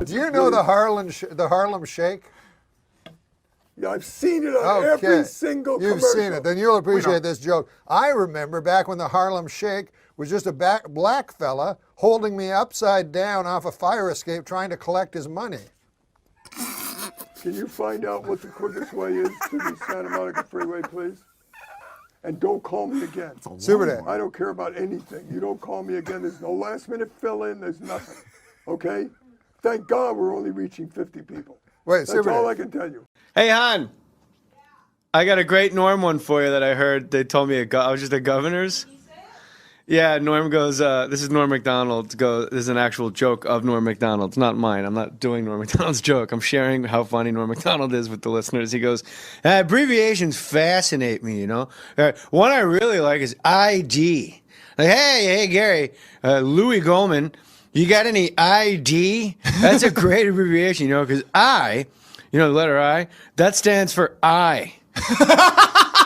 Do you know the Harlem Shake? Yeah, I've seen it on every single commercial. You've seen it. Then you'll appreciate this joke. I remember back when the Harlem Shake was just a black fella holding me upside down off a fire escape trying to collect his money. Can you find out what the quickest way is to the Santa Monica Freeway, please? And don't call me again. Super Day. I don't care about anything. You don't call me again. There's no last minute fill-in. There's nothing. Okay? Thank God we're only reaching 50 people. Wait, That's all I can tell you. Hey, Han. I got a great Norm one for you that I heard. They told me I was just at Governor's. Yeah, Norm goes, this is Norm MacDonald. This is an actual joke of Norm MacDonald. It's not mine. I'm not doing Norm MacDonald's joke. I'm sharing how funny Norm MacDonald is with the listeners. He goes, abbreviations fascinate me, you know. One I really like is ID. Like, hey, Gary, Louis Goldman, you got any ID? That's a great abbreviation, you know, because I, you know, the letter I, that stands for I.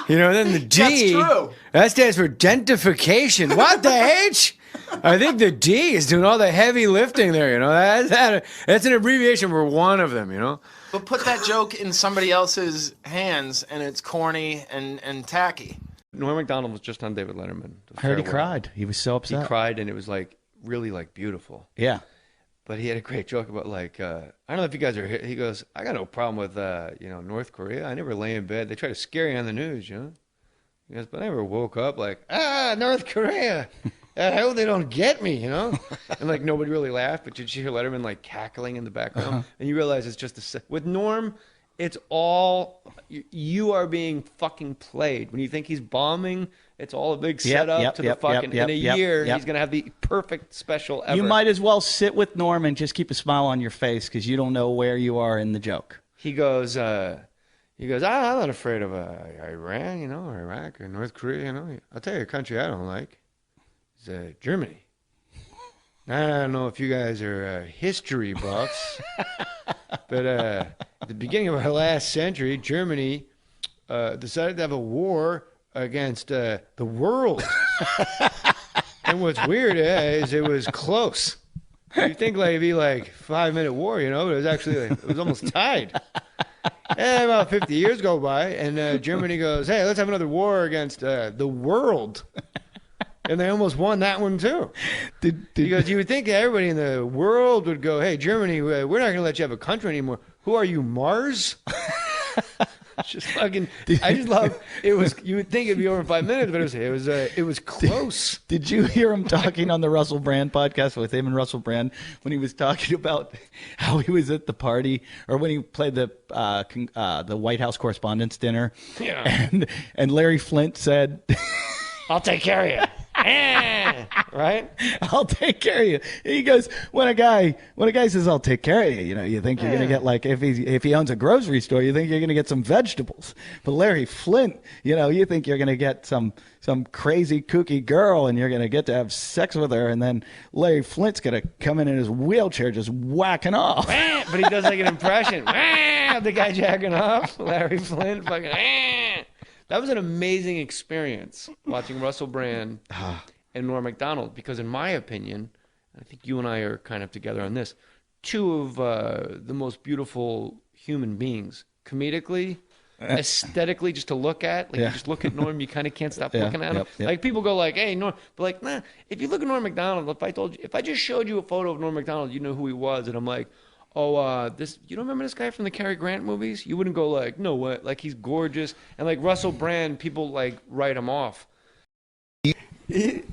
You know, then the D, that's true. That stands for dentification. What the H? I think the D is doing all the heavy lifting there, you know. That's an abbreviation for one of them, you know. But put that joke in somebody else's hands, and it's corny and tacky. Norm MacDonald was just on David Letterman. I heard he cried. He was so upset. He cried, and it was like really like beautiful. Yeah. But he had a great joke about like, I don't know if you guys are. He goes, I got no problem with North Korea. I never lay in bed. They try to scare you on the news, you know. He goes, but I never woke up like, North Korea. I hope they don't get me, you know. And like nobody really laughed, but did you hear Letterman like cackling in the background? And you realize it's just with Norm. It's all you are being fucking played. When you think he's bombing, it's all a big setup to the fucking. In a year, he's gonna have the perfect special ever. You might as well sit with Norm and just keep a smile on your face because you don't know where you are in the joke. He goes, I'm not afraid of Iran, you know, or Iraq or North Korea, you know. I'll tell you a country I don't like. It's Germany. I don't know if you guys are history buffs, but at the beginning of our last century, Germany decided to have a war against the world. And what's weird is it was close. You think like it'd be like 5-minute war, you know, but it was actually it was almost tied. And about 50 years go by, and Germany goes, hey, let's have another war against the world. And they almost won that one, too. Because you would think everybody in the world would go, hey, Germany, we're not going to let you have a country anymore. Who are you, Mars? Just fucking, I just love, it was, you would think it'd be over in 5 minutes, but it was close. Did you hear him talking on the Russell Brand podcast with him and Russell Brand when he was talking about how he was at the party or when he played the White House Correspondents' Dinner? Yeah. And Larry Flint said, I'll take care of you. Right? I'll take care of you. He goes, when a guy says, I'll take care of you, you know, you think you're going to get like, if he owns a grocery store, you think you're going to get some vegetables. But Larry Flint, you know, you think you're going to get some crazy kooky girl and you're going to get to have sex with her. And then Larry Flint's going to come in his wheelchair just whacking off. But he does like an impression. The guy jacking off. Larry Flint fucking. That was an amazing experience watching Russell Brand and Norm Macdonald because, in my opinion, I think you and I are kind of together on this, two of the most beautiful human beings, comedically, aesthetically, just to look at. Like you just look at Norm, you kind of can't stop looking at him. Like people go like, "Hey, Norm," but like, nah. If you look at Norm Macdonald, if I just showed you a photo of Norm Macdonald, you know who he was, and I'm like. Oh, you don't remember this guy from the Cary Grant movies? You wouldn't go like, no, what? Like, he's gorgeous. And like Russell Brand, people like write him off.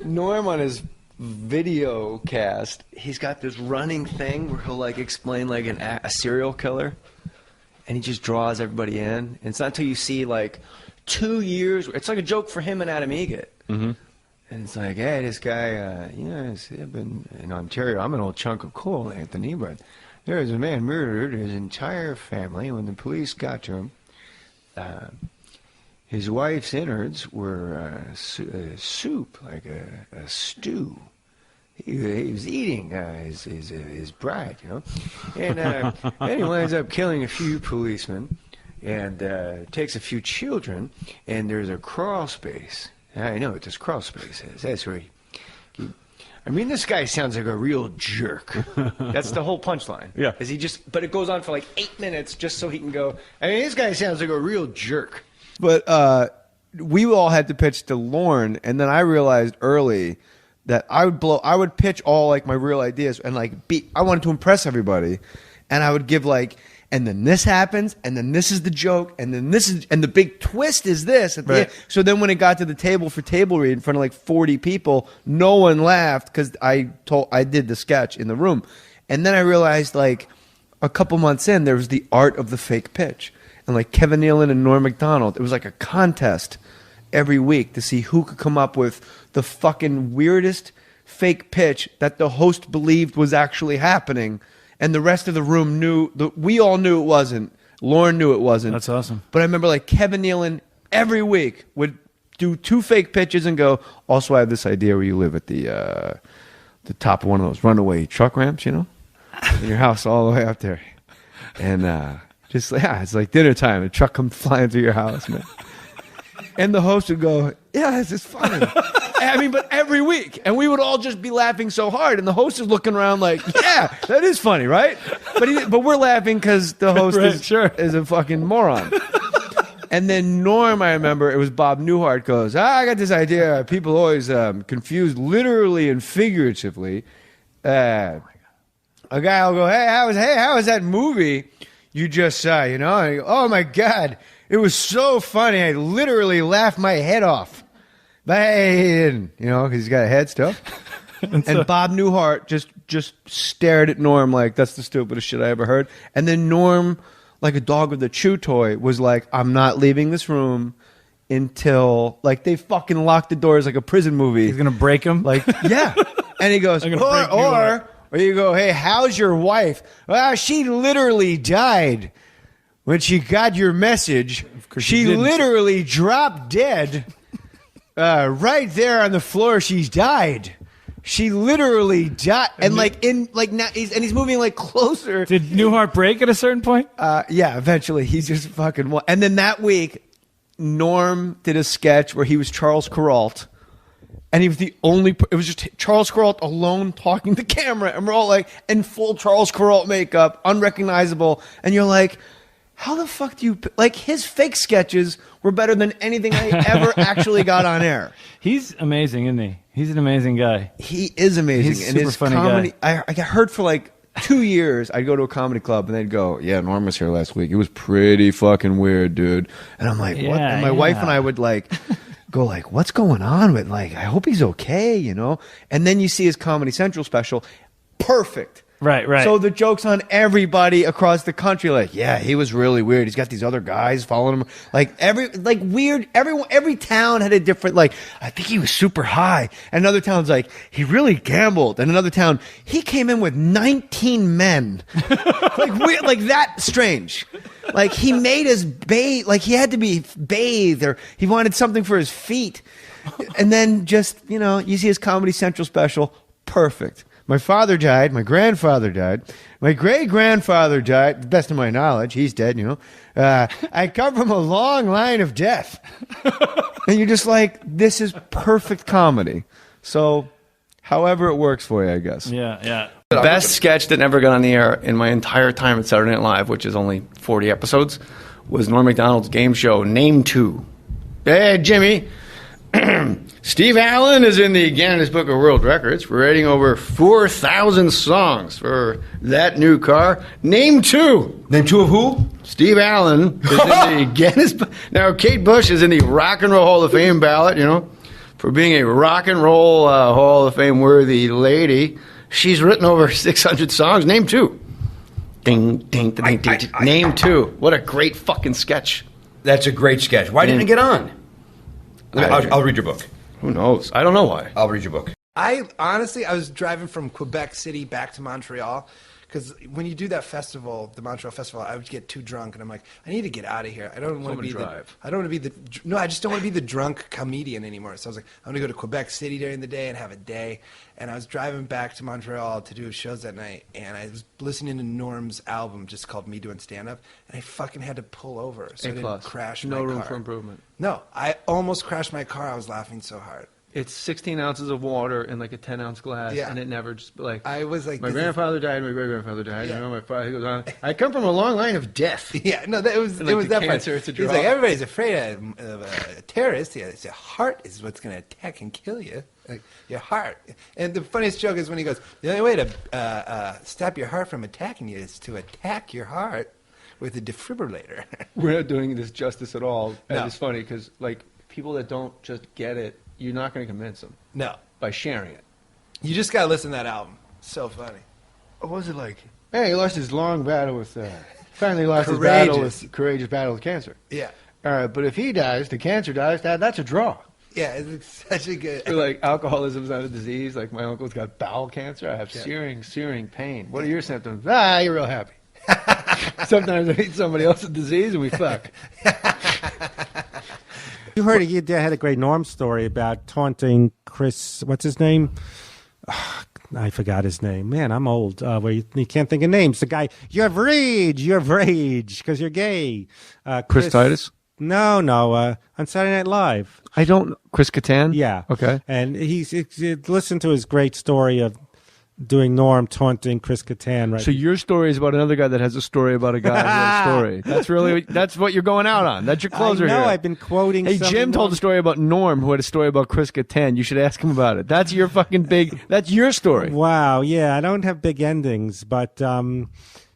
Norm on his video cast, he's got this running thing where he'll like explain like a serial killer. And he just draws everybody in. And it's not until you see like 2 years. It's like a joke for him and Adam Egget. Mm-hmm. And it's like, hey, this guy, I've been in Ontario. I'm an old chunk of coal, Anthony, but... There was a man murdered his entire family. When the police got to him, his wife's innards were soup, like a stew. He was eating his bride, you know. And he winds up killing a few policemen and takes a few children. And there's a crawl space. I know what this crawl space is. That's where I mean, this guy sounds like a real jerk. That's the whole punchline. Yeah. But it goes on for like 8 minutes just so he can go, I mean, this guy sounds like a real jerk. But we all had to pitch to Lorne, and then I realized early that I would pitch all like my real ideas and like I wanted to impress everybody. And I would give like, and then this happens, and then this is the joke, and then this is, and the big twist is this. At the end. So then when it got to the table for table read in front of like 40 people, no one laughed because I did the sketch in the room. And then I realized like a couple months in, there was the art of the fake pitch. And like Kevin Nealon and Norm Macdonald, it was like a contest every week to see who could come up with the fucking weirdest fake pitch that the host believed was actually happening. And the rest of the room we all knew it wasn't. Lorne knew it wasn't. That's awesome. But I remember like Kevin Nealon every week would do 2 fake pitches and go, also I have this idea where you live at the top of one of those runaway truck ramps, you know? In your house all the way up there. And it's like dinner time. A truck comes flying through your house, man. And the host would go, yeah, this is funny. I mean, but every week. And we would all just be laughing so hard. And the host is looking around like, yeah, that is funny, right? But we're laughing because the host is a fucking moron. And then Norm, I remember, it was Bob Newhart goes, I got this idea. People always confuse literally and figuratively. a guy will go, hey, how was that movie you just saw? You know, and I go, oh my God, it was so funny. I literally laughed my head off. But hey, he didn't, you know, because he's got a head still. And Bob Newhart just stared at Norm like, that's the stupidest shit I ever heard. And then Norm, like a dog with a chew toy, was like, I'm not leaving this room until, like, they fucking lock the doors like a prison movie. He's going to break him? Like, yeah. And he goes, or you go, hey, how's your wife? Well, she literally died when she got your message. She literally dropped dead right there on the floor. She's died. She literally died, and now he's moving like closer. Did Newhart break at a certain point? Yeah, eventually he's just fucking. And then that week, Norm did a sketch where he was Charles Kuralt, and he was the only. It was just Charles Kuralt alone talking to camera, and we're all like in full Charles Kuralt makeup, unrecognizable, and you're like, how the fuck do you like? His fake sketches were better than anything I ever actually got on air. He's amazing, isn't he? He's an amazing guy. He is amazing. He's and super his funny comedy, guy. I got heard for like 2 years. I'd go to a comedy club and they'd go, yeah, Norm was here last week. It was pretty fucking weird, dude. And I'm like, what? And my wife and I would like go like, what's going on with, like, I hope he's okay, you know? And then you see his Comedy Central special. Perfect. Right. So the joke's on everybody across the country. Like, yeah, he was really weird. He's got these other guys following him. Like weird. Every town had a different. Like, I think he was super high. And another town's like, he really gambled. And another town, he came in with 19 men. Like weird, like that strange. Like he made us bathe. Like he had to be bathed, or he wanted something for his feet. And then just, you know, you see his Comedy Central special. Perfect. My father died. My grandfather died. My great-grandfather died. To the best of my knowledge, he's dead, you know. I come from a long line of death. And you're just like, this is perfect comedy. So, however it works for you, I guess. Yeah. The best sketch that never got on the air in my entire time at Saturday Night Live, which is only 40 episodes, was Norm Macdonald's game show, Name 2. Hey, Jimmy. Steve Allen is in the Guinness Book of World Records for writing over 4,000 songs for that new car. Name 2. Name 2 of who? Steve Allen is in the Guinness Book. Now, Kate Bush is in the Rock and Roll Hall of Fame ballot, you know, for being a Rock and Roll Hall of Fame worthy lady. She's written over 600 songs. Name 2. Ding, ding, ding, ding, ding. Name 2. What a great fucking sketch. That's a great sketch. Why didn't it get on? I'll read your book. Who knows? I don't know why. I'll read your book. I was driving from Quebec City back to Montreal, because when you do that festival, the Montreal Festival, I would get too drunk, and I'm like, I need to get out of here. I don't want to be I just don't want to be the drunk comedian anymore. So I was like, I'm going to go to Quebec City during the day and have a day. And I was driving back to Montreal to do shows that night, and I was listening to Norm's album just called Me Doing Stand-Up, and I fucking had to pull over so I didn't crash my car. No room for improvement. No, I almost crashed my car. I was laughing so hard. It's 16 ounces of water in like a 10-ounce glass, Yeah. and it never just like. I was like, my this grandfather died, my great-grandfather died. Yeah. You know, my father. He goes on. I come from a long line of death. Yeah, no, it was And, like, it was the that cancer, part. it's a He's draw. like, everybody's afraid of a terrorist. Yeah, it's your heart is what's going to attack and kill you. Like, your heart. And the funniest joke is when he goes, the only way to stop your heart from attacking you is to attack your heart with a defibrillator. We're not doing this justice at all. And No. it's funny because like people that don't just get it, you're not going to convince them. No. By sharing it. You just got to listen to that album. So funny. What was it like? Hey, he lost his long battle with. Finally lost his battle with courageous battle with cancer. Yeah. All right, but if he dies, the cancer dies. That's a draw. Yeah, it's such a good. So, like, alcoholism's not a disease. Like, my uncle's got bowel cancer. I have Yeah. searing pain. What are your symptoms? You're real happy. Sometimes I eat somebody else's disease and we fuck. You heard you had a great Norm story about taunting Chris. What's his name? I forgot his name. Man, I'm old. Where you can't think of names. The guy, you have rage, because you're gay. Chris Titus? No, on Saturday Night Live. I don't. Chris Kattan? Yeah. Okay. And listen to his great story of doing Norm taunting Chris Kattan. Right. So your story is about another guy that has a story about a guy who has a story. That's what you're going out on. That's your closer I know. here. I've been quoting. Hey, Jim told a story about Norm, who had a story about Chris Kattan. You should ask him about it. That's your fucking big. That's your story. Wow. Yeah, I don't have big endings, but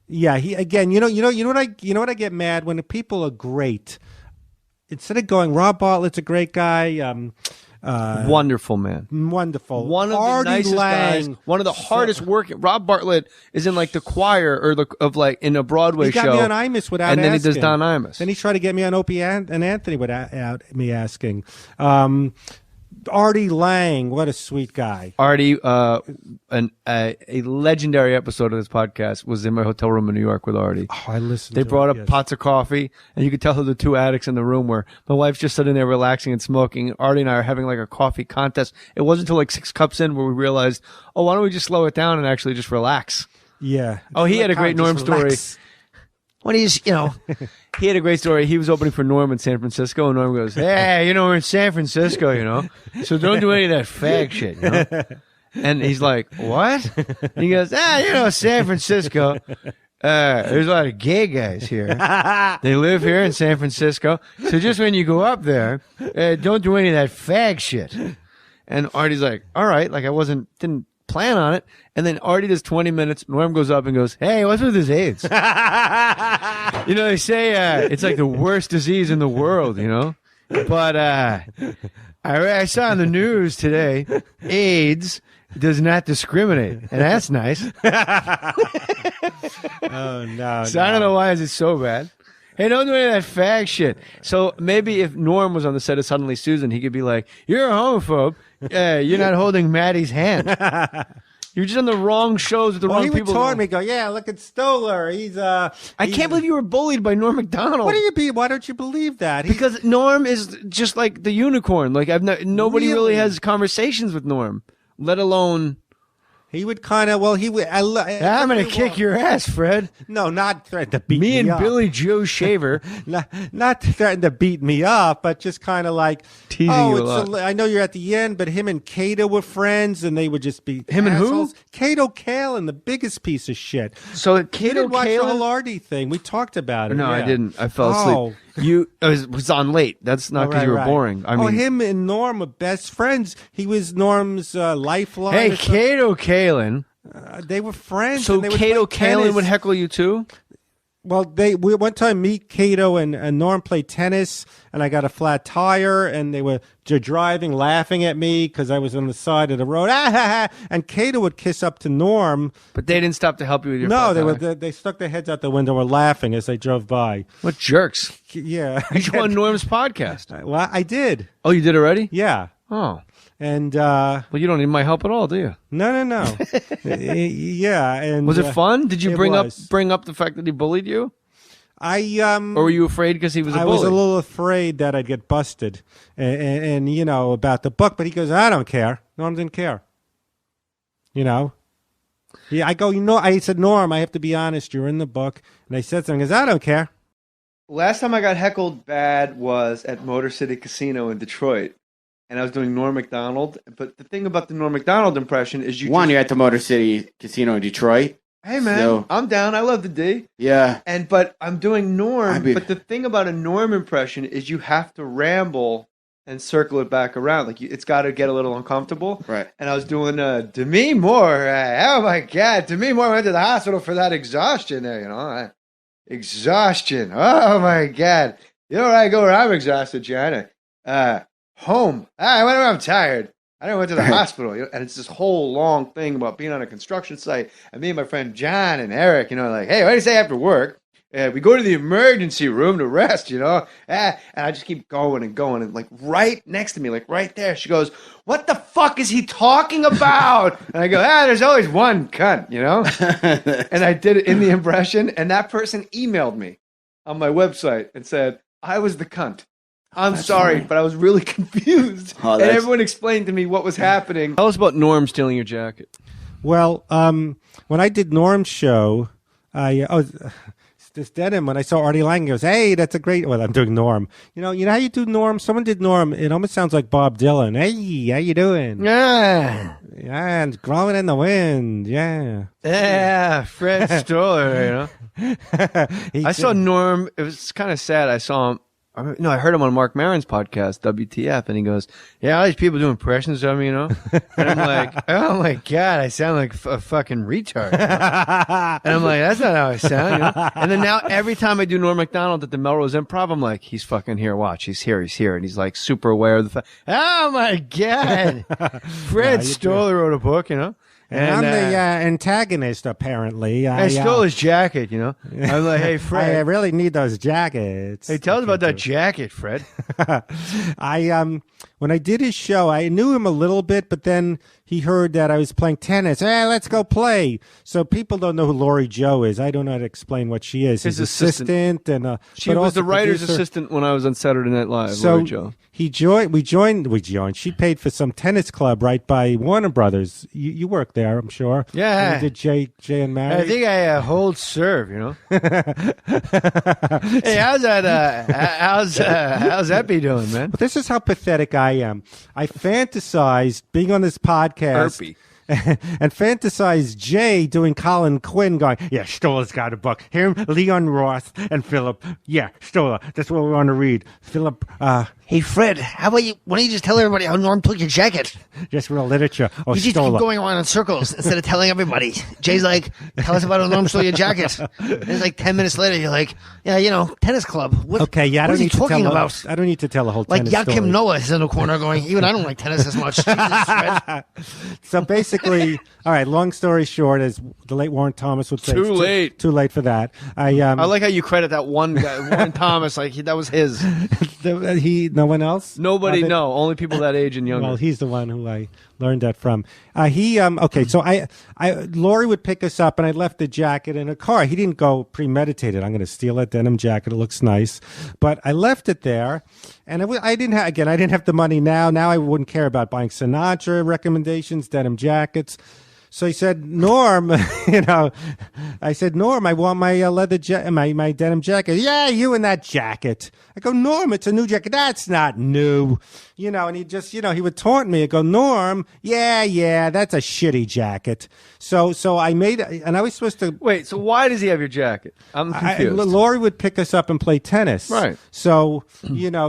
yeah. He again. You know what I get mad when the people are great. Instead of going, Rob Bartlett's a great guy. Wonderful man. Wonderful. One of Artie the nicest Lang. guys. One of the hardest working. Rob Bartlett is in like the choir or in a Broadway show. He got me on Imus without and then asking. he does Don Imus. Then he tried to get me on Opie and Anthony without me asking. Artie Lang, what a sweet guy. Artie, a legendary episode of this podcast was in my hotel room in New York with Artie. Oh, I listened. They to brought it, up yes. pots of coffee, and you could tell who the two addicts in the room were. My wife's just sitting there relaxing and smoking. Artie and I are having like a coffee contest. It wasn't until like 6 cups in where we realized, oh, why don't we just slow it down and actually just relax? Yeah. Oh, he had a great Norm story. When he's, he had a great story. He was opening for Norm in San Francisco, and Norm goes, hey, we're in San Francisco, so don't do any of that fag shit, And he's like, what? And he goes, San Francisco. There's a lot of gay guys here. They live here in San Francisco. So just when you go up there, don't do any of that fag shit. And Artie's like, all right, like didn't plan on it. And then Artie does 20 minutes. Norm goes up and goes, hey, what's with his AIDS? They say it's like the worst disease in the world, But I saw on the news today, AIDS does not discriminate. And that's nice. Oh, no. So I don't know why is it so bad. Hey, don't do any of that fag shit. So maybe if Norm was on the set of Suddenly Susan, he could be like, you're a homophobe. You're not holding Maddie's hand. You're just on the wrong shows with the wrong he people. He would taunt me, go, yeah, look at Stoller. I can't believe you were bullied by Norm MacDonald. Why don't you believe that? Because Norm is just like the unicorn. Like nobody really has conversations with Norm, let alone. He would kind of, I'm going to kick your ass, Fred. No, not threaten to beat me Me and up. Billy Joe Shaver. not threaten to beat me up, but just kind of like, teasing you a lot. I know you're at the end, but him and Cato were friends, and they would just be Him assholes. and who? Cato Kalin, the biggest piece of shit. So You Cato didn't watch the Kalin? whole Artie thing. We talked about it. No, I yeah. didn't. I fell asleep. It was on late. That's not because you were boring. I mean, him and Norm were best friends. He was Norm's lifeline. Hey, Cato Kalin. They were friends. So and they would Cato play tennis. Kalin would heckle you too? Well, we one time me, Cato, and Norm played tennis, and I got a flat tire, and they were driving, laughing at me because I was on the side of the road. And Cato would kiss up to Norm, but they didn't stop to help you with your. No, flat tire. they stuck their heads out the window, were laughing as they drove by. What jerks! Yeah, you should go on Norm's podcast. Well, I did. Oh, you did already? Yeah. Oh. And well, you don't need my help at all, do you? No. Yeah, and was it fun? Did you bring up the fact that he bullied you? Or were you afraid because he was a bully? I was a little afraid that I'd get busted, and about the book. But he goes, I don't care. Norm didn't care. Yeah, I go, I said, Norm, I have to be honest. You're in the book, and I said something. He goes, I don't care. Last time I got heckled bad was at Motor City Casino in Detroit. And I was doing Norm MacDonald. But the thing about the Norm MacDonald impression is you're at the Motor City Casino in Detroit. Hey, man, I'm down. I love the D. Yeah. But I'm doing Norm. But the thing about a Norm impression is you have to ramble and circle it back around. Like it's got to get a little uncomfortable. Right. And I was doing Demi Moore. Oh, my God. Demi Moore went to the hospital for that exhaustion there, Exhaustion. Oh, my God. You know where I go where I'm exhausted, John? Home. Whenever I'm tired. I never went to the hospital. And it's this whole long thing about being on a construction site. And me and my friend John and Eric, like, hey, what do you say after work? We go to the emergency room to rest, And I just keep going and going. And like right next to me, like right there, she goes, what the fuck is he talking about? And I go, there's always one cunt, And I did it in the impression. And that person emailed me on my website and said, I was the cunt. I'm sorry, but I was really confused. And everyone explained to me what was happening. Tell us about Norm stealing your jacket. Well, when I did Norm's show, this denim when I saw Artie Lang. He goes, "Hey, that's a great." Well, I'm doing Norm. You know how you do Norm. Someone did Norm. It almost sounds like Bob Dylan. Hey, how you doing? Yeah, and growing in the wind. Yeah, Fred Stoller. I saw Norm. It was kind of sad. I saw him. No, I heard him on Mark Maron's podcast, WTF, and he goes, "Yeah, all these people do impressions of me, And I'm like, "Oh my god, I sound like a fucking retard." And I'm like, "That's not how I sound." And then now every time I do Norm Macdonald at the Melrose Improv, I'm like, "He's fucking here. Watch, he's here, and he's like super aware of the fact." Oh my god, Fred Stoller wrote a book, And I'm the antagonist, apparently. I stole his jacket, I'm like, "Hey, Fred. I really need those jackets." Hey, tell us about that jacket, Fred. When I did his show, I knew him a little bit, but then he heard that I was playing tennis. Hey, let's go play. So people don't know who Lori Joe is. I don't know how to explain what she is. His assistant. And she was the writer's assistant when I was on Saturday Night Live, so Lori Joe. We joined. She paid for some tennis club right by Warner Brothers. You worked there, I'm sure. Yeah. You did Jay and Mary? I think I hold serve, Hey, how's that, how's Epi doing, man? But this is how pathetic I am. I fantasized being on this podcast. And fantasize Jay doing Colin Quinn going, "Yeah, Stoller's got a book. Him, Leon Roth, and Philip. Yeah, Stoller. That's what we want to read. Philip, Hey, Fred, why don't you just tell everybody how Norm took your jacket? Just real literature. Oh, you just Stoller. keep going around in circles instead of telling everybody. Jay's like, "Tell us about how Norm stole your jacket." And it's like 10 minutes later, you're like, "Yeah, tennis club. What is he talking about?" I don't need to tell a whole like tennis story. Yakim Noah is in the corner going, "Even I don't like tennis as much." Jesus, Fred. So basically, all right, long story short, as the late Warren Thomas would say. Too late. Too late for that. I like how you credit that one guy, Warren Thomas, like that was his. No one else? Nobody, no. Only people that age and younger. Well, he's the one who I learned that from. Okay, so Lori would pick us up, and I left the jacket in a car. He didn't go premeditated. I'm going to steal that denim jacket. It looks nice. But I left it there, and I didn't have the money now. Now I wouldn't care about buying Sinatra recommendations, denim jackets. So he said, "Norm, I said, "Norm, I want my my denim jacket." "Yeah, you and that jacket." I go, "Norm, it's a new jacket." "That's not new." And he just, he would taunt me. I go, "Norm, yeah, that's a shitty jacket." So I made, and I was supposed to. Wait, so why does he have your jacket? I'm confused. Lori would pick us up and play tennis. Right. So,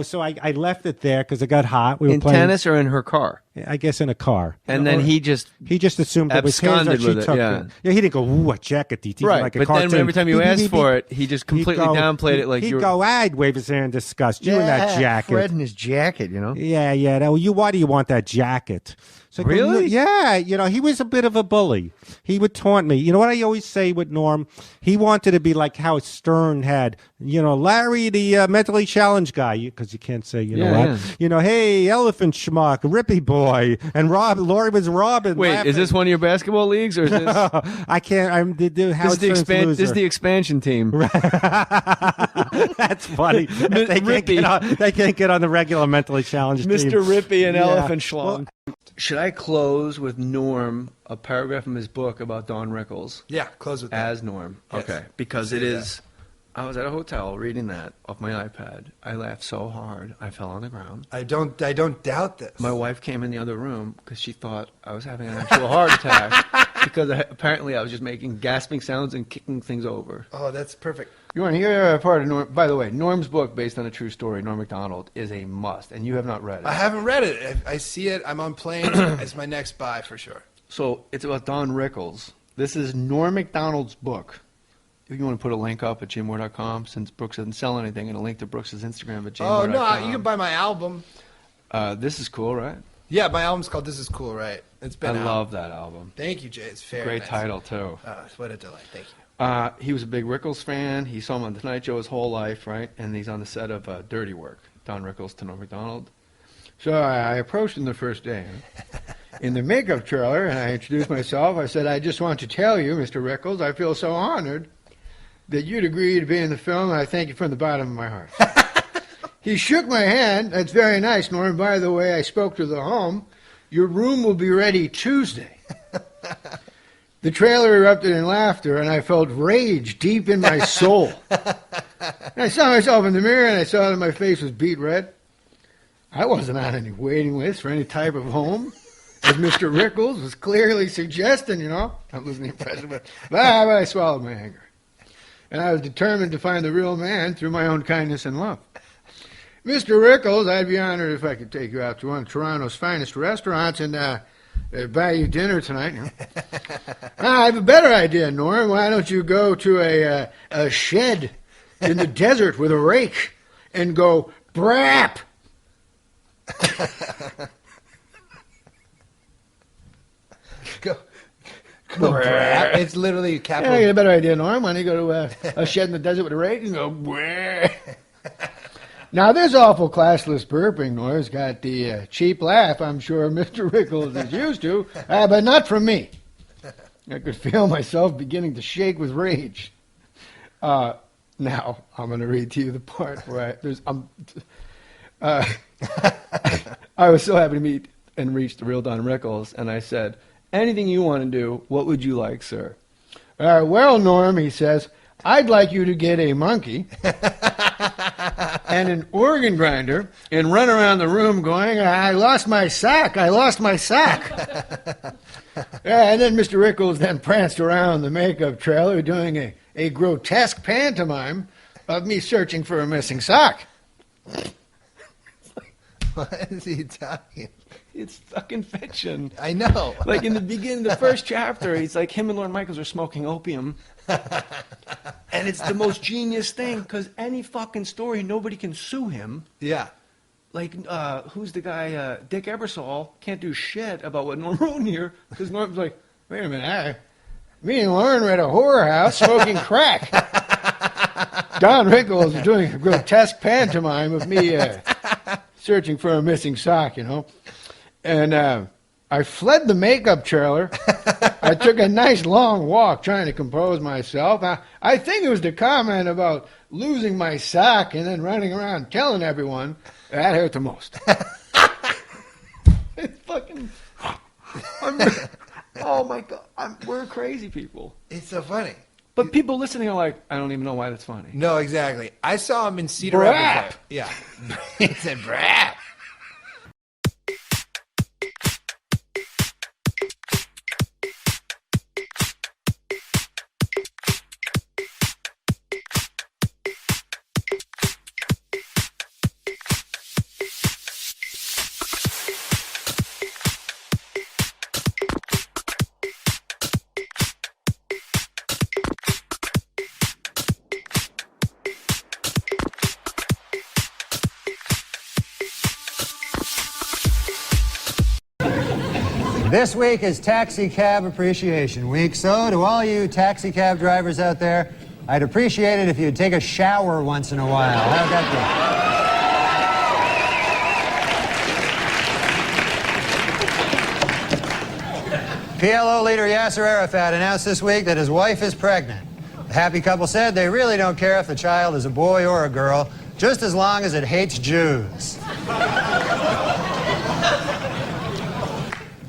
so I left it there because it got hot. We were in playing tennis or in her car? I guess in a car. And then he just assumed it was his, or she took it. Yeah, he didn't go, "Ooh, what jacket do you think?" Right, Like a but cartoon. then every time you asked for it, he just completely downplayed it like he'd you were... go, "I'd wave his hand in disgust. You in that jacket." Fred in his jacket, Yeah. Now, why do you want that jacket? So really? Yeah. He was a bit of a bully. He would taunt me. You know what I always say with Norm? He wanted to be like how Stern had, Larry, the mentally challenged guy, because you can't say, "Hey, Elephant Schmuck, Rippy Boy," and Lori was Robin. Wait, laughing. is this one of your basketball leagues, or is this? I can't. This is the expansion team. That's funny. They can't get on the regular mentally challenged team. Mr. Rippy and Elephant Schlong. Should I close with Norm, a paragraph from his book about Don Rickles? Yeah, close with that. As Norm. Yes. Okay, because it is... I was at a hotel reading that off my iPad. I laughed so hard, I fell on the ground. I don't doubt this. My wife came in the other room because she thought I was having an actual heart attack because apparently I was just making gasping sounds and kicking things over. Oh, that's perfect. You want to hear a part of Norm? By the way, Norm's book, based on a true story, Norm Macdonald, is a must, and you have not read it. I haven't read it. I see it. I'm on plane. It's my next buy for sure. So it's about Don Rickles. This is Norm Macdonald's book. If you want to put a link up at jmore.com, since Brooks doesn't sell anything, and a link to Brooks' Instagram at jmore.com. Oh, no, you can buy my album. This is cool, right? Yeah, my album's called This Is Cool, right? It's been I out. love that album. Thank you, Jay. It's very Great nice. title, too. What a delight. Thank you. He was a big Rickles fan. He saw him on The Tonight Show his whole life, right? And he's on the set of Dirty Work, Don Rickles to Norm Macdonald. So I approached him the first day in the makeup trailer, and I introduced myself. I said, "I just want to tell you, Mr. Rickles, I feel so honored that you'd agree to be in the film, and I thank you from the bottom of my heart." He shook my hand. "That's very nice, Norm. By the way, I spoke to the home. Your room will be ready Tuesday." The trailer erupted in laughter, and I felt rage deep in my soul. And I saw myself in the mirror, and I saw that my face was beet red. I wasn't on any waiting list for any type of home, as Mr. Rickles was clearly suggesting, you know. I'm losing the impression, but I swallowed my anger. And I was determined to find the real man through my own kindness and love. Mr. Rickles, I'd be honored if I could take you out to one of Toronto's finest restaurants and buy you dinner tonight. You know? I have a better idea, Norm. Why don't you go to a shed in the desert with a rake and go brap? Go brap. It's literally capital. Yeah, I get a better idea, Norm. Why don't you go to a shed in the desert with a rake and go brap? Now, this awful classless burping noise got the cheap laugh I'm sure Mr. Rickles is used to, but not from me. I could feel myself beginning to shake with rage. Now, I'm going to read to you the part where I was so happy to meet and reach the real Don Rickles, and I said, anything you want to do, what would you like, sir? Well, Norm, he says, I'd like you to get a monkey and an organ grinder and run around the room going, I lost my sack, I lost my sack. And then Mr. Rickles then pranced around the makeup trailer doing a grotesque pantomime of me searching for a missing sock. What is he talking? It's fucking fiction. I know. Like in the beginning, the first chapter, he's like, him and Lorne Michaels are smoking opium. And it's the most genius thing, because any fucking story, nobody can sue him. Yeah. Like, who's the guy? Dick Ebersol can't do shit about what Norm wrote here, because Norm's like, wait a minute, me and Lauren were at a whorehouse smoking crack. Don Rickles is doing a grotesque pantomime of me searching for a missing sock, you know. And I fled the makeup trailer. I took a nice long walk trying to compose myself. I think it was the comment about losing my sock and then running around telling everyone that hurt the most. It's fucking... oh my God. We're crazy people. It's so funny. But people listening are like, I don't even know why that's funny. No, exactly. I saw him in Cedar Brap. Rapids. Yeah. He said brap. This week is Taxi Cab Appreciation Week, so to all you taxi cab drivers out there, I'd appreciate it if you'd take a shower once in a while. How'd that go? PLO leader Yasser Arafat announced this week that his wife is pregnant. The happy couple said they really don't care if the child is a boy or a girl, just as long as it hates Jews.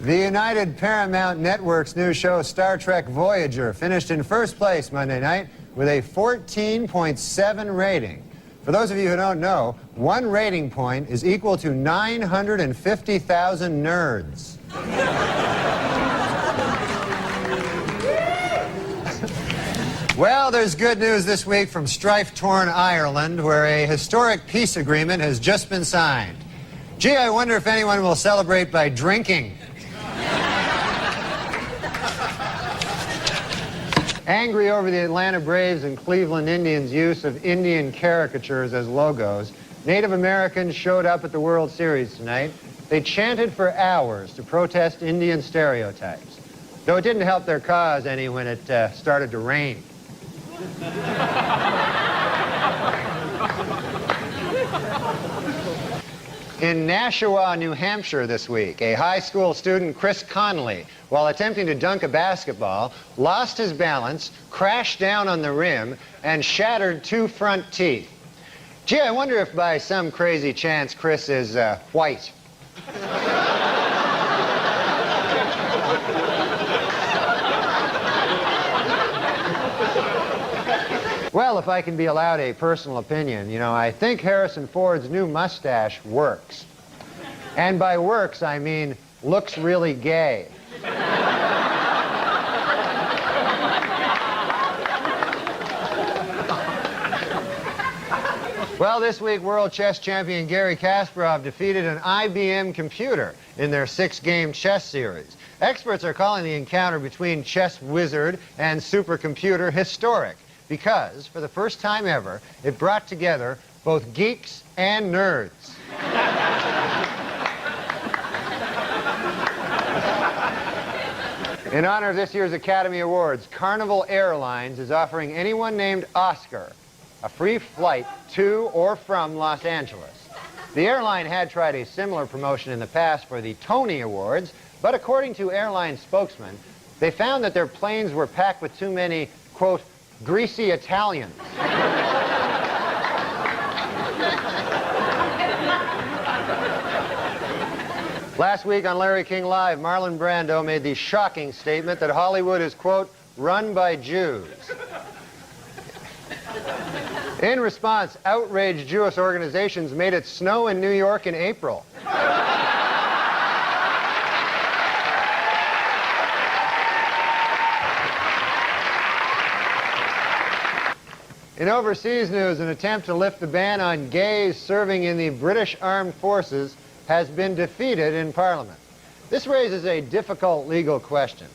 The United Paramount Network's new show, Star Trek Voyager, finished in first place Monday night with a 14.7 rating. For those of you who don't know, one rating point is equal to 950,000 nerds. Well, there's good news this week from strife-torn Ireland, where a historic peace agreement has just been signed. Gee, I wonder if anyone will celebrate by drinking. Angry over the Atlanta Braves and Cleveland Indians' use of Indian caricatures as logos, Native Americans showed up at the World Series tonight. They chanted for hours to protest Indian stereotypes, though it didn't help their cause any when it started to rain. In Nashua, New Hampshire this week, a high school student, Chris Connolly, while attempting to dunk a basketball, lost his balance, crashed down on the rim, and shattered 2 front teeth. Gee, I wonder if by some crazy chance Chris is white. In 19 Well, if I can be allowed a personal opinion, you know, I think Harrison Ford's new mustache works. And by works, I mean looks really gay. Well, this week, world chess champion Garry Kasparov defeated an IBM computer in their 6-game chess series. Experts are calling the encounter between chess wizard and supercomputer historic because, for the first time ever, it brought together both geeks and nerds. In honor of this year's Academy Awards, Carnival Airlines is offering anyone named Oscar a free flight to or from Los Angeles. The airline had tried a similar promotion in the past for the Tony Awards, but according to airline spokesmen, they found that their planes were packed with too many, quote, greasy Italians. Last week on Larry King Live, Marlon Brando made the shocking statement that Hollywood is, quote, run by Jews. In response, outraged Jewish organizations made it snow in New York in April. In overseas news, an attempt to lift the ban on gays serving in the British Armed Forces has been defeated in Parliament. This raises a difficult legal question.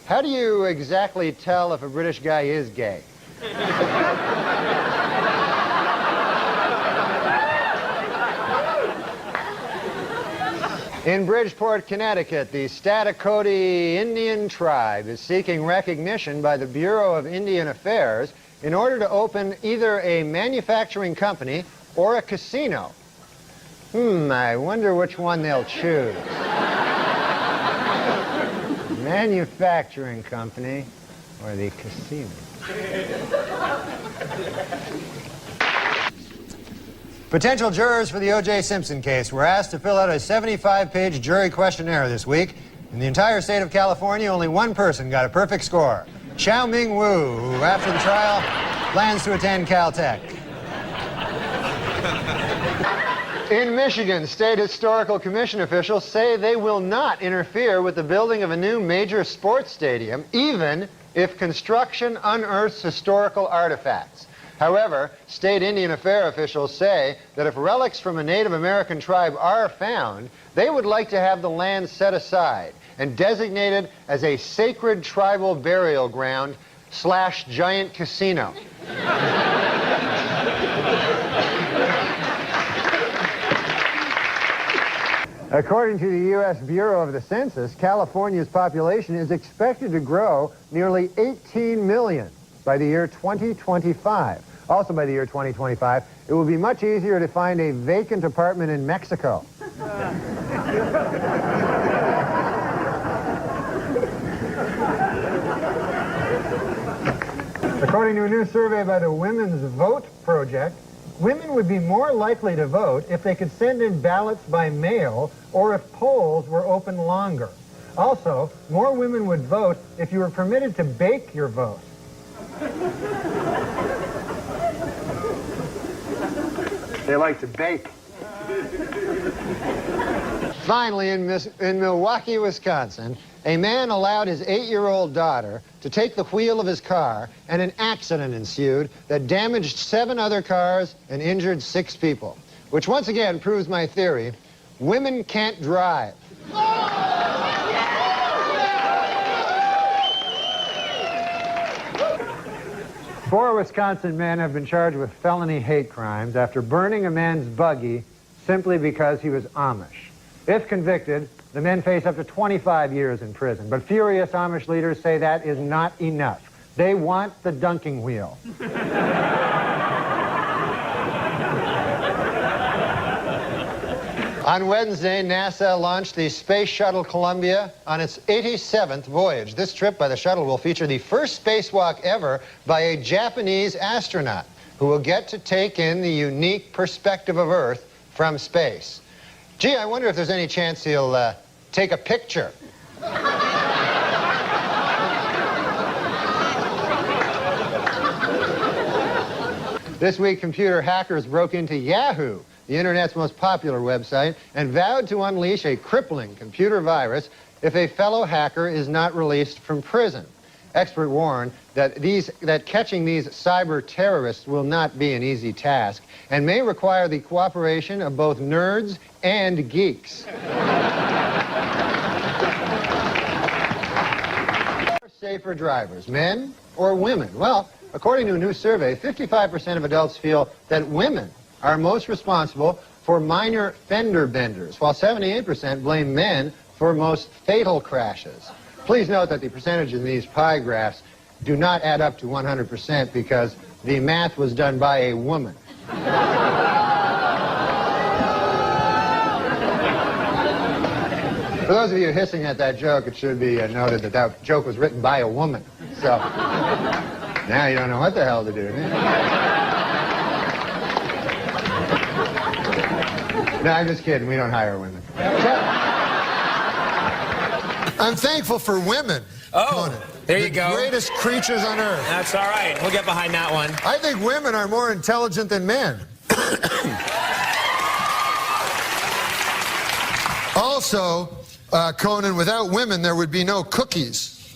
How do you exactly tell if a British guy is gay? In Bridgeport, Connecticut, the Statakoti Indian tribe is seeking recognition by the Bureau of Indian Affairs in order to open either a manufacturing company or a casino. I wonder which one they'll choose. Manufacturing company or the casino? Potential jurors for the O.J. Simpson case were asked to fill out a 75-page jury questionnaire this week. In the entire state of California, only one person got a perfect score. Xiao Ming Wu, who after the trial plans to attend Caltech. In Michigan, State Historical Commission officials say they will not interfere with the building of a new major sports stadium, even if construction unearths historical artifacts. However, state Indian Affairs officials say that if relics from a Native American tribe are found, they would like to have the land set aside and designated as a sacred tribal burial ground / giant casino. According to the U.S. Bureau of the Census, California's population is expected to grow nearly 18 million by the year 2025. Also by the year 2025, it will be much easier to find a vacant apartment in Mexico. According to a new survey by the Women's Vote Project, women would be more likely to vote if they could send in ballots by mail or if polls were open longer. Also, more women would vote if you were permitted to bake your vote. They like to bake. Finally, in Milwaukee, Wisconsin, a man allowed his 8-year-old daughter to take the wheel of his car, and an accident ensued that damaged 7 other cars and injured 6 people, which once again proves my theory: women can't drive. Four Wisconsin men have been charged with felony hate crimes after burning a man's buggy simply because he was Amish. If convicted, the men face up to 25 years in prison. But furious Amish leaders say that is not enough. They want the dunking wheel. On Wednesday, NASA launched the Space Shuttle Columbia on its 87th voyage. This trip by the shuttle will feature the first spacewalk ever by a Japanese astronaut who will get to take in the unique perspective of Earth from space. Gee, I wonder if there's any chance he'll take a picture. This week, computer hackers broke into Yahoo, the internet's most popular website, and vowed to unleash a crippling computer virus if a fellow hacker is not released from prison. Experts warn that catching these cyber terrorists will not be an easy task and may require the cooperation of both nerds and geeks. Safer drivers, men or women? Well, according to a new survey, 55% of adults feel that women are most responsible for minor fender benders, while 78% blame men for most fatal crashes. Please note that the percentages in these pie graphs do not add up to 100% because the math was done by a woman. For those of you hissing at that joke, it should be noted that that joke was written by a woman. So now you don't know what the hell to do. No, I'm just kidding. We don't hire women. I'm thankful for women. Oh, there you go. Greatest creatures on earth. That's all right. We'll get behind that one. I think women are more intelligent than men. Also, Conan, without women, there would be no cookies.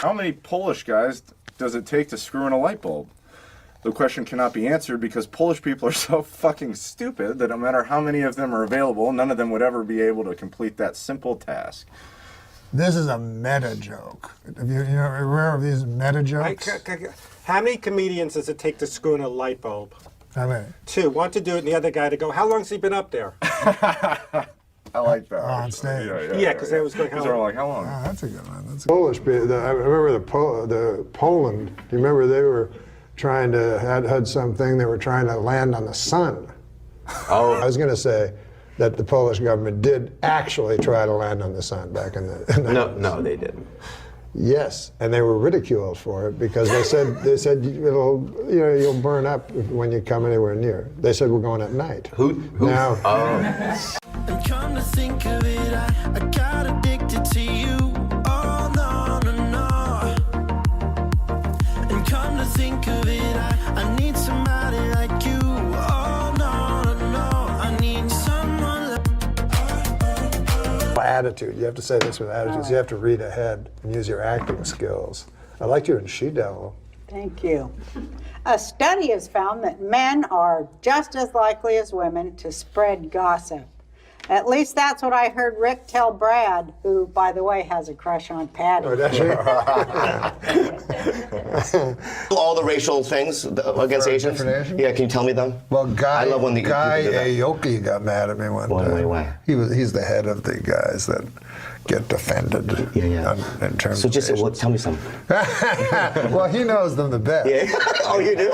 How many Polish guys does it take to screw in a light bulb? The question cannot be answered because Polish people are so fucking stupid that no matter how many of them are available, none of them would ever be able to complete that simple task. This is a meta joke. Have you aware of these meta jokes? How many comedians does it take to screw in a light bulb? How many? 2. One to do it, and the other guy to go, how long's he been up there? I like that. On stage. Yeah, because they was going, how long? Like, how long? Oh, that's a good one. That's Polish people. I remember the Poland. Do you remember they were trying to had something? They were trying to land on the sun. Oh. I was going to say that the Polish government did actually try to land on the sun back in the. No, they didn't. Yes, and they were ridiculed for it because they said you'll burn up when you come anywhere near. They said we're going at night. Who? Now. Oh. And come to think of it, I got addicted to you. Oh, no, no, no. And come to think of it, I need somebody like you. Oh, no, no, no. I need someone like... Attitude. You have to say this with attitude. You have to read ahead and use your acting skills. I liked you in She-Devil. Thank you. A study has found that men are just as likely as women to spread gossip. At least that's what I heard Rick tell Brad, who, by the way, has a crush on Patty. Oh, does she? All the racial things against Asians? Yeah, can you tell me them? Well, I love when Guy Aoki got mad at me one time. Why? He's the head of the guys that get defended. In terms so just of tell me some. Well, he knows them the best. Yeah. Oh, you do?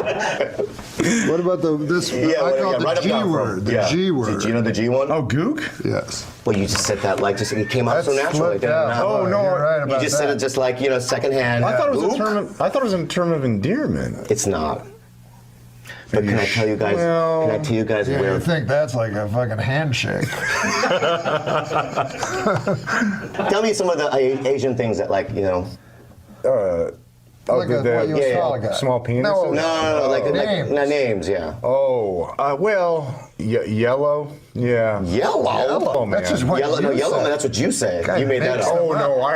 What about this? Yeah, I call it the G word. The G word. Do you know the G one? Oh, gook? Yes. Well, you just said that like it came out so naturally. Oh no, you're right about you just said it just like secondhand. I thought it was a term. I thought it was a term of endearment. It's not. But can I tell you guys? Can I tell you guys where? You think that's like a fucking handshake? Tell me some of the Asian things that small penis. No, names. Names, yeah. Oh, yellow. Yeah. Yellow, man. That's just what yellow. you No, yellow said. man. That's what you said. Guy You made that up. Oh no,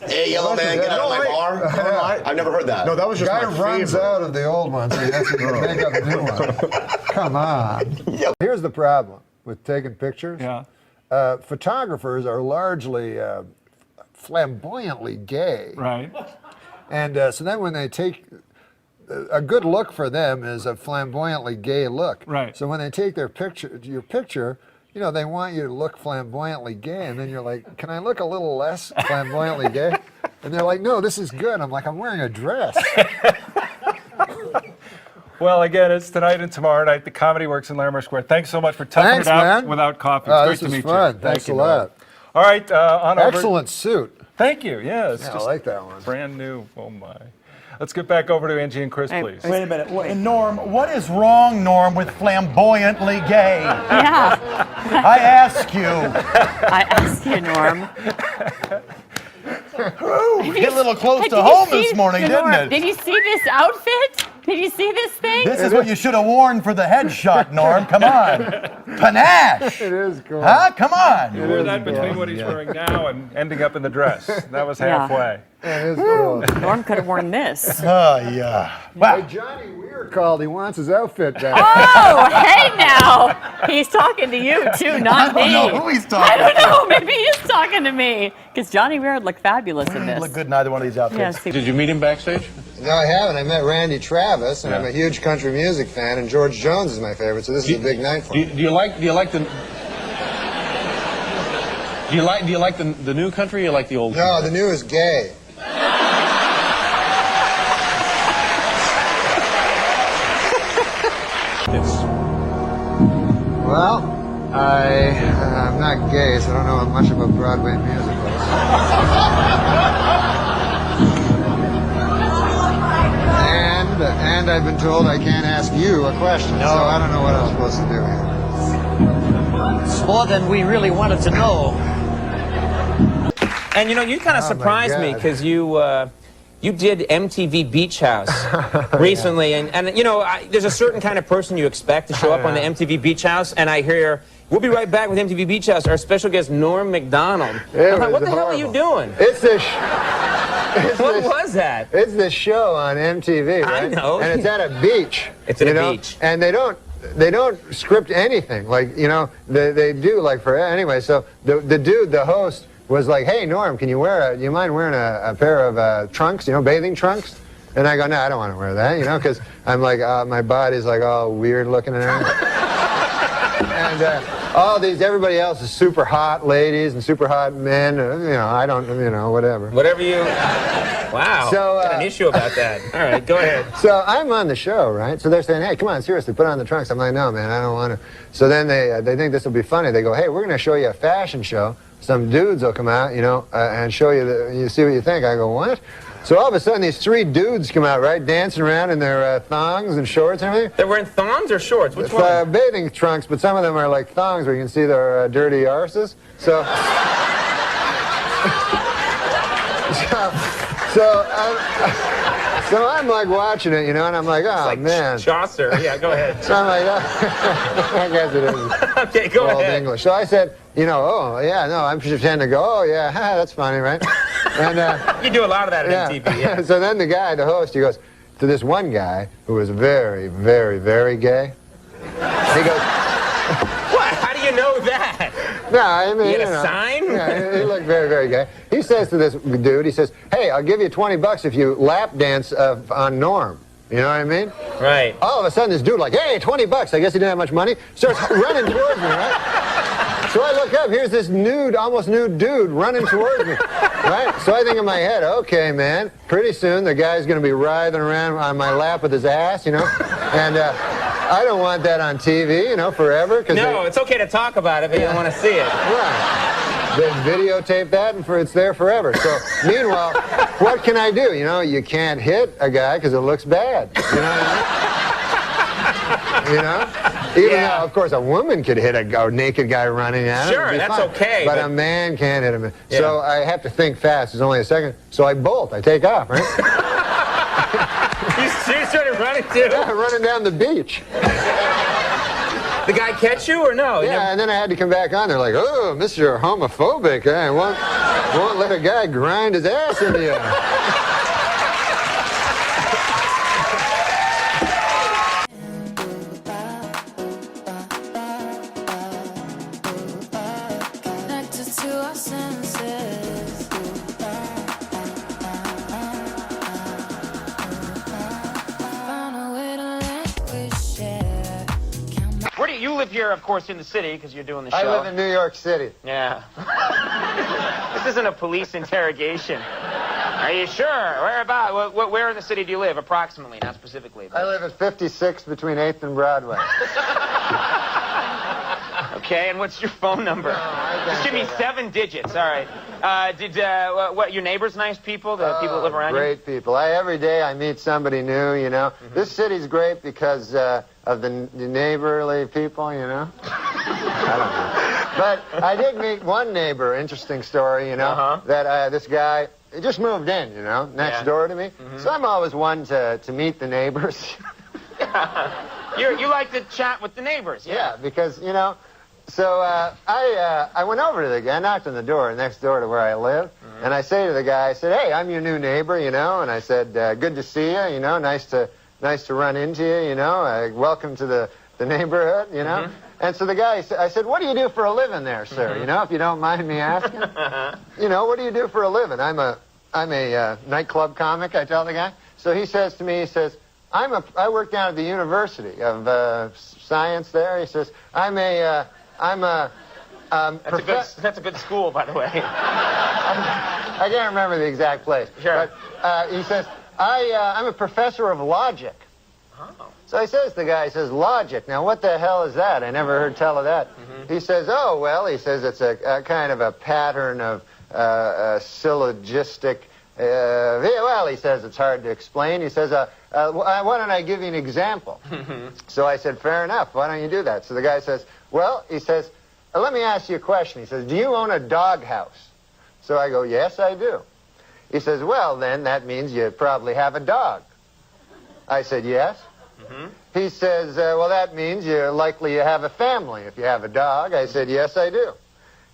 Hey, yellow man, get out of my bar. I've never heard that. No, that was just Guy my runs favorite. out of the old one, so he has to make up a new one. Come on. Here's the problem with taking pictures. Yeah. Photographers are largely flamboyantly gay. Right. And so then when they take, a good look for them is a flamboyantly gay look. Right. So when they take your picture, they want you to look flamboyantly gay, and then you're like, can I look a little less flamboyantly gay? And they're like, no, this is good. I'm like, I'm wearing a dress. Well, again, it's tonight and tomorrow night. The Comedy Works in Larimer Square. Thanks so much for toughing it out without coffee. It's great to meet you. Thanks a lot. All right, on over. Excellent suit. Thank you. Yeah, it's I just like that one. brand new. Oh my. Let's get back over to Angie and Chris, please. Wait a minute. Norm, what is wrong, Norm, with flamboyantly gay? Yeah. I ask you. I ask you, Norm. Hit a little close to home this morning, didn't it? Did you see this outfit? Did you see this thing? This is what you should have worn for the headshot, Norm. Come on. Panache. It is cool. Huh? Come on. You wore that between what he's wearing now and ending up in the dress. That was halfway. It is cool. Norm could have worn this. Oh, yeah. Wow. Hey, Johnny Weir called. He wants his outfit back. Oh, hey now. He's talking to you, too, not me. I don't know who he's talking I don't to. know. Maybe he's talking to me. Because Johnny Weir looked fabulous in this. Look good in either one of these outfits. Yes, he- Did you meet him backstage? No, I haven't. I met Randy Travis, and Yeah. I'm a huge country music fan, and George Jones is my favorite, so this is a big night for me. Do you like the new country or you like the old No, the new is gay. Well, I'm not gay, so I don't know much about Broadway musicals. And I've been told I can't ask you a question, so I don't know what I'm supposed to do here. It's more than we really wanted to know. And you know, you kind of surprised me because you did MTV Beach House recently, and you know, there's a certain kind of person you expect to show up on the MTV Beach House, and I hear, we'll be right back with MTV Beach House, our special guest, Norm MacDonald. I'm like, what the hell are you doing? It's this. What was that? It's this show on MTV, right? I know. And it's at a beach. It's at a beach. And they don't script anything. Like, you know, they do like for anyway. So the dude, the host, was like, "Hey Norm, do you mind wearing a pair of trunks? You know, bathing trunks?" And I go, "No, I don't want to wear that. You know, because I'm like my body's like all weird looking and everything." And everybody else is super hot ladies and super hot men. You know, I don't, you know, whatever. Whatever you... Wow. So, got an issue about that. All right, go ahead. So I'm on the show, right? So they're saying, "Hey, come on, seriously, put on the trunks." I'm like, "No, man, I don't want to." So then they think this will be funny. They go, "Hey, we're going to show you a fashion show. Some dudes will come out, you know, and show you, you see what you think." I go, "What?" So all of a sudden, these three dudes come out, right, dancing around in their thongs and shorts and everything. They're wearing thongs or shorts? Which one? Bathing trunks, but some of them are like thongs where you can see their dirty arses. So, so I'm like watching it, you know, and I'm like, "Oh, like man." Chaucer. Yeah, go ahead. So I'm like, "Oh." I guess it is. Okay, go Old ahead. English. So I said, you know, "Oh, yeah, no," I'm pretending to go, "Oh, yeah, that's funny, right?" And you do a lot of that at MTV, yeah. So then the guy, the host, he goes to this one guy who was very, very, very gay. He goes, What? How do you know that? No, I mean, You had a you know, sign? Yeah, he looked very, very gay. He says to this dude, he says, "Hey, I'll give you $20 if you lap dance on Norm." You know what I mean? Right. All of a sudden, this dude like, "Hey, $20. I guess he didn't have much money." Starts running towards me, right? So I look up. Here's this nude, almost nude dude running towards me, right? So I think in my head, okay, man, pretty soon the guy's going to be writhing around on my lap with his ass, you know? And I don't want that on TV, you know, forever. No, it's okay to talk about it, but you don't want to see it. Right. They videotape that, and it's there forever. So, meanwhile, what can I do? You know, you can't hit a guy because it looks bad. You know what I mean? You know? Even though, of course, a woman could hit a naked guy running at him. Sure, that's fine. okay. But a man can't hit him. Yeah. So I have to think fast. There's only a second. So I bolt. I take off, right? You started running, too? Yeah, running down the beach. The guy catch you or no? Yeah, and then I had to come back on. They're like, "Oh, Mr. Homophobic. I won't let a guy grind his ass into you." Where do you live here, of course, in the city, because you're doing the show. I live in New York City. Yeah. This isn't a police interrogation. Are you sure? Where about? Where in the city do you live, approximately, not specifically? But... I live at 56 between 8th and Broadway. Okay, and what's your phone number? Just give me 7 digits. All right. What? Your neighbors nice people? The people that live around you? Great people. Every day I meet somebody new. You know, this city's great because of the neighborly people. You know. I don't know. But I did meet one neighbor. Interesting story. You know that this guy. he just moved in, you know, next door to me. So I'm always one to meet the neighbors. You like to chat with the neighbors, Yeah, because, you know, so I went over to the guy, I knocked on the door next door to where I live, and I say to the guy, I said, hey, I'm your new neighbor, you know, and I said, good to see you, you know, nice to run into you, you know, welcome to the neighborhood, you know. And so the guy, I said, what do you do for a living there, sir, you know, if you don't mind me asking? You know, what do you do for a living? I'm a nightclub comic, I tell the guy. So he says to me, he says, I work down at the University of Science there. He says, that's a good school, by the way. I can't remember the exact place. Sure. But he says, I'm a professor of logic. Oh. So he says, the guy says, logic. Now, what the hell is that? I never heard tell of that. He says, oh, well, he says it's a kind of a pattern of syllogistic. Well, he says it's hard to explain. He says, why don't I give you an example? So I said, fair enough. Why don't you do that? So the guy says, well, he says, let me ask you a question. He says, do you own a doghouse? So I go, yes, I do. He says, well, then that means you probably have a dog. I said, yes. He says, well, that means you're likely to have a family if you have a dog. I said, yes, I do.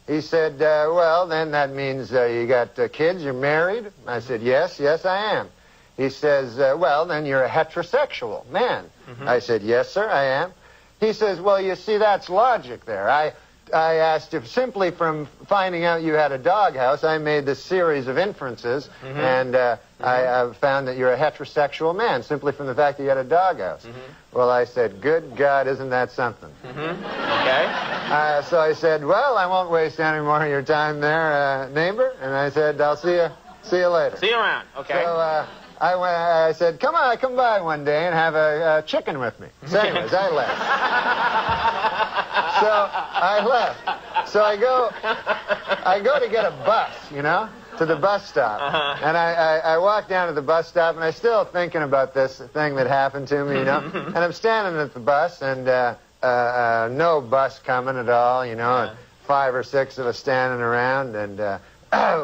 He said, well, then that means you got kids, you're married? I said, yes, I am. He says, well, then you're a heterosexual man. I said, yes, sir, I am. He says, well, you see, that's logic there. I asked if simply from finding out you had a doghouse, I made this series of inferences, and I found that you're a heterosexual man simply from the fact that you had a doghouse. Well, I said, good God, isn't that something? Okay. So I said, well, I won't waste any more of your time there, neighbor. And I said, I'll see you later. See you around. Okay. So I said, come by one day and have a chicken with me. So anyways, I left. So I left. So I go to get a bus, you know, to the bus stop. And I walk down to the bus stop, and I'm still thinking about this thing that happened to me, you know. And I'm standing at the bus, and no bus coming at all, you know, and 5 or 6 of us standing around, and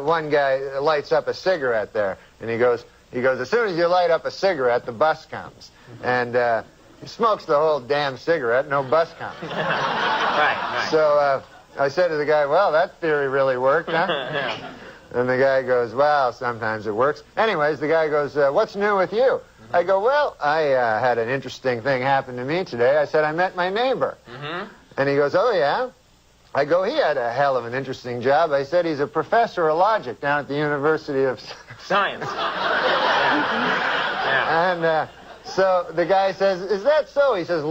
one guy lights up a cigarette there, and he goes, as soon as you light up a cigarette, the bus comes. And he smokes the whole damn cigarette, no bus comes. Right. So I said to the guy, well, that theory really worked, huh? And the guy goes, well, sometimes it works. Anyways, the guy goes, what's new with you? I go, well, I had an interesting thing happen to me today. I said, I met my neighbor. And he goes, oh, yeah? I go, he had a hell of an interesting job. I said, he's a professor of logic down at the University of Science. And so the guy says, is that so? He says,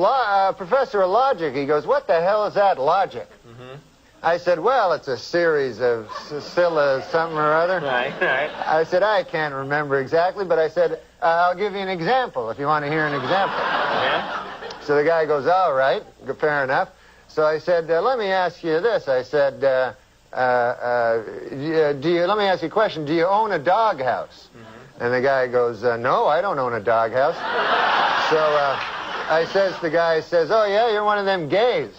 professor of logic. He goes, what the hell is that, logic? I said, well, it's a series of something or other. Right. I said, I can't remember exactly, but I said, I'll give you an example if you want to hear an example. So the guy goes, all right, fair enough. So I said, let me ask you this. I said, let me ask you a question. Do you own a doghouse? And the guy goes, no, I don't own a doghouse. So the guy says, oh, yeah, you're one of them gays.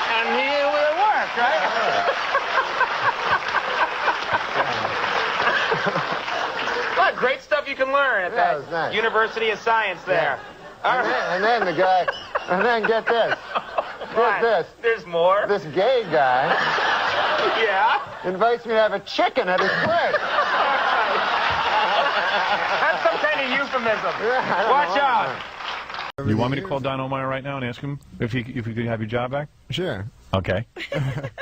And it worked, right? What great stuff you can learn at that nice. University of Science there. And then the guy, get this. Get this. There's more. This gay guy invites me to have a chicken at his place. That's some kind of euphemism. Watch out. You want me to call Don Omeyer right now and ask him if you could have your job back? Sure. Okay.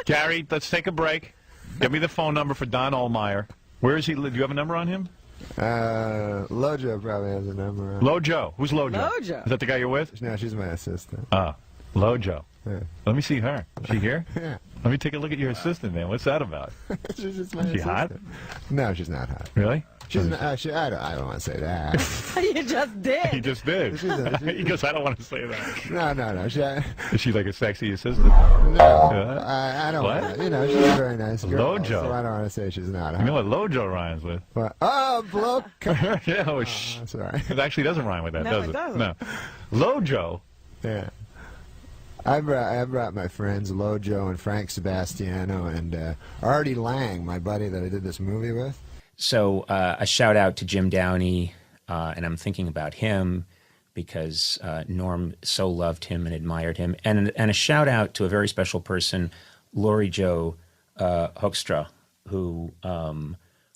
Gary, let's take a break. Give me the phone number for Don Omeyer. Where is he? Do you have a number on him? Lojo probably has a number on him. Lojo. Who's Lojo? Lojo. Is that the guy you're with? No, she's my assistant. Lojo. Yeah. Let me see her. Is she here? Yeah. Let me take a look at your assistant, man. What's that about? She's just my Is she assistant. hot? No, she's not hot. Really? She's not, I don't want to say that. You just did. He just did. He goes, I don't want to say that. No. Is she like a sexy assistant? No. I don't What? want to. You know, she's a very nice girl. Lojo. So I don't want to say she's not hot. You know what Lojo rhymes with? What? Oh, bloke. Yeah, sorry. It actually doesn't rhyme with that, No, does it it? doesn't. No. Lojo. Yeah. I brought my friends Lojo and Frank Sebastiano and Artie Lang, my buddy that I did this movie with. So a shout out to Jim Downey, and I'm thinking about him because Norm so loved him and admired him, and a shout out to a very special person, Lori Jo Hoekstra, who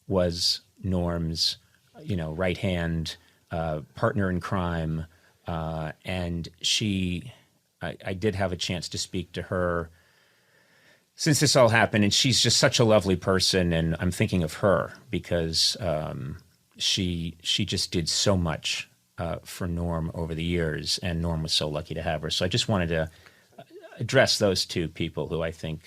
was Norm's, right hand partner in crime, and she. I did have a chance to speak to her since this all happened, and she's just such a lovely person, and I'm thinking of her because she just did so much for Norm over the years, and Norm was so lucky to have her. So I just wanted to address those two people who I think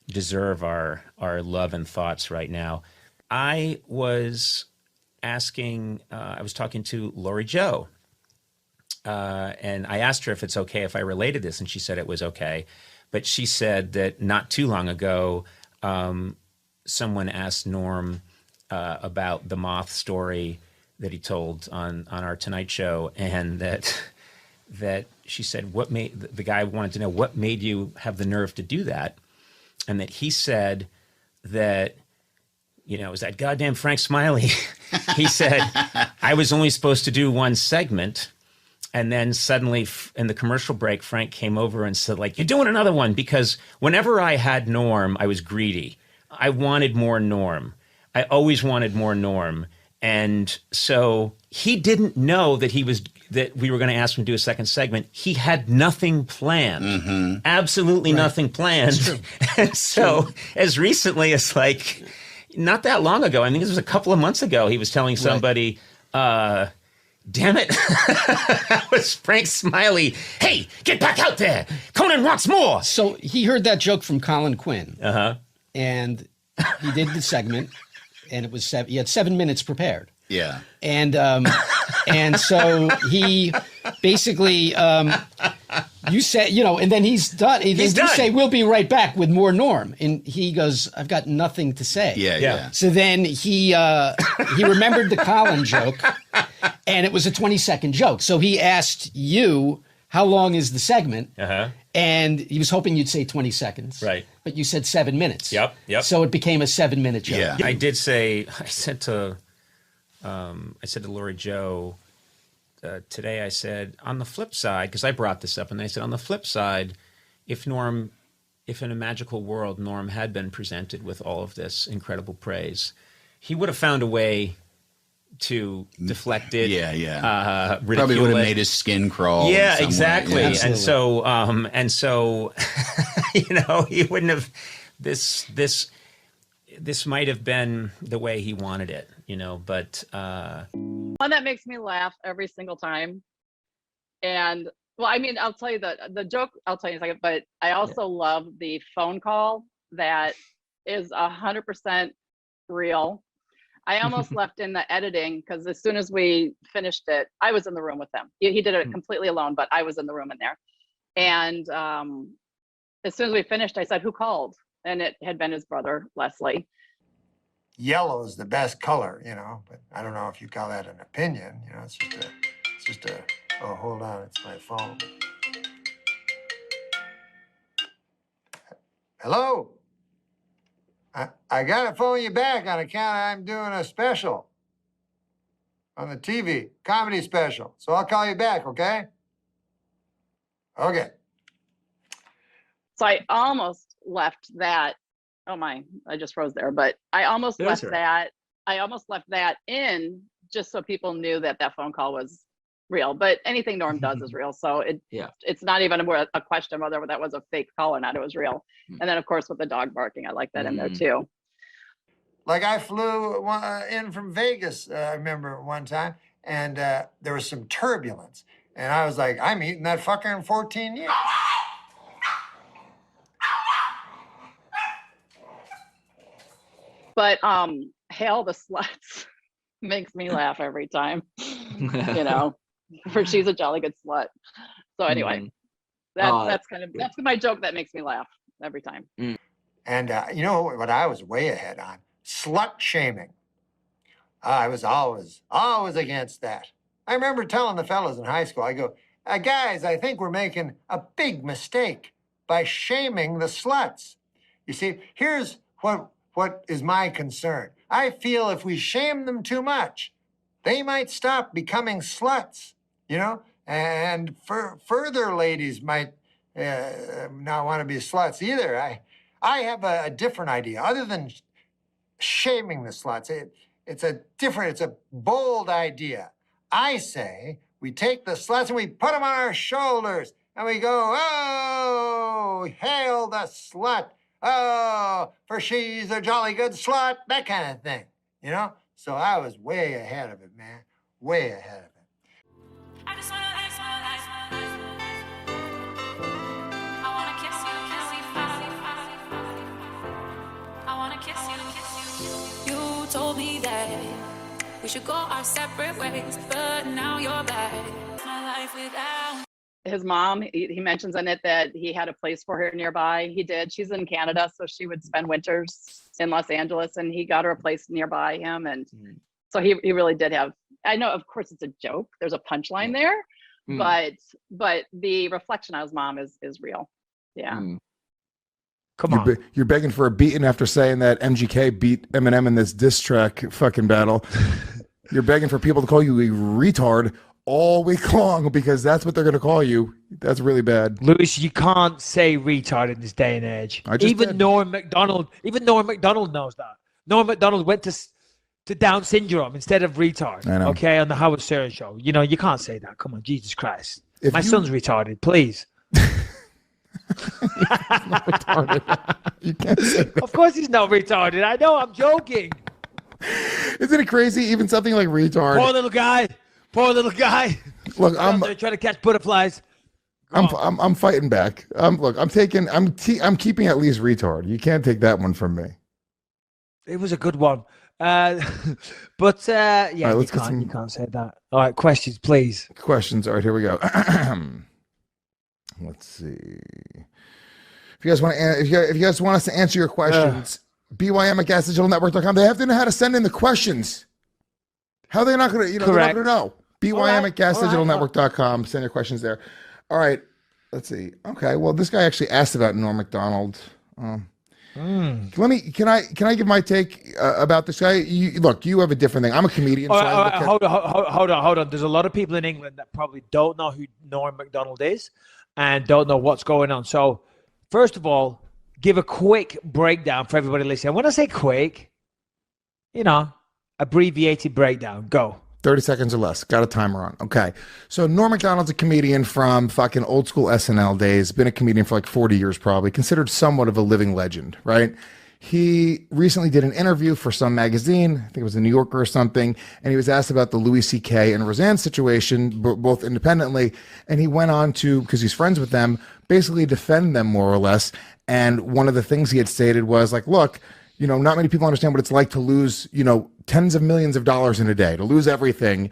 deserve our love and thoughts right now. I was talking to Lori Jo, and I asked her if it's okay if I related this, and she said it was okay. But she said that not too long ago, someone asked Norm about the moth story that he told on our Tonight Show, and that she said the guy wanted to know what made you have the nerve to do that, and that he said that it was that goddamn Frank Smiley. He said I was only supposed to do one segment. And then suddenly in the commercial break, Frank came over and said, you're doing another one, because whenever I had Norm, I was greedy. I wanted more Norm. I always wanted more Norm. And so he didn't know that we were going to ask him to do a second segment. He had nothing planned, absolutely nothing planned. And so as recently as not that long ago, I think this was a couple of months ago, he was telling somebody, damn it. That was Frank Smiley. Hey, get back out there. Conan wants more. So he heard that joke from Colin Quinn. Uh-huh. And he did the segment, and it was he had 7 minutes prepared. Yeah. And so he basically, you said, and then he's done. He's done. You say, we'll be right back with more Norm. And he goes, I've got nothing to say. Yeah. So then he remembered the Colin joke, and it was a 20-second joke. So he asked you, how long is the segment? Uh-huh. And he was hoping you'd say 20 seconds. Right. But you said 7 minutes. Yep. So it became a 7-minute joke. Yeah. I did say, I said to Lori Jo today, I said, on the flip side, because I brought this up, and I said, on the flip side, if in a magical world, Norm had been presented with all of this incredible praise, he would have found a way to deflect it. Yeah. Ridicule Probably would have it. made his skin crawl. Yeah, in some exactly. way. Yeah. And so, he wouldn't have this might have been the way he wanted it, but one that makes me laugh every single time. And I'll tell you the joke, I'll tell you in a second, but I also love the phone call that is 100% real. I almost left in the editing because as soon as we finished it, I was in the room with him. He did it completely alone, but I was in the room in there. And as soon as we finished, I said, who called? And it had been his brother, Leslie. Yellow is the best color, but I don't know if you call that an opinion. It's just a, oh, hold on, it's my phone. Hello? I got to phone you back on account I'm doing a special on the TV, comedy special. So I'll call you back, okay? Okay. So I almost left that. Oh my, I just froze there. But I almost left that. I almost left that in just so people knew that phone call was real. But anything Norm does is real. So it's not even a question whether that was a fake call or not. It was real. And then of course with the dog barking, I like that in there too. Like I flew in from Vegas, I remember one time, and there was some turbulence. And I was like, I'm eating that fucker in 14 years. But Hail the Sluts makes me laugh every time. For she's a jolly good slut. So anyway, that's my joke that makes me laugh every time. And you know what I was way ahead on? Slut shaming. I was always against that. I remember telling the fellas in high school, I go, Guys, I think we're making a big mistake by shaming the sluts. You see, here's what is my concern. I feel if we shame them too much, they might stop becoming sluts, you know? And further ladies might not want to be sluts either. I have a different idea. Other than shaming the sluts, it's a bold idea. I say we take the sluts and we put them on our shoulders and we go, oh, hail the slut. Oh, for she's a jolly good slut, that kind of thing, you know? So I was way ahead of it, man. Way ahead of it. You told me that we should go our separate ways, but now you're back. My life without. His mom, he mentions in it that he had a place for her nearby. He did. She's in Canada, so she would spend winters in Los Angeles, and he got her a place nearby him. And so he really did have, I know, of course, it's a joke. There's a punchline there, but the reflection on his mom is real. Yeah. Come on. You're begging for a beating after saying that MGK beat Eminem in this diss track fucking battle. You're begging for people to call you a retard all week long because that's what they're going to call you. That's really bad. Lewis, you can't say retard in this day and age. Even Norm MacDonald knows that. Norm MacDonald went to Down syndrome instead of retard. I know. Okay, on the Howard Stern show. You know, you can't say that. Come on, Jesus Christ. My son's retarded, please. You can't say that. Of course he's not retarded. I know, I'm joking. Isn't it crazy? Even something like retard. Poor little guy. Look, I'm trying to catch butterflies. I'm fighting back. I'm keeping at least retard. You can't take that one from me. It was a good one. Yeah, right, you can't say that. All right, questions, please. Questions. All right, here we go. Let's see. If you guys want us to answer your questions, BYM@gasdigitalnetwork.com. They have to know how to send in the questions. How are they not going to, they're not going to know. BYM@gasdigitalnetwork.com. Send your questions there. All right. Let's see. Okay. Well, this guy actually asked about Norm MacDonald. Can I give my take about this guy? You have a different thing. I'm a comedian. Hold on. There's a lot of people in England that probably don't know who Norm MacDonald is and don't know what's going on. So, first of all, give a quick breakdown for everybody listening. When I say quick, abbreviated breakdown. Go. 30 seconds or less. Got a timer on. Okay. So Norm MacDonald's a comedian from fucking old school SNL days. Been a comedian for like 40 years probably. Considered somewhat of a living legend, right? He recently did an interview for some magazine. I think it was the New Yorker or something. And he was asked about the Louis C.K. and Roseanne situation, both independently. And he went on to, because he's friends with them, basically defend them more or less. And one of the things he had stated was like, look, not many people understand what it's like to lose, tens of millions of dollars in a day, to lose everything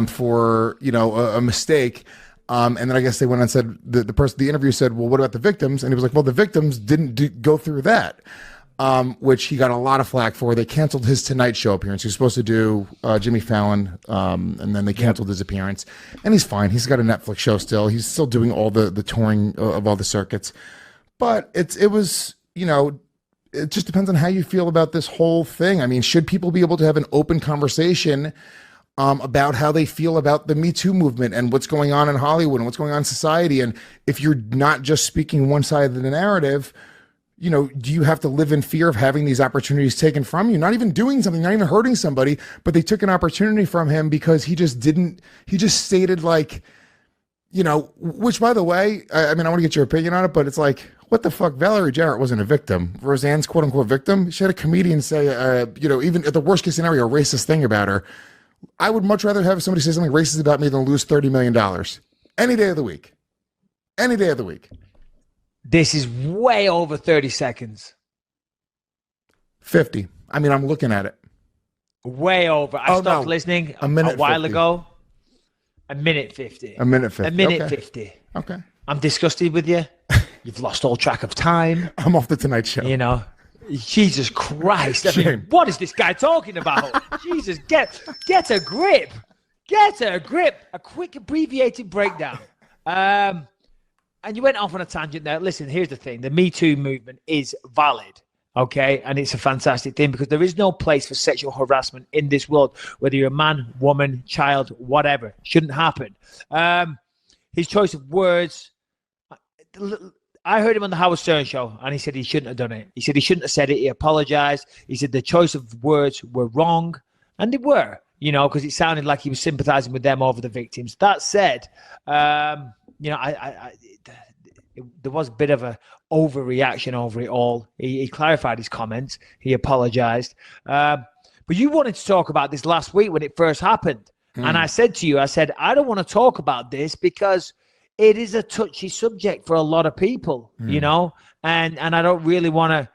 for, a mistake. And then I guess they went on and said, the interview said, well, what about the victims? And he was like, well, the victims didn't go through that, which he got a lot of flack for. They canceled his Tonight Show appearance. He was supposed to do Jimmy Fallon, and then they canceled his appearance. And he's fine. He's got a Netflix show still. He's still doing all the touring of all the circuits. But it was, it just depends on how you feel about this whole thing. I mean, should people be able to have an open conversation about how they feel about the Me Too movement and what's going on in Hollywood and what's going on in society? And if you're not just speaking one side of the narrative, do you have to live in fear of having these opportunities taken from you? Not even doing something, not even hurting somebody, but they took an opportunity from him because he just stated like, which by the way, I mean, I want to get your opinion on it, but it's like, what the fuck? Valerie Jarrett wasn't a victim. Roseanne's quote unquote victim. She had a comedian say, even at the worst case scenario, a racist thing about her. I would much rather have somebody say something racist about me than lose $30 million. Any day of the week. Any day of the week. This is way over 30 seconds. 50. I mean, I'm looking at it. Way over. I stopped listening a while 50. ago. A minute 50. A minute 50. A minute okay. 50. Okay. I'm disgusted with you. You've lost all track of time. I'm off the Tonight Show. Jesus Christ. I mean, what is this guy talking about? Jesus, get a grip. Get a grip. A quick abbreviated breakdown. And you went off on a tangent there. Listen, here's the thing. The Me Too movement is valid, okay? And it's a fantastic thing because there is no place for sexual harassment in this world, whether you're a man, woman, child, whatever. Shouldn't happen. His choice of words, I heard him on the Howard Stern show, and he said he shouldn't have done it. He said he shouldn't have said it. He apologized. He said the choice of words were wrong, and they were, you know, because it sounded like he was sympathizing with them over the victims. That said, you know, there was a bit of a overreaction over it all. He clarified his comments. He apologized. But you wanted to talk about this last week when it first happened. And I said to you, I don't want to talk about this because it is a touchy subject for a lot of people, you know, and I don't really want to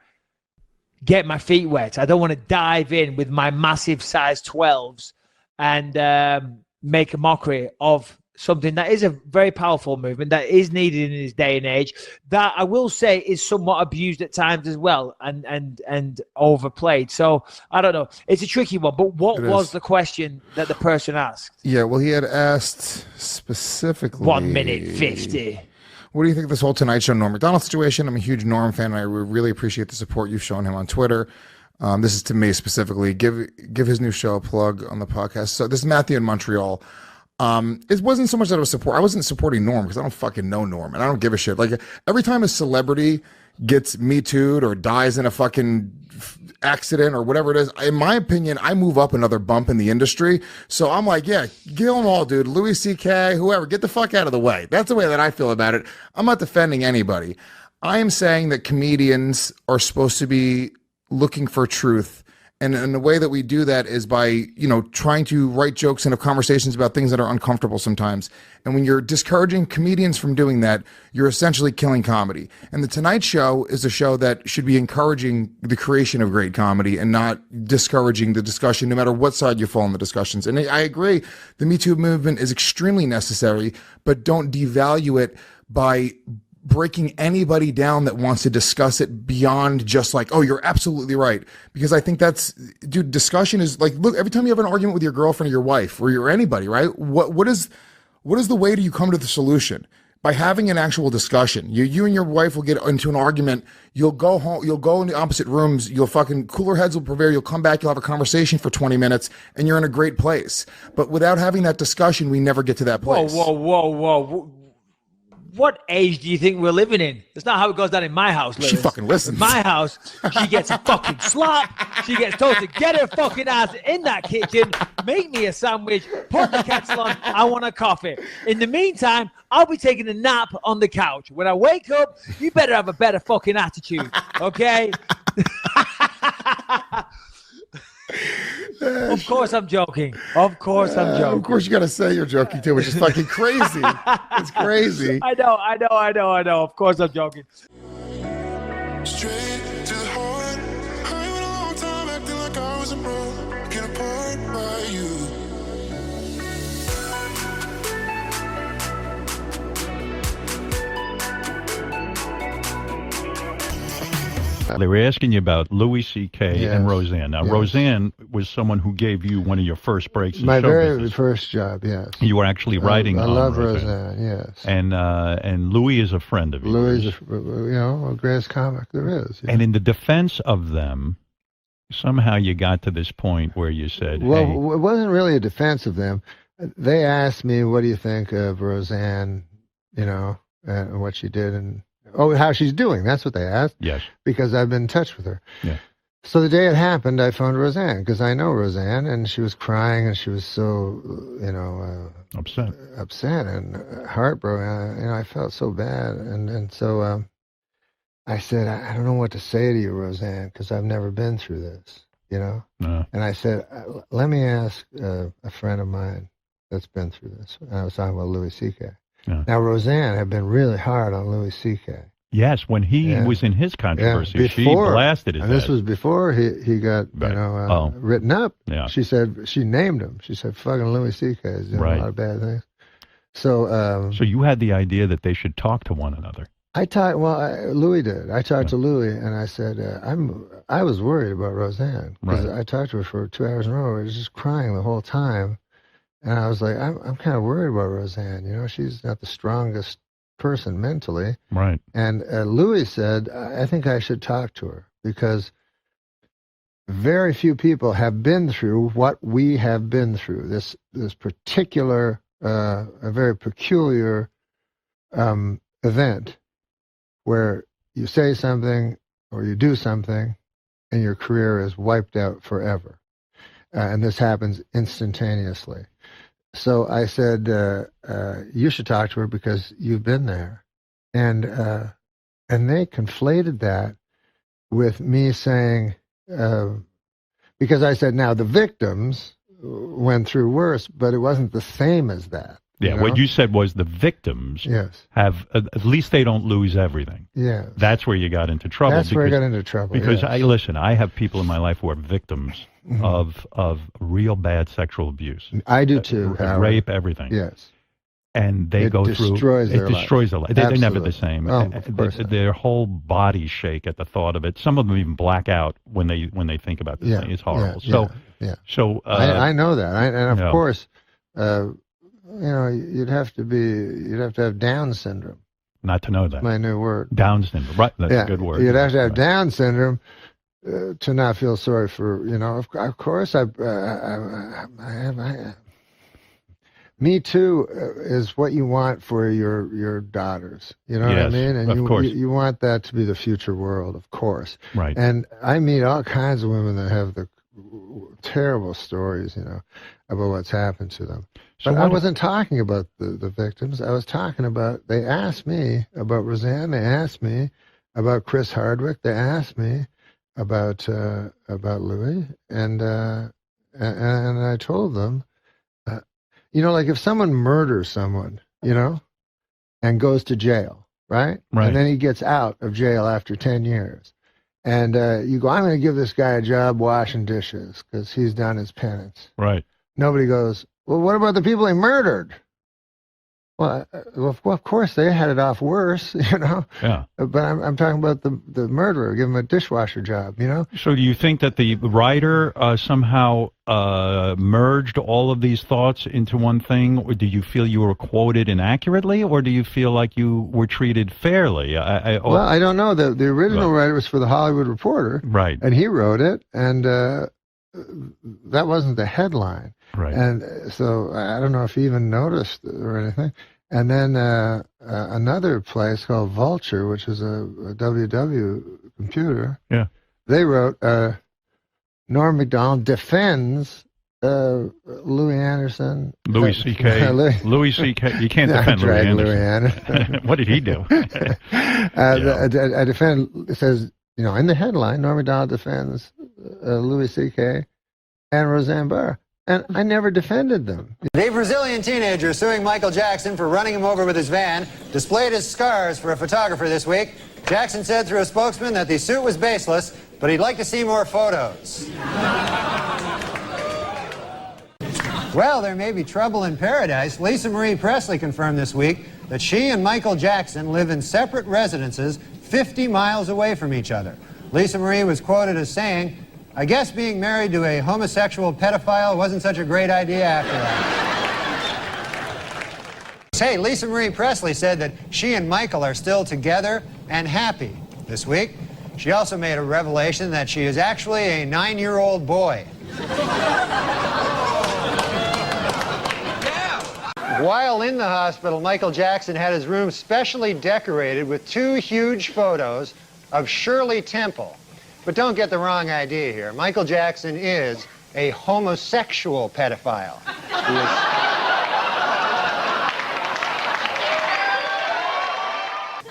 get my feet wet. I don't want to dive in with my massive size 12s and make a mockery of something that is a very powerful movement that is needed in this day and age, that I will say is somewhat abused at times as well and overplayed. So I don't know. It's a tricky one, but what was the question that the person asked? Yeah, well, he had asked specifically 1 minute 50. What do you think of this whole Tonight Show Norm MacDonald situation? I'm a huge Norm fan, and I really appreciate the support you've shown him on Twitter. This is to me specifically. Give his new show a plug on the podcast. So this is Matthew in Montreal. It wasn't so much that I was I wasn't supporting Norm because I don't fucking know Norm and I don't give a shit. Like every time a celebrity gets Me Too'd or dies in a fucking accident or whatever it is, in my opinion, I move up another bump in the industry. So I'm like, yeah, kill them all, dude. Louis C.K., whoever, get the fuck out of the way. That's the way that I feel about it. I'm not defending anybody. I am saying that comedians are supposed to be looking for truth. And the way that we do that is by, you know, trying to write jokes and have conversations about things that are uncomfortable sometimes. And when you're discouraging comedians from doing that, you're essentially killing comedy. And The Tonight Show is a show that should be encouraging the creation of great comedy and not discouraging the discussion, no matter what side you fall in the discussions. And I agree, the Me Too movement is extremely necessary, but don't devalue it by breaking anybody down that wants to discuss it beyond just like, oh, you're absolutely right. Because I think that's, dude, discussion is like, look, every time you have an argument with your girlfriend or your wife or anybody, right? What is the way do you come to the solution? By having an actual discussion. You and your wife will get into an argument. You'll go home. You'll go in the opposite rooms. You'll fucking cooler heads will prevail. You'll come back. You'll have a conversation for 20 minutes and you're in a great place. But without having that discussion, we never get to that place. Whoa. What age do you think we're living in? That's not how it goes down in my house, Lewis. She fucking listens. In my house, she gets a fucking slap. She gets told to get her fucking ass in that kitchen, make me a sandwich, put the kettle on, I want a coffee. In the meantime, I'll be taking a nap on the couch. When I wake up, you better have a better fucking attitude, okay? Of course I'm joking. Of course I'm joking. Of course you got to say you're joking too, which is fucking crazy. It's crazy. I know. Of course I'm joking. Straight to the heart. I went a long time acting like I wasn't broken apart by you. They were asking you about Louis C.K. and Roseanne. Now, Roseanne was someone who gave you one of your first breaks in My show very business. first job, yes. You were actually writing I on love Roseanne. Roseanne, yes. And Louis is a friend of yours. Louis is, the greatest comic there is. And in the defense of them, somehow you got to this point where you said, Well, hey, it wasn't really a defense of them. They asked me, what do you think of Roseanne, and what she did, and how she's doing. That's what they asked. Yes. Because I've been in touch with her. Yeah. So the day it happened, I phoned Roseanne because I know Roseanne, and she was crying, and she was so, upset and heartbroken. I felt so bad, and so I said, I don't know what to say to you, Roseanne, because I've never been through this, No. And I said, let me ask a friend of mine that's been through this. And I was talking about Louis C.K. Yeah. Now, Roseanne had been really hard on Louis C.K. Yes, when he was in his controversy, she blasted his and this ass. was before he got written up. Yeah. She said, she named him. She said, fucking Louis C.K. is doing a lot of bad things. So so you had the idea that they should talk to one another. Louis did. I talked to Louis, and I said, I was worried about Roseanne because I talked to her for 2 hours in a row. I was just crying the whole time. And I was like, I'm kind of worried about Roseanne. You know, she's not the strongest person mentally. Right. And Louis said, I think I should talk to her because very few people have been through what we have been through. This particular, a very peculiar event where you say something or you do something and your career is wiped out forever. And this happens instantaneously. So I said, you should talk to her because you've been there. And they conflated that with me saying, because I said, now the victims went through worse, but it wasn't the same as that. Yeah, you know? what you said was the victims have, at least they don't lose everything. Yeah. That's where you got into trouble. That's where I got into trouble, Because yes. I have people in my life who are victims of real bad sexual abuse. I do too, Howard. Rape, everything. Yes. And they go through. It destroys their life. They're never the same. Oh, of course their whole bodies shake at the thought of it. Some of them even black out when they think about this thing. It's horrible. So I know that. And of course, you know, you'd have to have Down syndrome. Not to know that. That's my new word. Down syndrome. Right. That's a good word. You'd have to have Down syndrome to not feel sorry for, you know, of course Me Too is what you want for your daughters. You know what I mean? And you want that to be the future world, of course. Right. And I meet all kinds of women that have the terrible stories, you know, about what's happened to them. So but I wasn't talking about the victims. I was talking about, they asked me about Roseanne. They asked me about Chris Hardwick. They asked me about Louis. And I told them, you know, like if someone murders someone, you know, and goes to jail, right? Right. And then he gets out of jail after 10 years. And you go, I'm going to give this guy a job washing dishes because he's done his penance. Right. Nobody goes, well, what about the people he murdered? Well, of course, they had it off worse, you know. Yeah. But I'm talking about the murderer. Give him a dishwasher job, you know. So do you think that the writer somehow merged all of these thoughts into one thing, or do you feel you were quoted inaccurately, or do you feel like you were treated fairly? Well, I don't know. The original writer was for the Hollywood Reporter, right? And he wrote it, and that wasn't the headline. Right. And so I don't know if he even noticed or anything. And then another place called Vulture, which is a WW computer. Yeah. They wrote, Norm MacDonald defends Louis Anderson. Louis C.K. Louis C.K. You can't defend Louis Anderson. What did he do? I defend, it says, you know, in the headline, Norm MacDonald defends Louis C.K. and Roseanne Barr. And I never defended them. A Brazilian teenager suing Michael Jackson for running him over with his van displayed his scars for a photographer this week. Jackson said through a spokesman that the suit was baseless, but he'd like to see more photos. Well, there may be trouble in paradise. Lisa Marie Presley confirmed this week that she and Michael Jackson live in separate residences 50 miles away from each other. Lisa Marie was quoted as saying, I guess being married to a homosexual pedophile wasn't such a great idea after all. Hey, Lisa Marie Presley said that she and Michael are still together and happy this week. She also made a revelation that she is actually a 9-year-old boy. While in the hospital, Michael Jackson had his room specially decorated with 2 huge photos of Shirley Temple. But don't get the wrong idea here. Michael Jackson is a homosexual pedophile.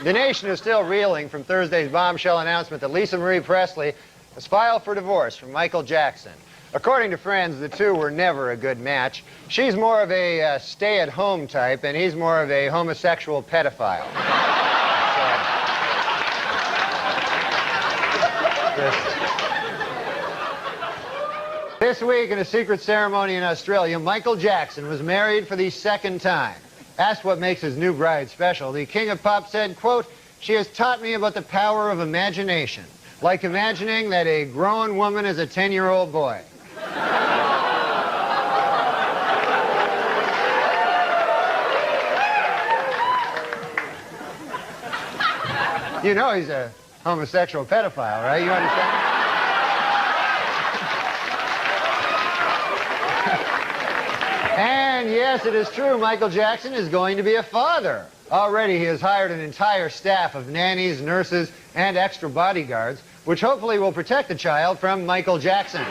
The nation is still reeling from Thursday's bombshell announcement that Lisa Marie Presley has filed for divorce from Michael Jackson. According to friends, the two were never a good match. She's more of a stay-at-home type, and he's more of a homosexual pedophile. This week, in a secret ceremony in Australia, Michael Jackson was married for the 2nd time. Asked what makes his new bride special, the King of Pop said, quote, she has taught me about the power of imagination, like imagining that a grown woman is a 10-year-old boy. You know he's a homosexual pedophile, right? You understand? And yes, it is true, Michael Jackson is going to be a father. Already he has hired an entire staff of nannies, nurses, and extra bodyguards, which hopefully will protect the child from Michael Jackson.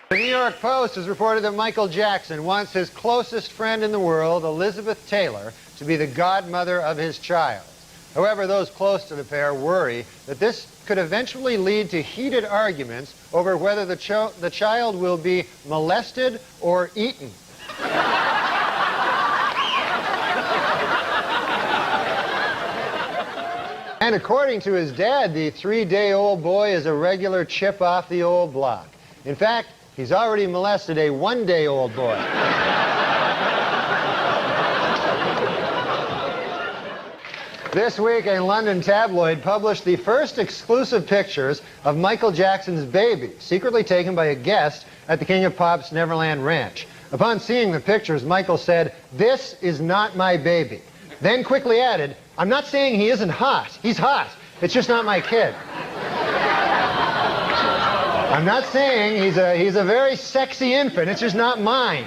The New York Post has reported that Michael Jackson wants his closest friend in the world, Elizabeth Taylor, to be the godmother of his child. However, those close to the pair worry that this could eventually lead to heated arguments over whether the child will be molested or eaten. And according to his dad, the 3-day-old boy is a regular chip off the old block. In fact, he's already molested a 1-day-old boy. This week, a London tabloid published the first exclusive pictures of Michael Jackson's baby, secretly taken by a guest at the King of Pop's Neverland Ranch. Upon seeing the pictures, Michael said, "This is not my baby." Then quickly added, "I'm not saying he isn't hot. He's hot. It's just not my kid." I'm not saying he's a very sexy infant. It's just not mine.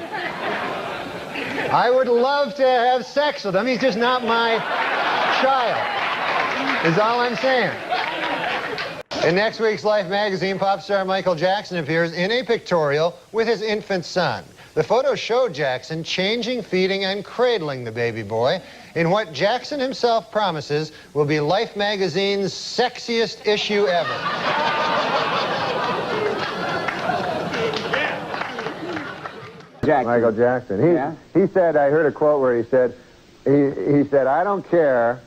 I would love to have sex with him. He's just not my child, is all I'm saying. In next week's Life magazine, pop star Michael Jackson appears in a pictorial with his infant son. The photos show Jackson changing, feeding, and cradling the baby boy in what Jackson himself promises will be Life magazine's sexiest issue ever. Michael Jackson. He said, I heard a quote where he said, I don't care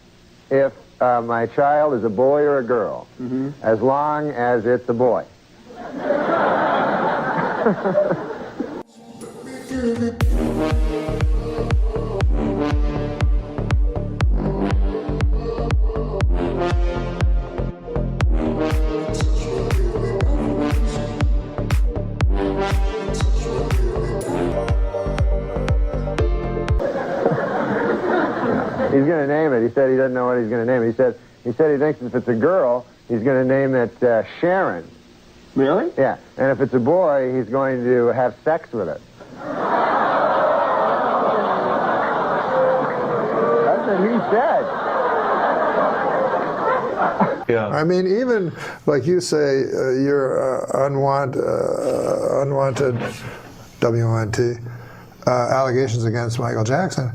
if my child is a boy or a girl, as long as it's a boy. He's going to name it. He said he doesn't know what he's going to name it. He said he thinks if it's a girl, he's going to name it Sharon. Really? Yeah. And if it's a boy, he's going to have sex with it. That's what he said. Yeah. I mean, even like you say, your unwanted, W-O-N-T, allegations against Michael Jackson.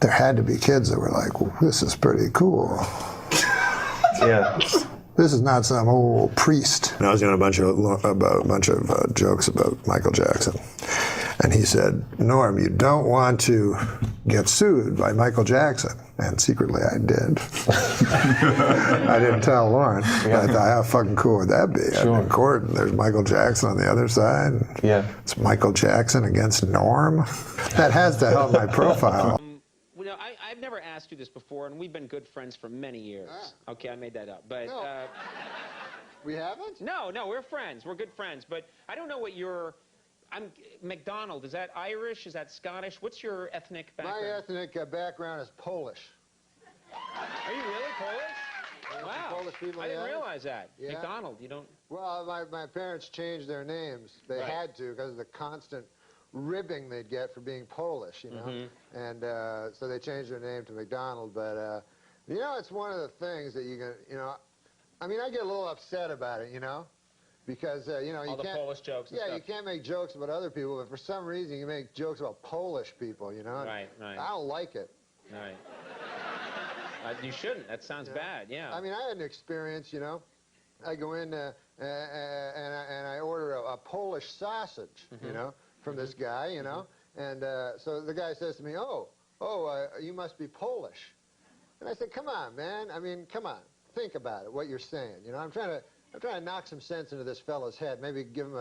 There had to be kids that were like, well, this is pretty cool. Yeah. This is not some old priest. And I was doing a bunch of jokes about Michael Jackson. And he said, Norm, you don't want to get sued by Michael Jackson. And secretly I did. I didn't tell Lauren. Yeah. I thought, how fucking cool would that be? Sure. I'm in court and there's Michael Jackson on the other side. Yeah. It's Michael Jackson against Norm. That has to help my profile. Well, I've never asked you this before, and we've been good friends for many years. Ah. Okay, I made that up, but... No. We haven't? No, we're friends. We're good friends, but I don't know what your... McDonald, is that Irish? Is that Scottish? What's your ethnic background? My ethnic background is Polish. Are you really Polish? Wow. Polish people, I didn't realize that. Yeah. McDonald, you don't... Well, my parents changed their names. They had to because of the constant ribbing they'd get for being Polish, you know? And so they changed their name to McDonald, but, you know, it's one of the things that you can, you know, I mean, I get a little upset about it, you know? Because, you know, all the Polish jokes and stuff. You can't make jokes about other people, but for some reason you make jokes about Polish people, you know? Right. I don't like it. Right. You shouldn't. That sounds bad, yeah. I mean, I had an experience, you know. I go in and I order a Polish sausage, you know, from this guy, you know. And so the guy says to me, you must be Polish. And I said, come on, man. I mean, come on. Think about it, what you're saying. You know, I'm trying to knock some sense into this fellow's head, maybe give him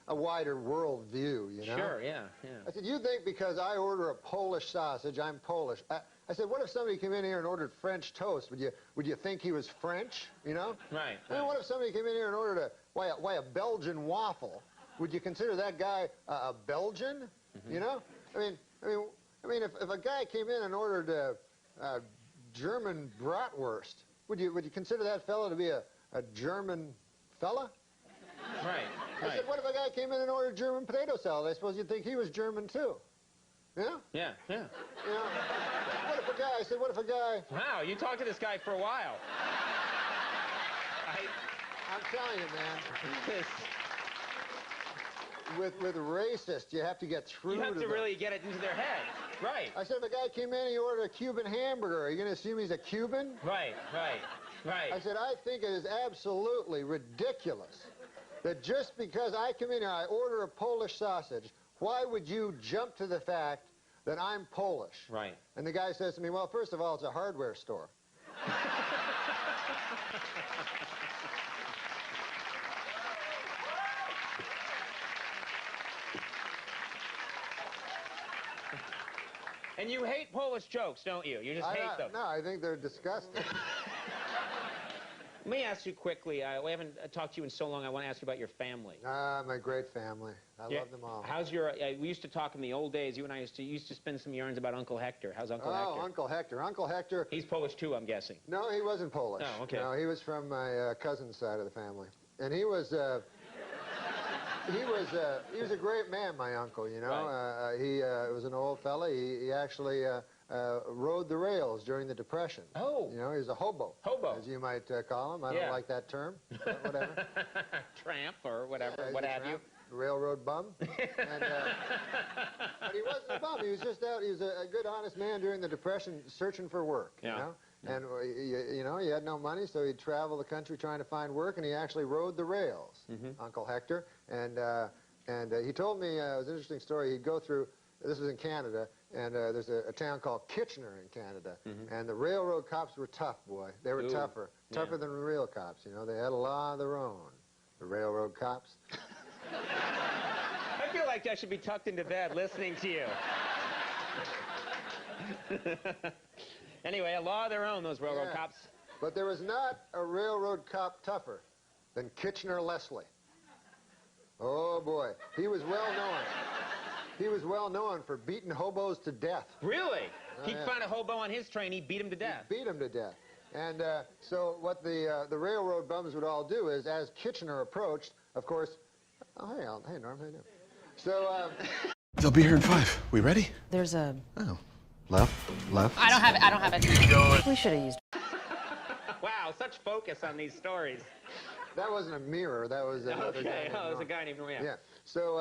a wider world view, you know? Sure, yeah. I said, you think because I order a Polish sausage, I'm Polish. I said, what if somebody came in here and ordered French toast? Would you think he was French, you know? Right. I mean, what if somebody came in here and ordered a Belgian waffle? Would you consider that guy a Belgian, you know? I mean, if a guy came in and ordered German bratwurst. Would you consider that fella to be a German fella? Right. I said, what if a guy came in and ordered German potato salad? I suppose you'd think he was German too. Yeah? Yeah, yeah. You know, what if a guy, I said, what if a guy... Wow, you talked to this guy for a while. I'm telling you, man. With racist, you have to get through You have to them. really get it into their head. Right. I said, if a guy came in and he ordered a Cuban hamburger, are you going to assume he's a Cuban? Right. I said, I think it is absolutely ridiculous that just because I come in here, I order a Polish sausage, why would you jump to the fact that I'm Polish? Right. And the guy says to me, well, first of all, it's a hardware store. And you hate Polish jokes, don't you? You just hate them. No, I think they're disgusting. Let me ask you quickly. We haven't talked to you in so long. I want to ask you about your family. My great family. I love them all. How's your... we used to talk in the old days. You and I used to spin some yarns about Uncle Hector. How's Uncle Hector? Oh, Uncle Hector. Uncle Hector... He's Polish too, I'm guessing. No, he wasn't Polish. Oh, okay. No, he was from my cousin's side of the family. And he was... he was a great man, my uncle, you know. Right. He was an old fella. He actually rode the rails during the Depression. Oh. You know, he was a hobo. Hobo. As you might call him. I don't like that term, but whatever. Tramp or whatever, Yeah, what he's a have you. tramp, railroad bum. And, but he wasn't a bum. He was just out. He was a good, honest man during the Depression searching for work, you know. And, you know, he had no money, so he'd travel the country trying to find work, and he actually rode the rails, Uncle Hector. And he told me, it was an interesting story, he'd go through, this was in Canada, and there's a town called Kitchener in Canada, and the railroad cops were tough, boy. They were tougher than real cops, you know. They had a law of their own, the railroad cops. I feel like I should be tucked into bed listening to you. Anyway, a law of their own, those railroad cops. But there was not a railroad cop tougher than Kitchener Leslie. Oh, boy. He was well known. He was well known for beating hobos to death. Really? He'd yeah. find a hobo on his train, he'd beat him to death. He'd beat him to death. And so what the railroad bums would all do is, as Kitchener approached, of course... Oh, hey, Norm, how you doing? So... They'll be here in 5. We ready? There's a... Oh. Left. I don't have it. We should have used... Wow, such focus on these stories. That wasn't a mirror. That was another guy. Oh, it was a guy named Norm. Yeah. So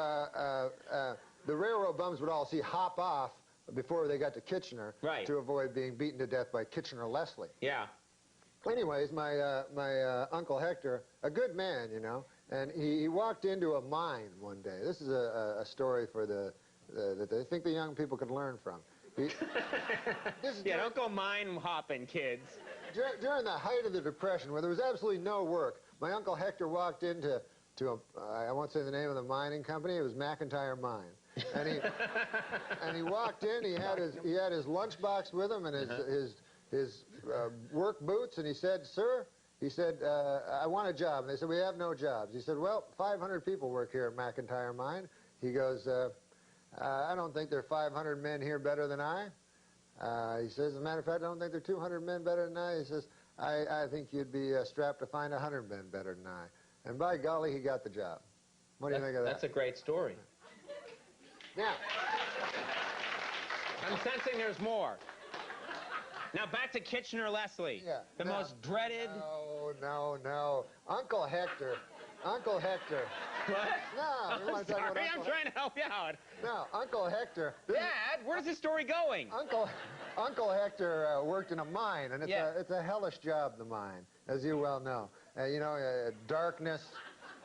the railroad bums would all hop off before they got to Kitchener to avoid being beaten to death by Kitchener Leslie. Yeah. Anyways, my Uncle Hector, a good man, you know, and he walked into a mine one day. This is a story for that I think the young people could learn from. Don't go mine hopping, kids. During the height of the Depression, where there was absolutely no work, my Uncle Hector walked into I won't say the name of the mining company. It was McIntyre Mine, and he walked in. He had his lunchbox with him and his work boots, and he said, "Sir," he said, "I want a job." And they said, "We have no jobs." He said, "Well, 500 people work here at McIntyre Mine." He goes, "I don't think there are 500 men here better than I." He says, "As a matter of fact, I don't think there are 200 men better than I." He says, I think you'd be strapped to find 100 men better than I. And by golly, he got the job. What do you think of that? That's a great story. Now, I'm sensing there's more. Now back to Kitchener Leslie. Yeah. The most dreaded... No. Uncle Hector. What? No, you want to talk about I'm trying to help you out. No, Uncle Hector. Dad, where's this story going? Uncle Hector worked in a mine, and it's a hellish job, the mine, as you well know. You know, darkness,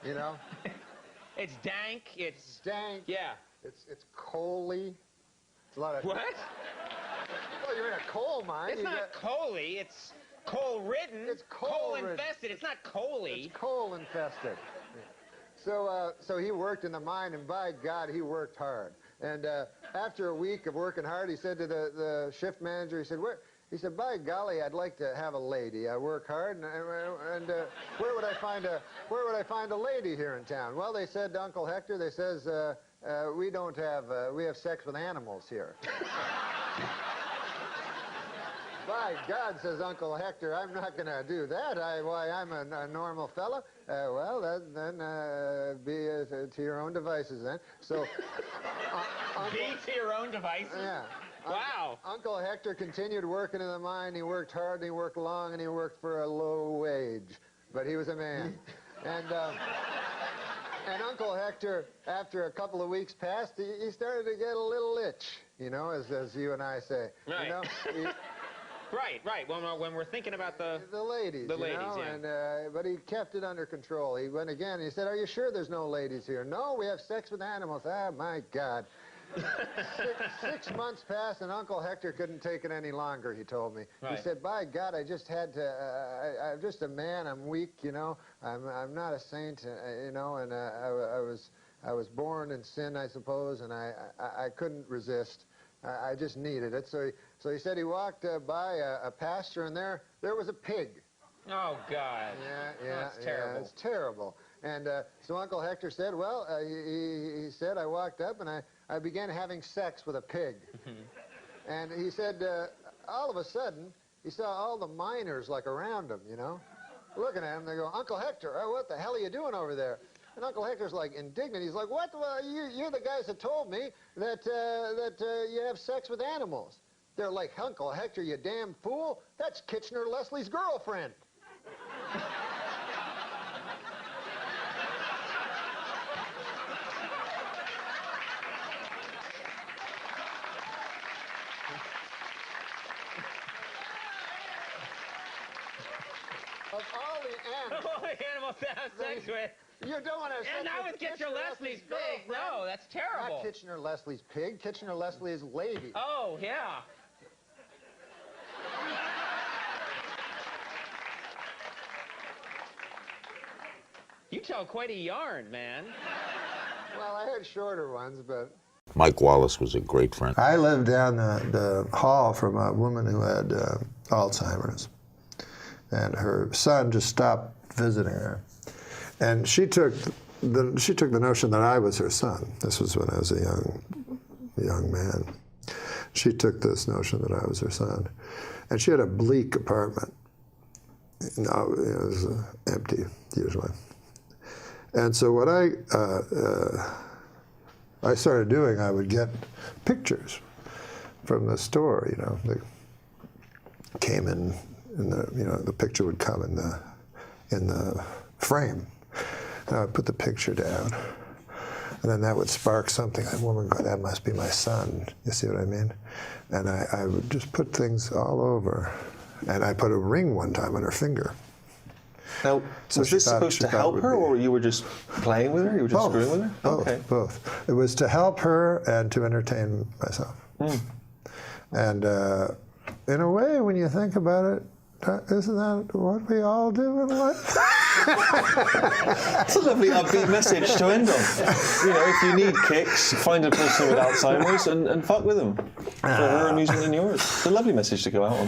you know. It's dank. It's dank. Yeah. It's coaly. It's a lot of... What? Well, you're in a coal mine. It's not coaly. It's coal-ridden. It's coal-infested. It's not coaly. It's coal-infested. So he worked in the mine, and by God, he worked hard. And after a week of working hard, he said to the shift manager, he said, He said, "By golly, I'd like to have a lady. I work hard, and where would I find a lady here in town?" Well, they said to Uncle Hector, they says, we have sex with animals here. By God, says Uncle Hector, I'm not going to do that. Why, I'm a normal fella. Well, then be to your own devices then. So, Be to your own devices? Yeah. Wow. Uncle Hector continued working in the mine. He worked hard, and he worked long, and he worked for a low wage. But he was a man. And Uncle Hector, after a couple of weeks passed, he started to get a little itch, you know, as you and I say. Right. You know, Right. When we're thinking about the ladies, the you ladies, know, yeah. but he kept it under control. He went again, and he said, "Are you sure there's no ladies here?" "No, we have sex with animals." "Ah, my God." 6 months passed, and Uncle Hector couldn't take it any longer, he told me. Right. He said, "By God, I just had to, I'm just a man, I'm weak, you know, I'm not a saint, you know, and I was born in sin, I suppose, and I couldn't resist. I just needed it." So he said he walked by a pasture, and there was a pig. Oh, God. Yeah, That's terrible. Yeah, it's terrible. And so Uncle Hector said, well, he said, I walked up and I began having sex with a pig. And he said, all of a sudden, he saw all the miners like around him, you know, looking at him. They go, "Uncle Hector, what the hell are you doing over there?" And Uncle Hector's like indignant. He's like, "What? Well, you're the guys that told me that you have sex with animals." They're like, "Uncle Hector, you damn fool. That's Kitchener Leslie's girlfriend." Of all the animals to have sex with. You don't want to have sex And not with Kitchener Leslie's pig. No, that's terrible. Not Kitchener Leslie's pig. Kitchener Leslie's lady. Oh, yeah. You tell quite a yarn, man. Well, I had shorter ones, but... Mike Wallace was a great friend. I lived down the hall from a woman who had Alzheimer's, and her son just stopped visiting her, and she took the notion that I was her son. This was when I was a young man. She took this notion that I was her son, and she had a bleak apartment. No, it was empty usually, and so what I started doing, I would get pictures from the store, you know. They came in the, you know, the picture would come in the frame. And I would put the picture down. And then that would spark something. That woman go, "That must be my son." You see what I mean? And I would just put things all over. And I put a ring one time on her finger. Now, So was she this thought- supposed she to thought it help would her, be- or you were just playing with her? You were just screwing with her? Okay. Both. It was to help her and to entertain myself. And in a way, when you think about it, isn't that what we all do in life? That's a lovely upbeat message to end on. You know, if you need kicks, find a person with Alzheimer's and fuck with them. For her amusement and yours. It's a lovely message to go out on.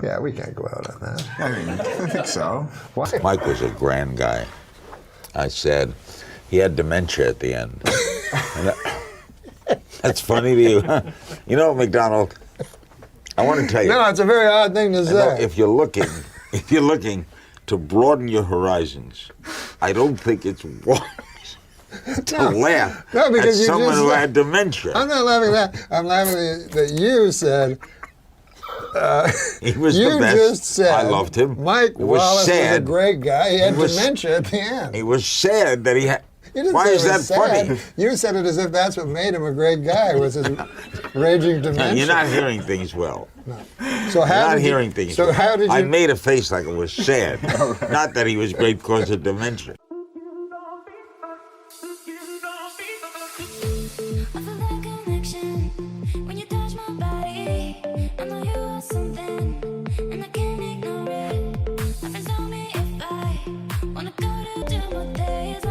Yeah, we can't go out on that. I mean, I think so. Why? Mike was a grand guy. I said, he had dementia at the end. That's funny to you, huh? You know, McDonald, I want to tell you. No, it's a very odd thing to you know, say. if you're looking to broaden your horizons, I don't think it's wise to laugh No, because at you someone just who said- had dementia. I'm not laughing at that. I'm laughing that you said. He was you the best. just said. I loved him. Mike It was Wallace was a sad. great guy. He had He was- dementia at the end. It was sad that he had. You didn't Why say is it that was sad. funny? You said it as if that's what made him a great guy, was his raging No, dementia. you're not hearing things well. So how You're not did you- hearing things so well. how did I you- made a face like it was sad. Not that he was great because of dementia.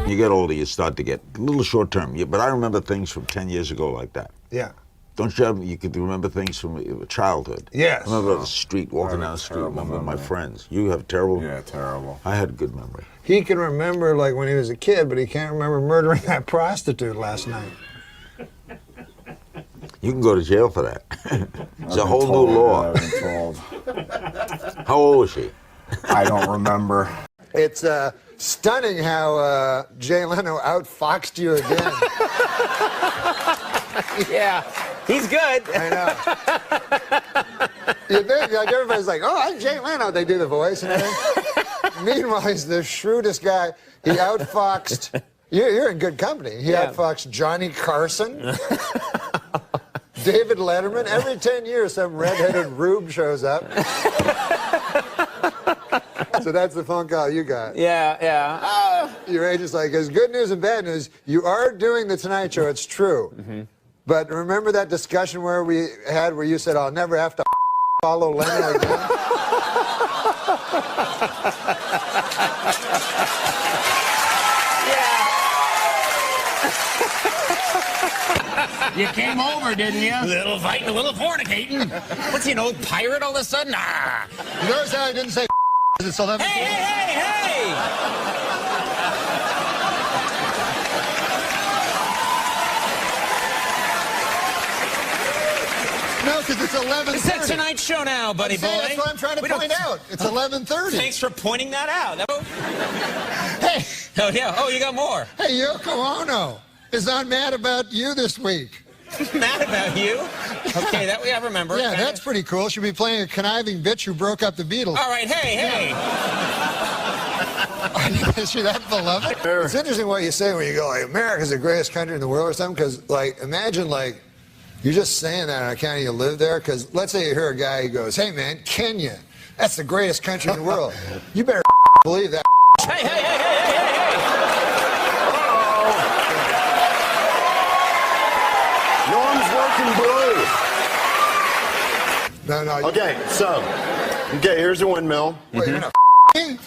You get older, you start to get a little short term. But I remember things from 10 years ago like that. Yeah. Don't you could remember things from childhood? Yes. I remember the street, walking down the street, remember my friends. You have terrible? Yeah, terrible. I had a good memory. He can remember like when he was a kid, but he can't remember murdering that prostitute last night. You can go to jail for that. It's a whole new law. I've been told. How old was she? I don't remember. It's stunning how Jay Leno outfoxed you again. Yeah, he's good. I know. You think, like, everybody's like, oh, I'm Jay Leno. They do the voice and everything. Meanwhile, he's the shrewdest guy. He outfoxed. You're in good company. He outfoxed Johnny Carson, David Letterman. Every 10 years, some redheaded rube shows up. So that's the phone call you got. Yeah. Your agent's like, there's good news and bad news. You are doing the Tonight Show. It's true. Mm-hmm. But remember that discussion where you said, I'll never have to follow Leno again? You came over, didn't you? A little fighting, a little fornicating. What's he, an old pirate all of a sudden? Ah. You notice how I didn't say it's 11? Hey! No, because it's 11:30. It's that Tonight Show now, buddy boy. That's what I'm trying to point out. It's 11:30. Thanks for pointing that out. Hey. Oh, yeah. Oh, you got more. Hey, Yoko Ono is not mad about you this week. Mad about you? Okay, that I remember. Yeah, that's pretty cool. She'll be playing a conniving bitch who broke up the Beatles. All right, hey. Is she that beloved? It's interesting what you say when you go, like, America's the greatest country in the world or something, because, like, imagine, like, you're just saying that on account of you live there, because let's say you hear a guy who goes, hey, man, Kenya, that's the greatest country in the world. You better believe that. Hey. No. Okay, so, here's a windmill. Wait, you're not Norm!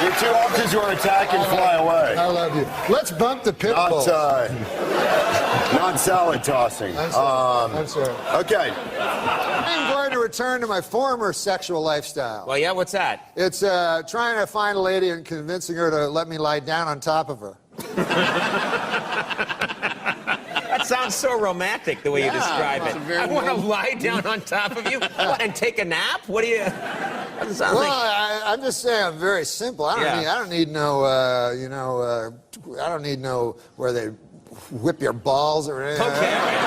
Your two options are attack and fly away. I love you. Let's bump the pit bulls. Not salad tossing. I'm sorry. Okay. I'm going to return to my former sexual lifestyle. Well, yeah, what's that? It's trying to find a lady and convincing her to let me lie down on top of her. That sounds so romantic, the way you describe it. I want to lie down on top of you and take a nap? What do you... Doesn't sound like... I'm just saying I'm very simple. I don't need no, I don't need no where they whip your balls or anything. Okay, all right.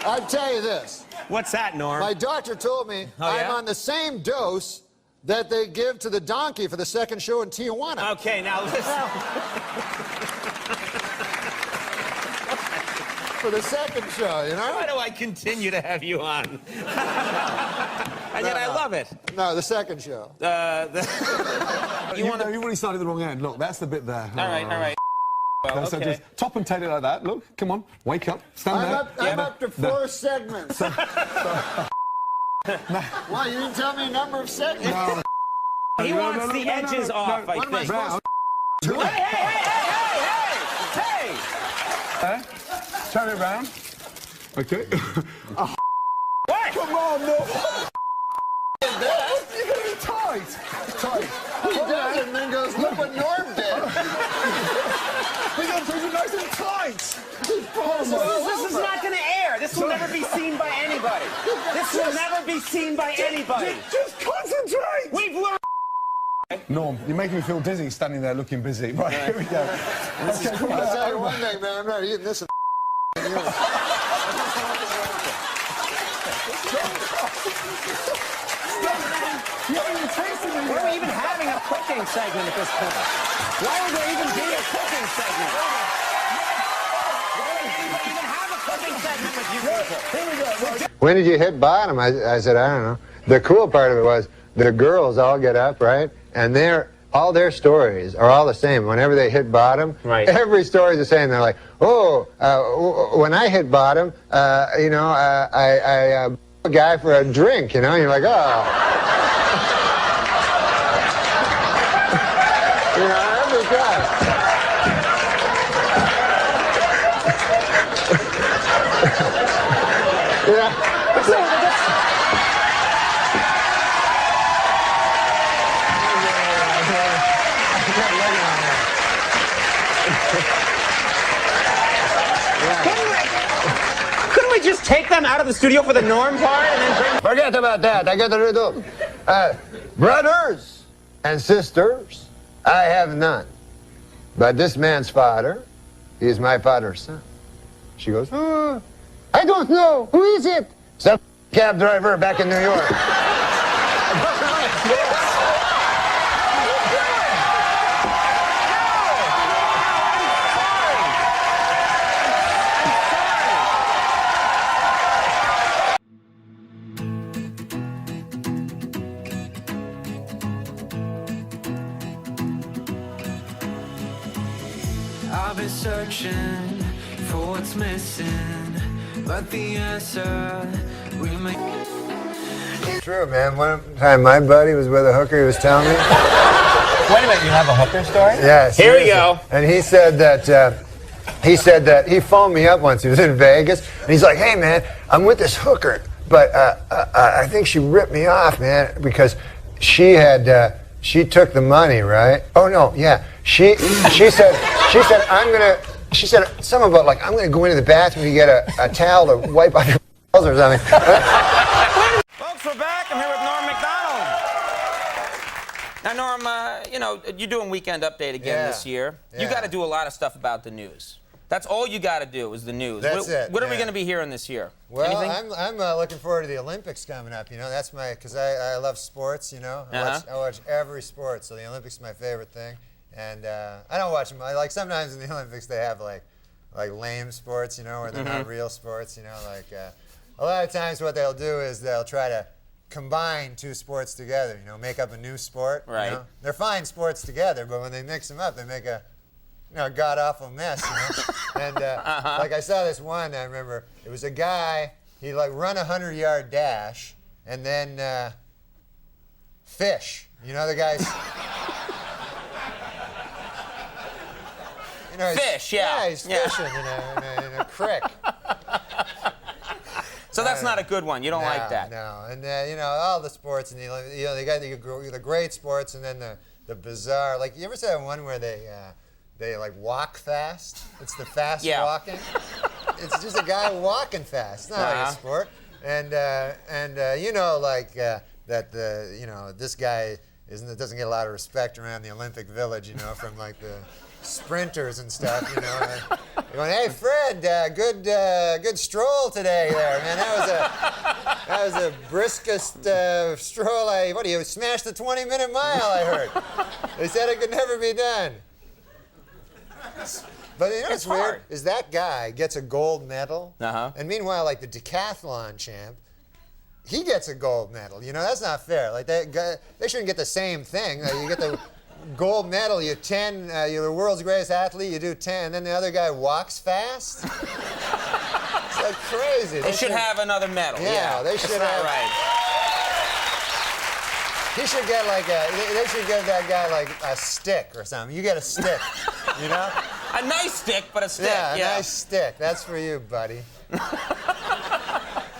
I'll tell you this. What's that, Norm? My doctor told me I'm on the same dose that they give to the donkey for the second show in Tijuana. Okay, now listen. For the second show, you know? Why do I continue to have you on? And yet I love it. No, the second show. You've already started the wrong end. Look, that's the bit there. All right. Well, So okay. just top and tail it like that. Look, come on, wake up, stand there. I'm up to 4 segments. Why, you didn't tell me a number of segments? No. He wants the edges off, I think. Hey! Turn it around. Okay. What? Come on, no. You're gonna be tight. Tight. He does it and then goes, look what Norm did. We got to be nice and tight. This is not going to air. This will never be seen by anybody. This will never be seen by anybody. Just concentrate. We've learned. Norm, you're making me feel dizzy standing there looking busy. Right, here we go. Okay, come on. I'll tell you one thing, man, I'm not eating this. Why are we even having a cooking segment at this point? Why would there even be a cooking segment? Why would we even have a cooking segment with you people? Here we go. When did you hit bottom? I said, I don't know. The cool part of it was the girls all get up, right? And all their stories are all the same. Whenever they hit bottom, every story is the same. They're like, when I hit bottom, I a guy for a drink, and you're like, oh. Every guy. we just take them out of the studio for the Norm part and then bring... Forget about that. I got to do. Brothers and sisters, I have none. But this man's father, he is my father's son. She goes, oh, I don't know. Who is it? Some cab driver back in New York. I've been searching for what's missing, but the answer remains. True, man. One time my buddy was with a hooker. He was telling me. Wait a minute, you have a hooker story? Yes. Here we go. And he said that he phoned me up once. He was in Vegas, and he's like, "Hey, man, I'm with this hooker, but I think she ripped me off, man, because she had she took the money, right? Oh no, yeah. She said something about like I'm gonna go into the bathroom to get a towel to wipe off your balls or something." Folks, we're back. I'm here with Norm MacDonald. Now, Norm, you know, you're doing Weekend Update again this year. You got to do a lot of stuff about the news. That's all you got to do is the news. That's it. What are we going to be hearing this year? Well, anything? I'm looking forward to the Olympics coming up. You know, that's because I love sports. You know, I watch every sport, so the Olympics is my favorite thing. And I don't watch them. Like sometimes in the Olympics they have like lame sports, you know, where they're not real sports. You know, like a lot of times what they'll do is they'll try to combine two sports together. You know, make up a new sport. Right. You know? They're fine sports together, but when they mix them up, they make a god-awful mess, you know? And like I saw this one, I remember, it was a guy, he like run a 100-yard dash and then fish. You know the guys? You know, fish, yeah. Yeah, he's fishing in a creek. So that's not a good one. You don't like that. No, and you know, all the sports, and you know, they got the great sports and then the bizarre. Like, you ever see that one where they like walk fast? It's the fast walking. It's just a guy walking fast. It's not like a sport. And you know, like that you know, this guy doesn't get a lot of respect around the Olympic Village, you know, from like the sprinters and stuff, you know. Going, hey Fred, good stroll today there, man. That was a briskest stroll. What do you smashed the 20-minute mile? I heard. They said it could never be done. But you know what's weird is that guy gets a gold medal, and meanwhile, like the decathlon champ, he gets a gold medal. You know, that's not fair. Like they shouldn't get the same thing. You get the gold medal, you're the world's greatest athlete, you do 10, and then the other guy walks fast. It's like crazy. They should have another medal. Yeah, they should have. Right. He should get like they should give that guy like a stick or something. You get a stick, you know? A nice stick, but a stick. Yeah, a nice stick. That's for you, buddy. And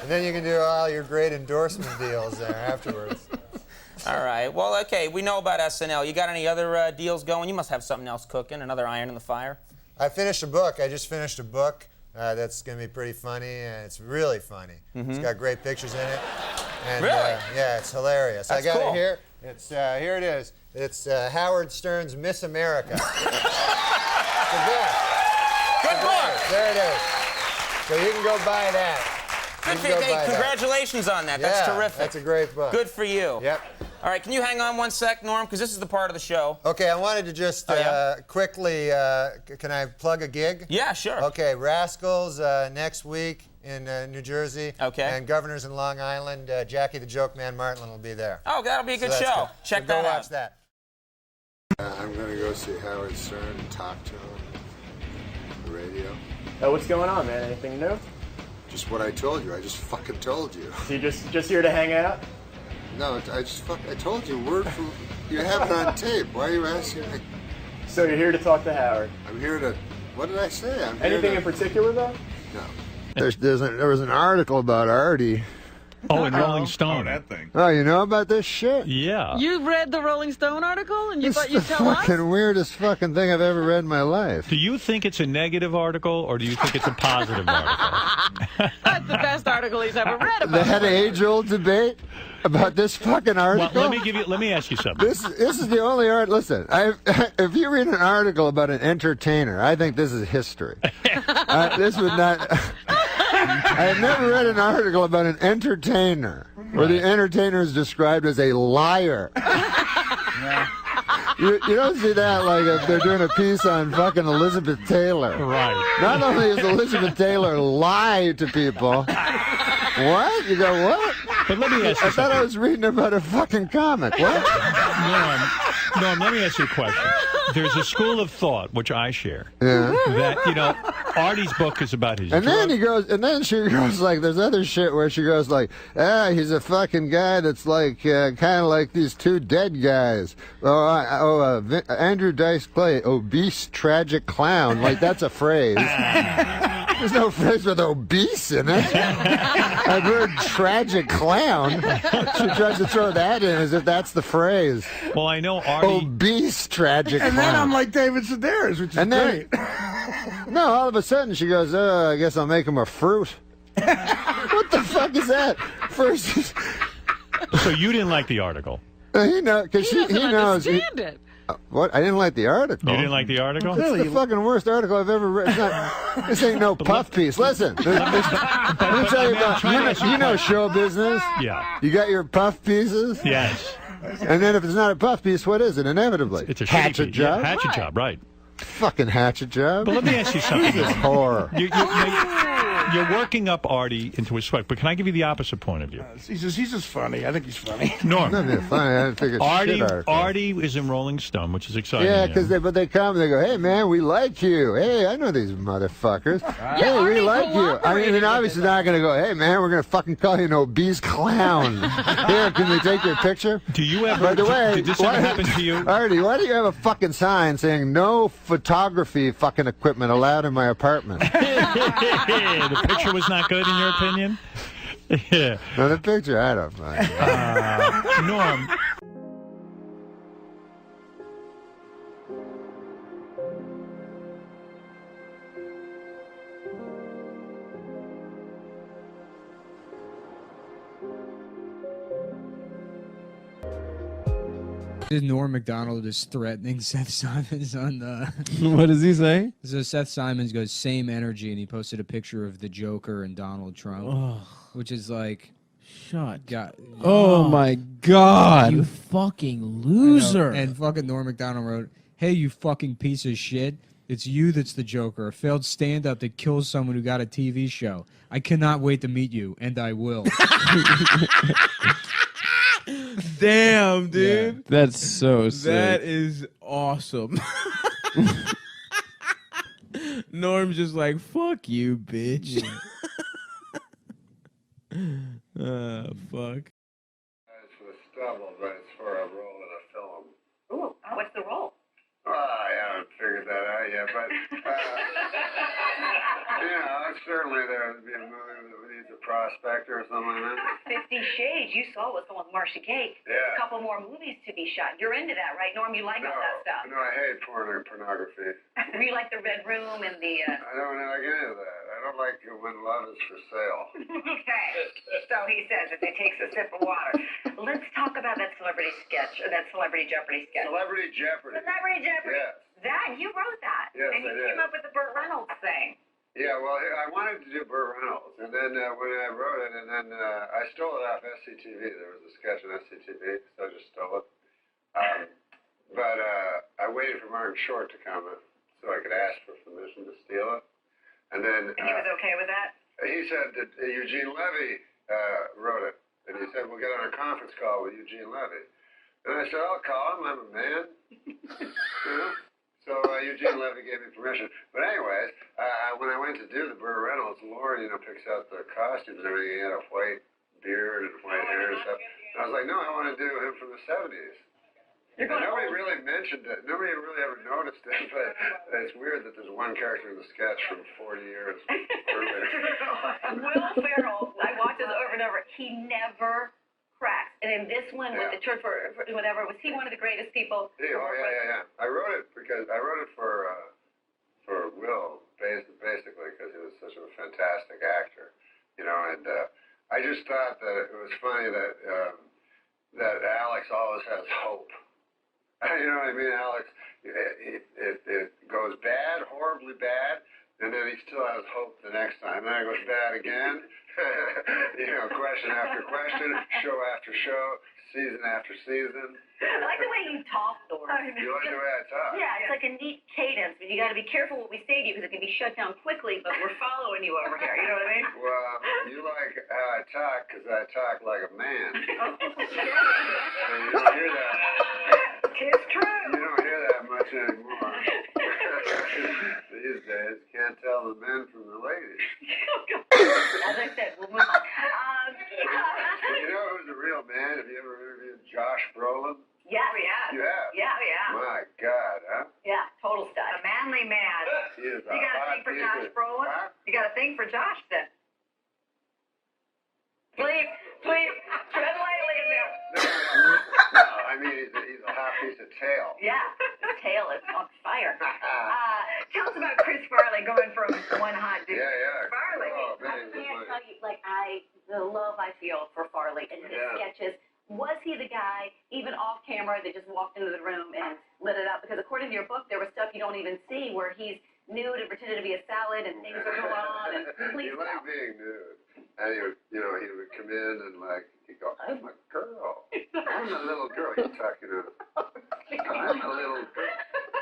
then you can do all your great endorsement deals there afterwards. All right. Well, okay. We know about SNL. You got any other deals going? You must have something else cooking, another iron in the fire. I finished a book. I just finished a book that's going to be pretty funny, and it's really funny. It's got great pictures in it. And, really? Yeah, it's hilarious. That's I got cool. it here. It's here it is. It's Howard Stern's Miss America. It's the best. Good book. There it is. So you can go buy that. Congratulations on that. That's terrific. That's a great book. Good for you. Yep. All right, can you hang on one sec, Norm? Because this is the part of the show. Okay, I wanted to just quickly, can I plug a gig? Yeah, sure. Okay, Rascals next week in New Jersey. Okay. And Governors in Long Island. Jackie the Joke Man Martlin will be there. Oh, that'll be a good show. Good. Check so that go out. watch that. I'm going to go see Howard Stern and talk to him on the radio. Oh, what's going on, man? Anything new? Just what I told you. I just fucking told you. So you just here to hang out? No, I told you word for. You have it on tape. Why are you asking me? So you're here to talk to Howard? I'm here to. What did I say? Anything in particular, though? No. There was an article about Artie Oh, in Rolling Stone. that thing. Oh, you know about this shit? Yeah. You read the Rolling Stone article and you It's thought the you'd tell us? fucking weirdest fucking thing I've ever read in my life. Do you think it's a negative article or do you think it's a positive article? That's the best article he's ever read about. They had an age-old debate about this fucking article. Well, let me ask you something. This is the only art. Listen, if you read an article about an entertainer, I think this is history. This would not. I have never read an article about an entertainer where the entertainer is described as a liar. You don't see that like if they're doing a piece on fucking Elizabeth Taylor. Right. Not only is Elizabeth Taylor lie to people. What? You go, what? But let me ask you I thought I was reading about a fucking comic. What? Norm, let me ask you a question. There's a school of thought, which I share, Yeah. that, Artie's book is about his And drug- then he goes, and then she goes like, there's other shit where she goes like, he's a fucking guy that's like, kind of like these two dead guys. Andrew Dice Clay, obese, tragic clown. Like, that's a phrase. There's no phrase with obese in it. I've heard tragic clown. She tries to throw that in as if that's the phrase. Well, I know Artie... Obese, tragic And clown. then I'm like David Sedaris, which is And then- great. No, all of a sudden she goes, I guess I'll make him a fruit. What the fuck is that? First, So you didn't like the article? he knows, because he knows. Understand it. What? I didn't like the article. You didn't like the article? It's the fucking worst article I've ever read. This ain't no puff piece. Listen, let me tell you about. You know show business. Yeah. You got your puff pieces. Yes. And then if it's not a puff piece, what is it? Inevitably, It's a shitty hatchet piece. job. Yeah, hatchet job, right. Fucking hatchet job. But let me ask you something. This is horror. You're working up Artie into a sweat, but can I give you the opposite point of view? He's just funny. I think he's funny. Norm. Not being funny. I didn't think it's shit article. Artie is in Rolling Stone, which is exciting. Yeah, because they come and they go, hey man, we like you. Hey, I know these motherfuckers. Hey, we Artie like you. I mean, they're obviously not going to go, hey man, we're going to fucking call you an obese clown. Here, can we take your picture? Do you ever? By the way, did this ever happen to you? Artie, why do you have a fucking sign saying no photography fucking equipment allowed in my apartment? The picture was not good in your opinion. Yeah. No, the picture, I don't know. Norm. Norm MacDonald is threatening Seth Simons on the. What does he say? So Seth Simons goes same energy, and he posted a picture of the Joker and Donald Trump, which is like, shut. Oh my God! You fucking loser! And fucking Norm MacDonald wrote, "Hey, you fucking piece of shit! It's you that's the Joker, a failed stand-up that kills someone who got a TV show. I cannot wait to meet you, and I will." Damn, dude. Yeah. That's so sick. That is awesome. Norm's just like, fuck you, bitch. Fuck. It's for the stubble, but it's for a role in a film. Ooh, what's the role? I haven't figured that out yet, but certainly there would be a movie that needs a prospector or something like that. 50 Shades. You saw what's going with Marcia Gay. Yeah. A couple more movies to be shot. You're into that, right, Norm? You like all that stuff. No, I hate porn and pornography. You like the Red Room and the. I don't like any of that. I don't like when love is for sale. Okay. So he says as he takes a sip of water. Let's talk about that celebrity sketch, or that Celebrity Jeopardy sketch. Celebrity Jeopardy. Celebrity Jeopardy. Yes. That, you wrote that. Yes, and you I did. came up with the Burt Reynolds thing. Yeah, well, I wanted to do Burt Reynolds, and then when I wrote it, and then I stole it off SCTV. There was a sketch on SCTV, so I just stole it. But I waited for Martin Short to comment so I could ask for permission to steal it. And then And he was okay with that? he said that Eugene Levy wrote it, and he said, we'll get on a conference call with Eugene Levy. And I said, I'll call him, I'm a man. So Eugene Levy gave me permission. But anyways, when I went to do the Burt Reynolds, Lauren, picks out the costumes and everything. He had a white beard and white hair and stuff. And I was like, no, I want to do him from the 70s. And nobody really mentioned it. Nobody really ever noticed it. But it's weird that there's one character in the sketch from 40 years earlier. Will Ferrell, I watched watched this over and over. He never cracks. And in this one with the church for whatever, was he one of the greatest people? Yeah. I wrote it for Will, basically, because he was such a fantastic actor, you know. And I just thought that it was funny that Alex always has hope. You know what I mean? Alex, it goes bad, horribly bad, and then he still has hope the next time. Then it goes bad again. You know, question after question, show after show, season after season. I like the way you talk, Norm. You like the way I talk? Yeah, it's like a neat cadence, but you got to be careful what we say to you because it can be shut down quickly, but we're following you over here. You know what I mean? Well, you like how I talk because I talk like a man. And you don't hear that. It's true. You don't hear that much anymore. These days, can't tell the men from the ladies. As I said, we'll move on. You know who's a real man? Have you ever interviewed Josh Brolin? Yes. We have. You have? Yeah. My God, huh? Yeah, total stud. A manly man. He is a You got a hot thing for piece Josh of- Brolin? Huh? You got a thing for Josh then? Please, tread lightly in there. No, I mean, he's a hot piece of tail. Yeah, his tail is on fire. Tell us about Chris Farley going from one hot dude. Yeah. Farley. Oh, I man, can't tell you, the love I feel for Farley and his sketches. Was he the guy, even off camera, that just walked into the room and lit it up? Because according to your book, there was stuff you don't even see where he's nude and pretended to be a salad and things are going on. And He liked being nude. And he would come in and he'd go, I'm a girl. I'm a little girl. He'd talk, I'm a little girl.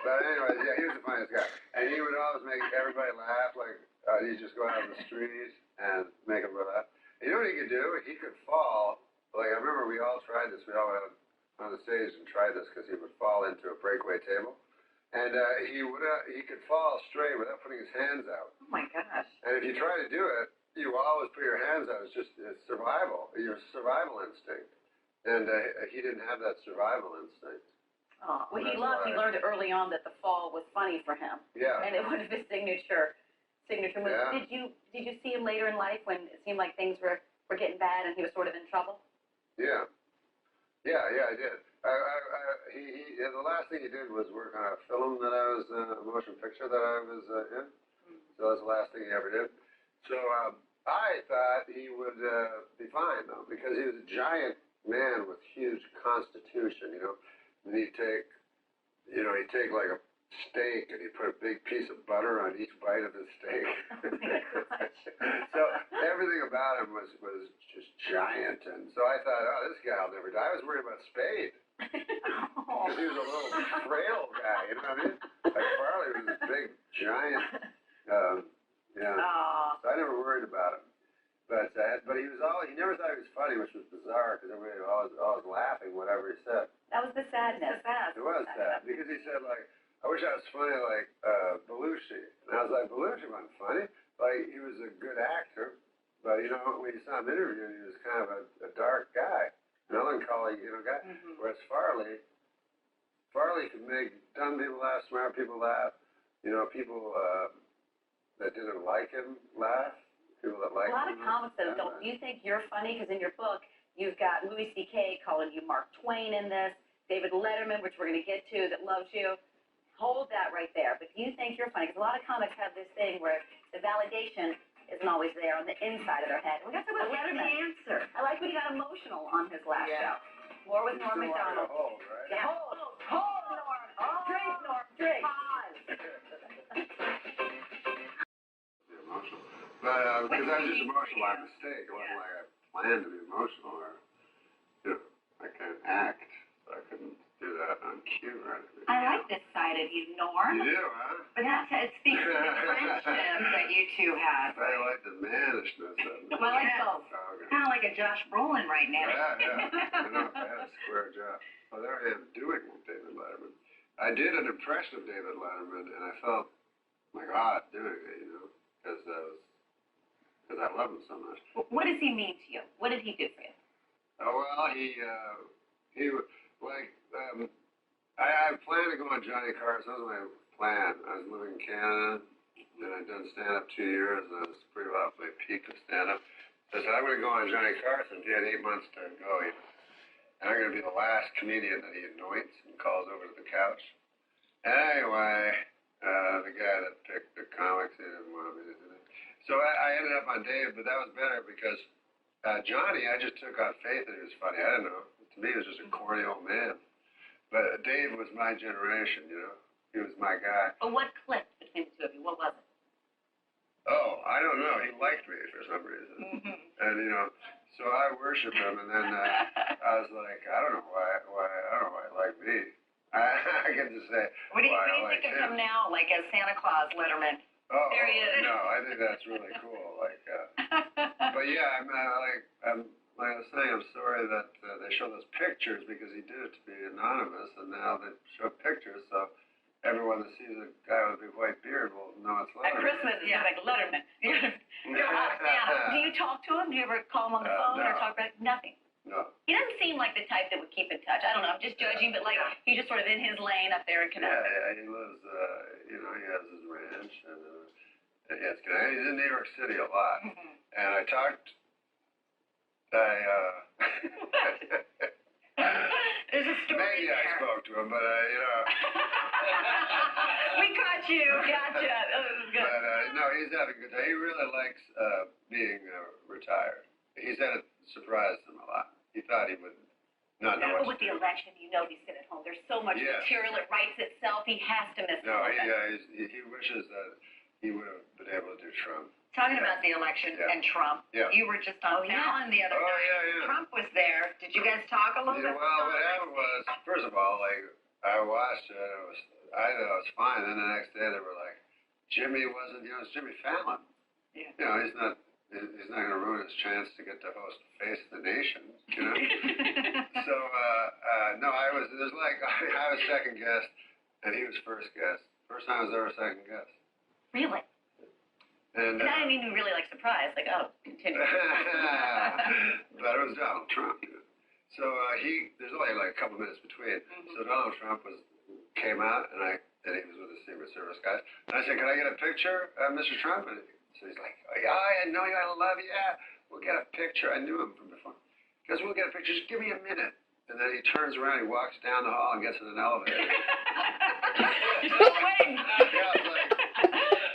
But anyways, yeah, he was the funniest guy. And he would always make everybody laugh. He'd just go out on the street and make everybody laugh. And you know what he could do? He could fall. I remember we all tried this. We all went on the stage and tried this because he would fall into a breakaway table. And he could fall straight without putting his hands out. Oh, my gosh. And if you try to do it, you always put your hands out. It's survival, your survival instinct. And he didn't have that survival instinct. Oh, well, he learned early on that the fall was funny for him. Yeah. And it was his signature move. Yeah. Did you see him later in life when it seemed like things were getting bad and he was sort of in trouble? Yeah, I did. The last thing he did was work on a film that I was a motion picture that I was in. So that's the last thing he ever did. So I thought he would be fine though, because he was a giant man with huge constitution. And he'd take like a steak and he'd put a big piece of butter on each bite of his steak. So everything about him was just giant, and so I thought, oh, this guy will never die. I was worried about Spade because he was a little frail guy, you know what I mean? Farley was this big giant, So I never worried about him, but he never thought he was funny, which was bizarre because everybody was always laughing whatever he said. That was the sadness. It was sad because he said I wish I was funny like Belushi. And I was like, Belushi wasn't funny. He was a good actor, but when you saw him interviewing, he was kind of a dark guy, melancholy, guy. Whereas Farley could make dumb people laugh, smart people laugh. People that didn't like him laugh. People that liked him. A lot of comics that don't. Do you think you're funny? Because in your book, you've got Louis C.K. calling you Mark Twain in this. David Letterman, which we're going to get to, that loves you. Hold that right there. But do you think you're funny? Because a lot of comics have this thing where the validation isn't always there on the inside of their head. We got to Letterman. The answer. I like when he got emotional on his last show. More with Norm MacDonald. Hold, right? Yeah, hold, Norm. Drink, Norm, drink. Emotional. But because I was just emotional by mistake. It wasn't like I planned to be emotional or, I can't act. So I couldn't do that on cue or anything. I like this side of you, Norm. You do, huh? But it speaks to the friendship that you two have. I like the mannishness of it. Well, I like both. Oh, okay. Kind of like a Josh Brolin right now. Yeah. I had a square jaw. Well, there I am doing David Letterman. I did an impression of David Letterman, and I felt like odd doing it, because I love him so much. What does he mean to you? What did he do for you? Oh, well, I planned to go on Johnny Carson. That was my plan. I was living in Canada, and I'd done stand-up 2 years, and I was pretty well at my peak of stand-up. I said, I'm going to go on Johnny Carson. He had 8 months to go. And I'm going to be the last comedian that he anoints and calls over to the couch. Anyway, the guy that picked the comics, he didn't want me to do it. So I ended up on Dave, but that was better because Johnny, I just took on faith that he was funny. I don't know. To me, he was just a corny old man. But Dave was my generation, you know. He was my guy. Oh, what clicked between the two of you? What was it? Oh, I don't know. He liked me for some reason. And, you know, so I worshiped him. And then I was like, I don't know why he liked me. I get to say, What do you like think of him now, like as Santa Claus Letterman? Oh, There he is. no, I think that's really cool. Like, but yeah, like I was saying, I'm sorry that they show those pictures because he did it to be anonymous, and now they show pictures, so everyone that sees a guy with a big white beard will know it's At Letterman. Christmas, it's like Letterman. Santa. Do you talk to him? Do you ever call him on the phone or no. talk about nothing? No. He doesn't seem like the type that would keep in touch. I don't know. I'm just judging, but like he's just sort of in his lane up there in Connecticut. Yeah, he lives, you know, he has his ranch, and he's in New York City a lot. And I talked, There's a story maybe I spoke to him, but, you know. We caught you. Gotcha. Oh, this is good. But, no, he's having a good time. He really likes being retired. He said it surprised him a lot. He thought he would not know Now, what with to the do. election, you know he's sitting at home. There's so much Yes. material. It writes itself. He has to miss No, all of it. he wishes that he would have been able to do Trump. Talking about the election and Trump, Yeah. you were just on Fallon the other night. Yeah. Trump was there. Did you guys talk a little Yeah, bit? well, what happened was, first of all, like, I watched it, I thought it was fine. Then the next day they were like, Jimmy wasn't, you know, it's Jimmy Fallon. Yeah. You know, he's not going to ruin his chance to get to host Face the Nation, you know? So, no, there's like, I was second guest, and he was first guest. First time I was ever second guest. Really? And I didn't even really like surprise. Like, oh, continue. but it was Donald Trump. You know? So there's only like a couple minutes between. So Donald Trump came out, and he was with the Secret Service guys. And I said, "Can I get a picture of Mr. Trump?" And so he's like, "Oh, yeah, I know you, I love you. Yeah, we'll get a picture." I knew him from before. He goes, "We'll get a picture. Just give me a minute." And then he turns around, he walks down the hall, and gets in an elevator. You're still waiting. Yeah, I was like,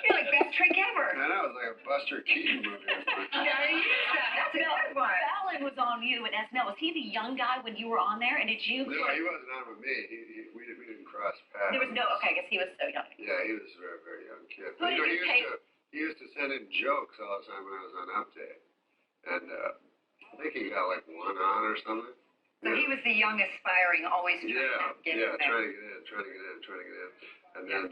You're like, best trick ever. I know, it was like a Buster Keaton movie or something. That's a good one. Fallon was on you at SNL. Was he the young guy when you were on there? And did you? No, he wasn't on with me. We didn't cross paths. There was no. Okay, I guess he was so young. Yeah, he was a very, very young kid. Who did You know, you pay? He used to send in jokes all the time when I was on Update. And I think he got like one on or something. So he was the young, aspiring, always trying to get in there. trying to get in. And then,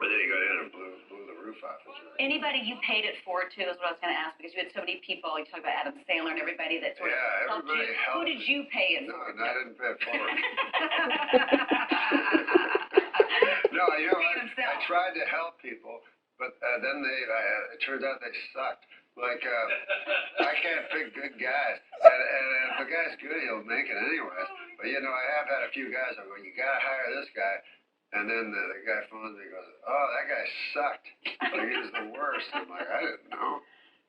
but then he got in and blew the roof off his roof. Anybody you paid it forward to is what I was going to ask, because you had so many people. You talked about Adam Sandler and everybody that sort of helped you. Everybody helped. Who did you pay it No, forward I to? didn't pay it forward. No, you know what? I tried to help people, but then it turned out they sucked. Like, I can't pick good guys. And if a guy's good, he'll make it anyways. But, you know, I have had a few guys that go, you got to hire this guy. And then the guy phones me and goes, oh, that guy sucked. Like, he was the worst. I'm like, I didn't know.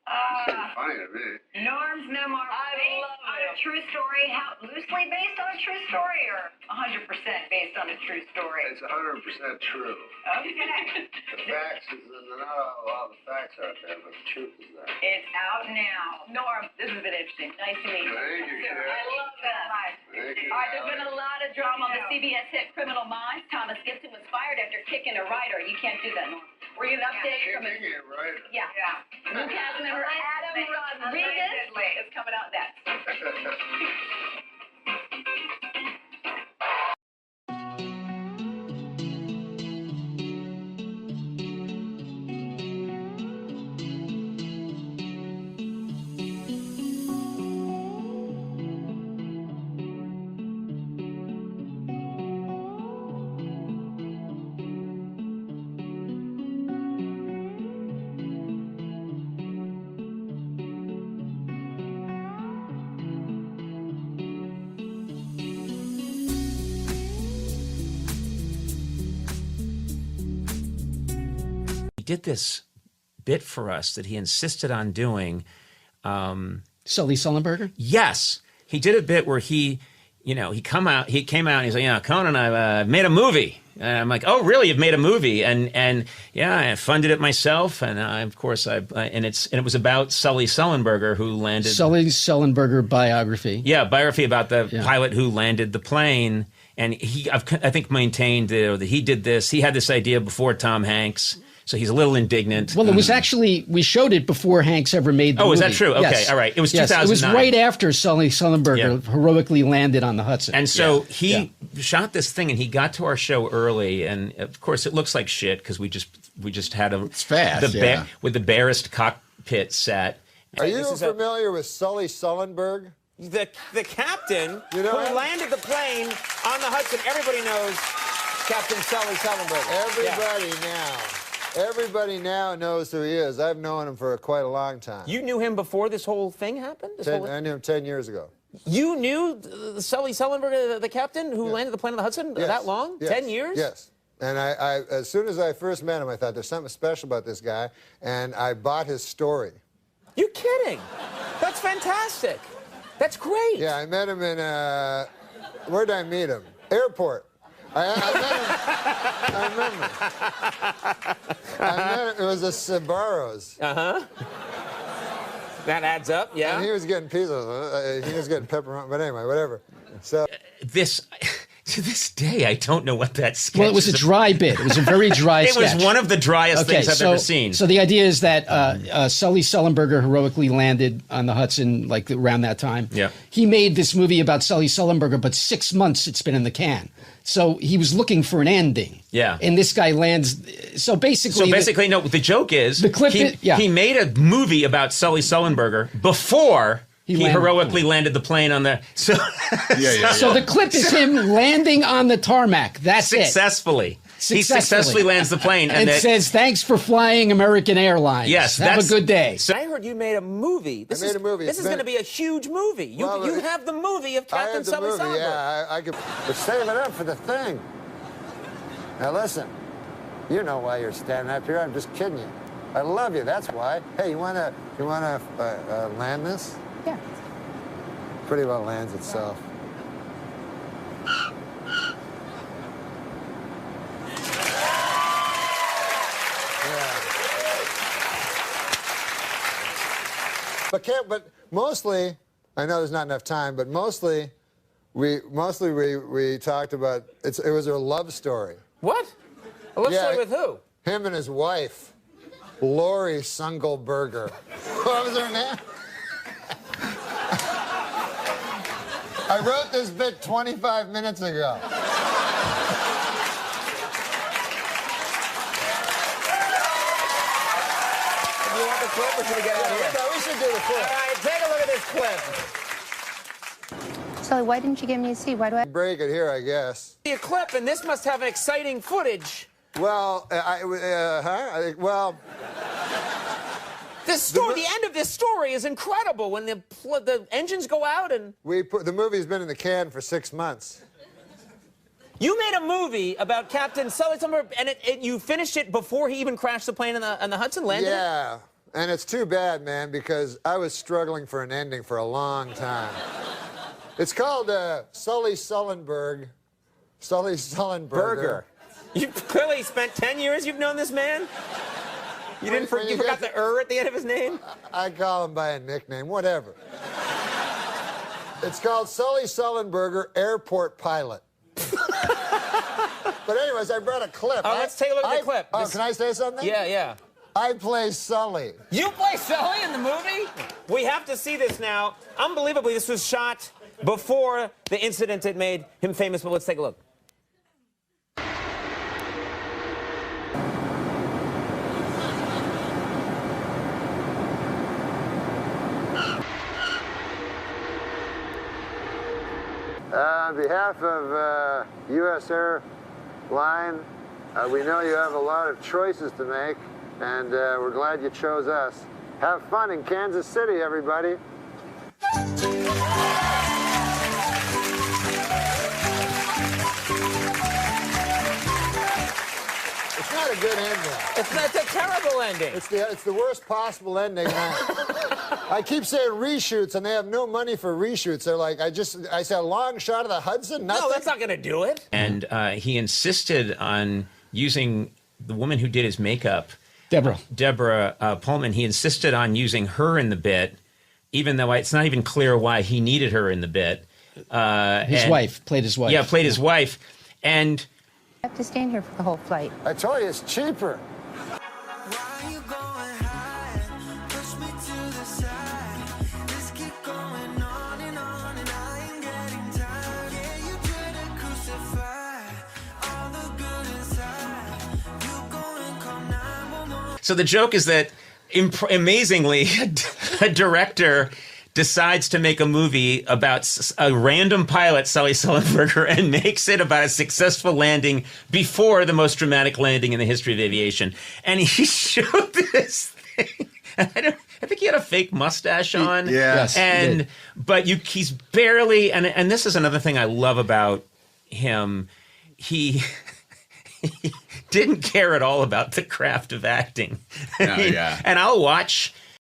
It seemed funny to me. Norm's memoir, based on a true story. How loosely based on a true story, or 100% based on a true story? It's 100% true. Okay. The facts, not all the facts out there, but the truth is there. It's out now. Norm, this has been interesting. Nice to meet you. Thank you, Karen. I love that. Thank you. All right, there's been a lot of drama on the CBS hit Criminal Minds. Thomas Gibson was fired after kicking a writer. You can't do that, Norm. Were you an update from Kicking it, right? Yeah. New cast member Adam Rodriguez is coming out next. He did this bit for us that he insisted on doing Sully Sullenberger? Yes. He did a bit where he came out and he's like, Conan, I've made a movie. And I'm like, oh, really? You've made a movie? And yeah, I funded it myself. And it was about Sully Sullenberger, who landed. Sully Sullenberger biography. Yeah, biography about the pilot who landed the plane. And I think maintained that he did this. He had this idea before Tom Hanks. So he's a little indignant. Well, it was actually, we showed it before Hanks ever made the movie. Oh, is that true? Okay, yes. All right. It was 2009. It was right after Sully Sullenberger heroically landed on the Hudson. And so he shot this thing, and he got to our show early, and of course it looks like shit because we just had it's fast, with the barest cockpit set. Are you familiar with Sully Sullenberg? The captain who landed the plane on the Hudson. Everybody knows Captain Sully Sullenberger. Everybody now knows who he is. I've known him for quite a long time. You knew him before this whole thing happened? I knew him 10 years ago. You knew Sully Sullenberger, the captain who landed the plane on the Hudson, that long? Yes. 10 years? Yes. And I, as soon as I first met him, I thought there's something special about this guy, and I bought his story. You're kidding. That's fantastic. That's great. Yeah, I met him in, where'd I meet him? Airport. I met him. It was a Sbarro's. That adds up, yeah. And he was getting pizzas. He was getting pepperoni, but anyway, whatever. So to this day, I don't know what that sketch is. Well, it was a dry bit. It was a very dry sketch. It was one of the driest things I've ever seen. So the idea is that Sully Sullenberger heroically landed on the Hudson like around that time. Yeah. He made this movie about Sully Sullenberger, but 6 months it's been in the can. So he was looking for an ending. Yeah. And this guy lands. So basically, no. The joke is the clip. He made a movie about Sully Sullenberger before he heroically landed the plane on the. So So the clip is him landing on the tarmac. That's successfully. He successfully lands the plane and says, "Thanks for flying American Airlines. Yes, have a good day." So I heard you made a movie. This is going to be a huge movie. You have the movie of Captain Sully Sullenberger. Yeah, I could. But save it up for the thing. Now listen, you know why you're standing up here. I'm just kidding you. I love you. That's why. Hey, you wanna land this? Yeah. Pretty well lands itself. But mostly, I know there's not enough time, but mostly we talked about it was a love story. What? A love story with who? Him and his wife, Lori Sungelberger. What was her name? I wrote this bit 25 minutes ago. Do you want the clip or should we get out of here? No, we should do the clip. All right, take a look at this clip. Sully, why didn't you give me a seat? Why do I break it here, I guess? A clip, and this must have exciting footage. Well, well. This story, the end of this story is incredible when the engines go out and... The movie's been in the can for 6 months. You made a movie about Captain Sully Sullenberger, and you finished it before he even crashed the plane on the Hudson, landed Yeah, and it's too bad, man, because I was struggling for an ending for a long time. It's called Sully Sullenberger. Sully Sullenberger. You clearly spent 10 years you've known this man? You forgot the at the end of his name? I call him by a nickname, whatever. It's called Sully Sullenberger, Airport Pilot. But anyways, I brought a clip. Oh, let's take a look at the clip. Can I say something? Yeah. I play Sully. You play Sully in the movie? We have to see this now. Unbelievably, this was shot before the incident that made him famous, but let's take a look. On behalf of U.S. Airline, we know you have a lot of choices to make, and we're glad you chose us. Have fun in Kansas City, everybody. It's not a good ending. It's a terrible ending. It's the worst possible ending. I keep saying reshoots, and they have no money for reshoots. They're like, I said a long shot of the Hudson. Nothing. No, that's not going to do it. And he insisted on using the woman who did his makeup, Deborah Pullman. He insisted on using her in the bit, even though it's not even clear why he needed her in the bit. His wife played his wife. Yeah, played his wife, and. I have to stand here for the whole flight. I told you, it's cheaper. So the joke is that, amazingly, a director decides to make a movie about a random pilot, Sully Sullenberger, and makes it about a successful landing before the most dramatic landing in the history of aviation. And he showed this thing. I think he had a fake mustache on. Yes. But he's barely, and this is another thing I love about him. He didn't care at all about the craft of acting. Yeah. And I'll watch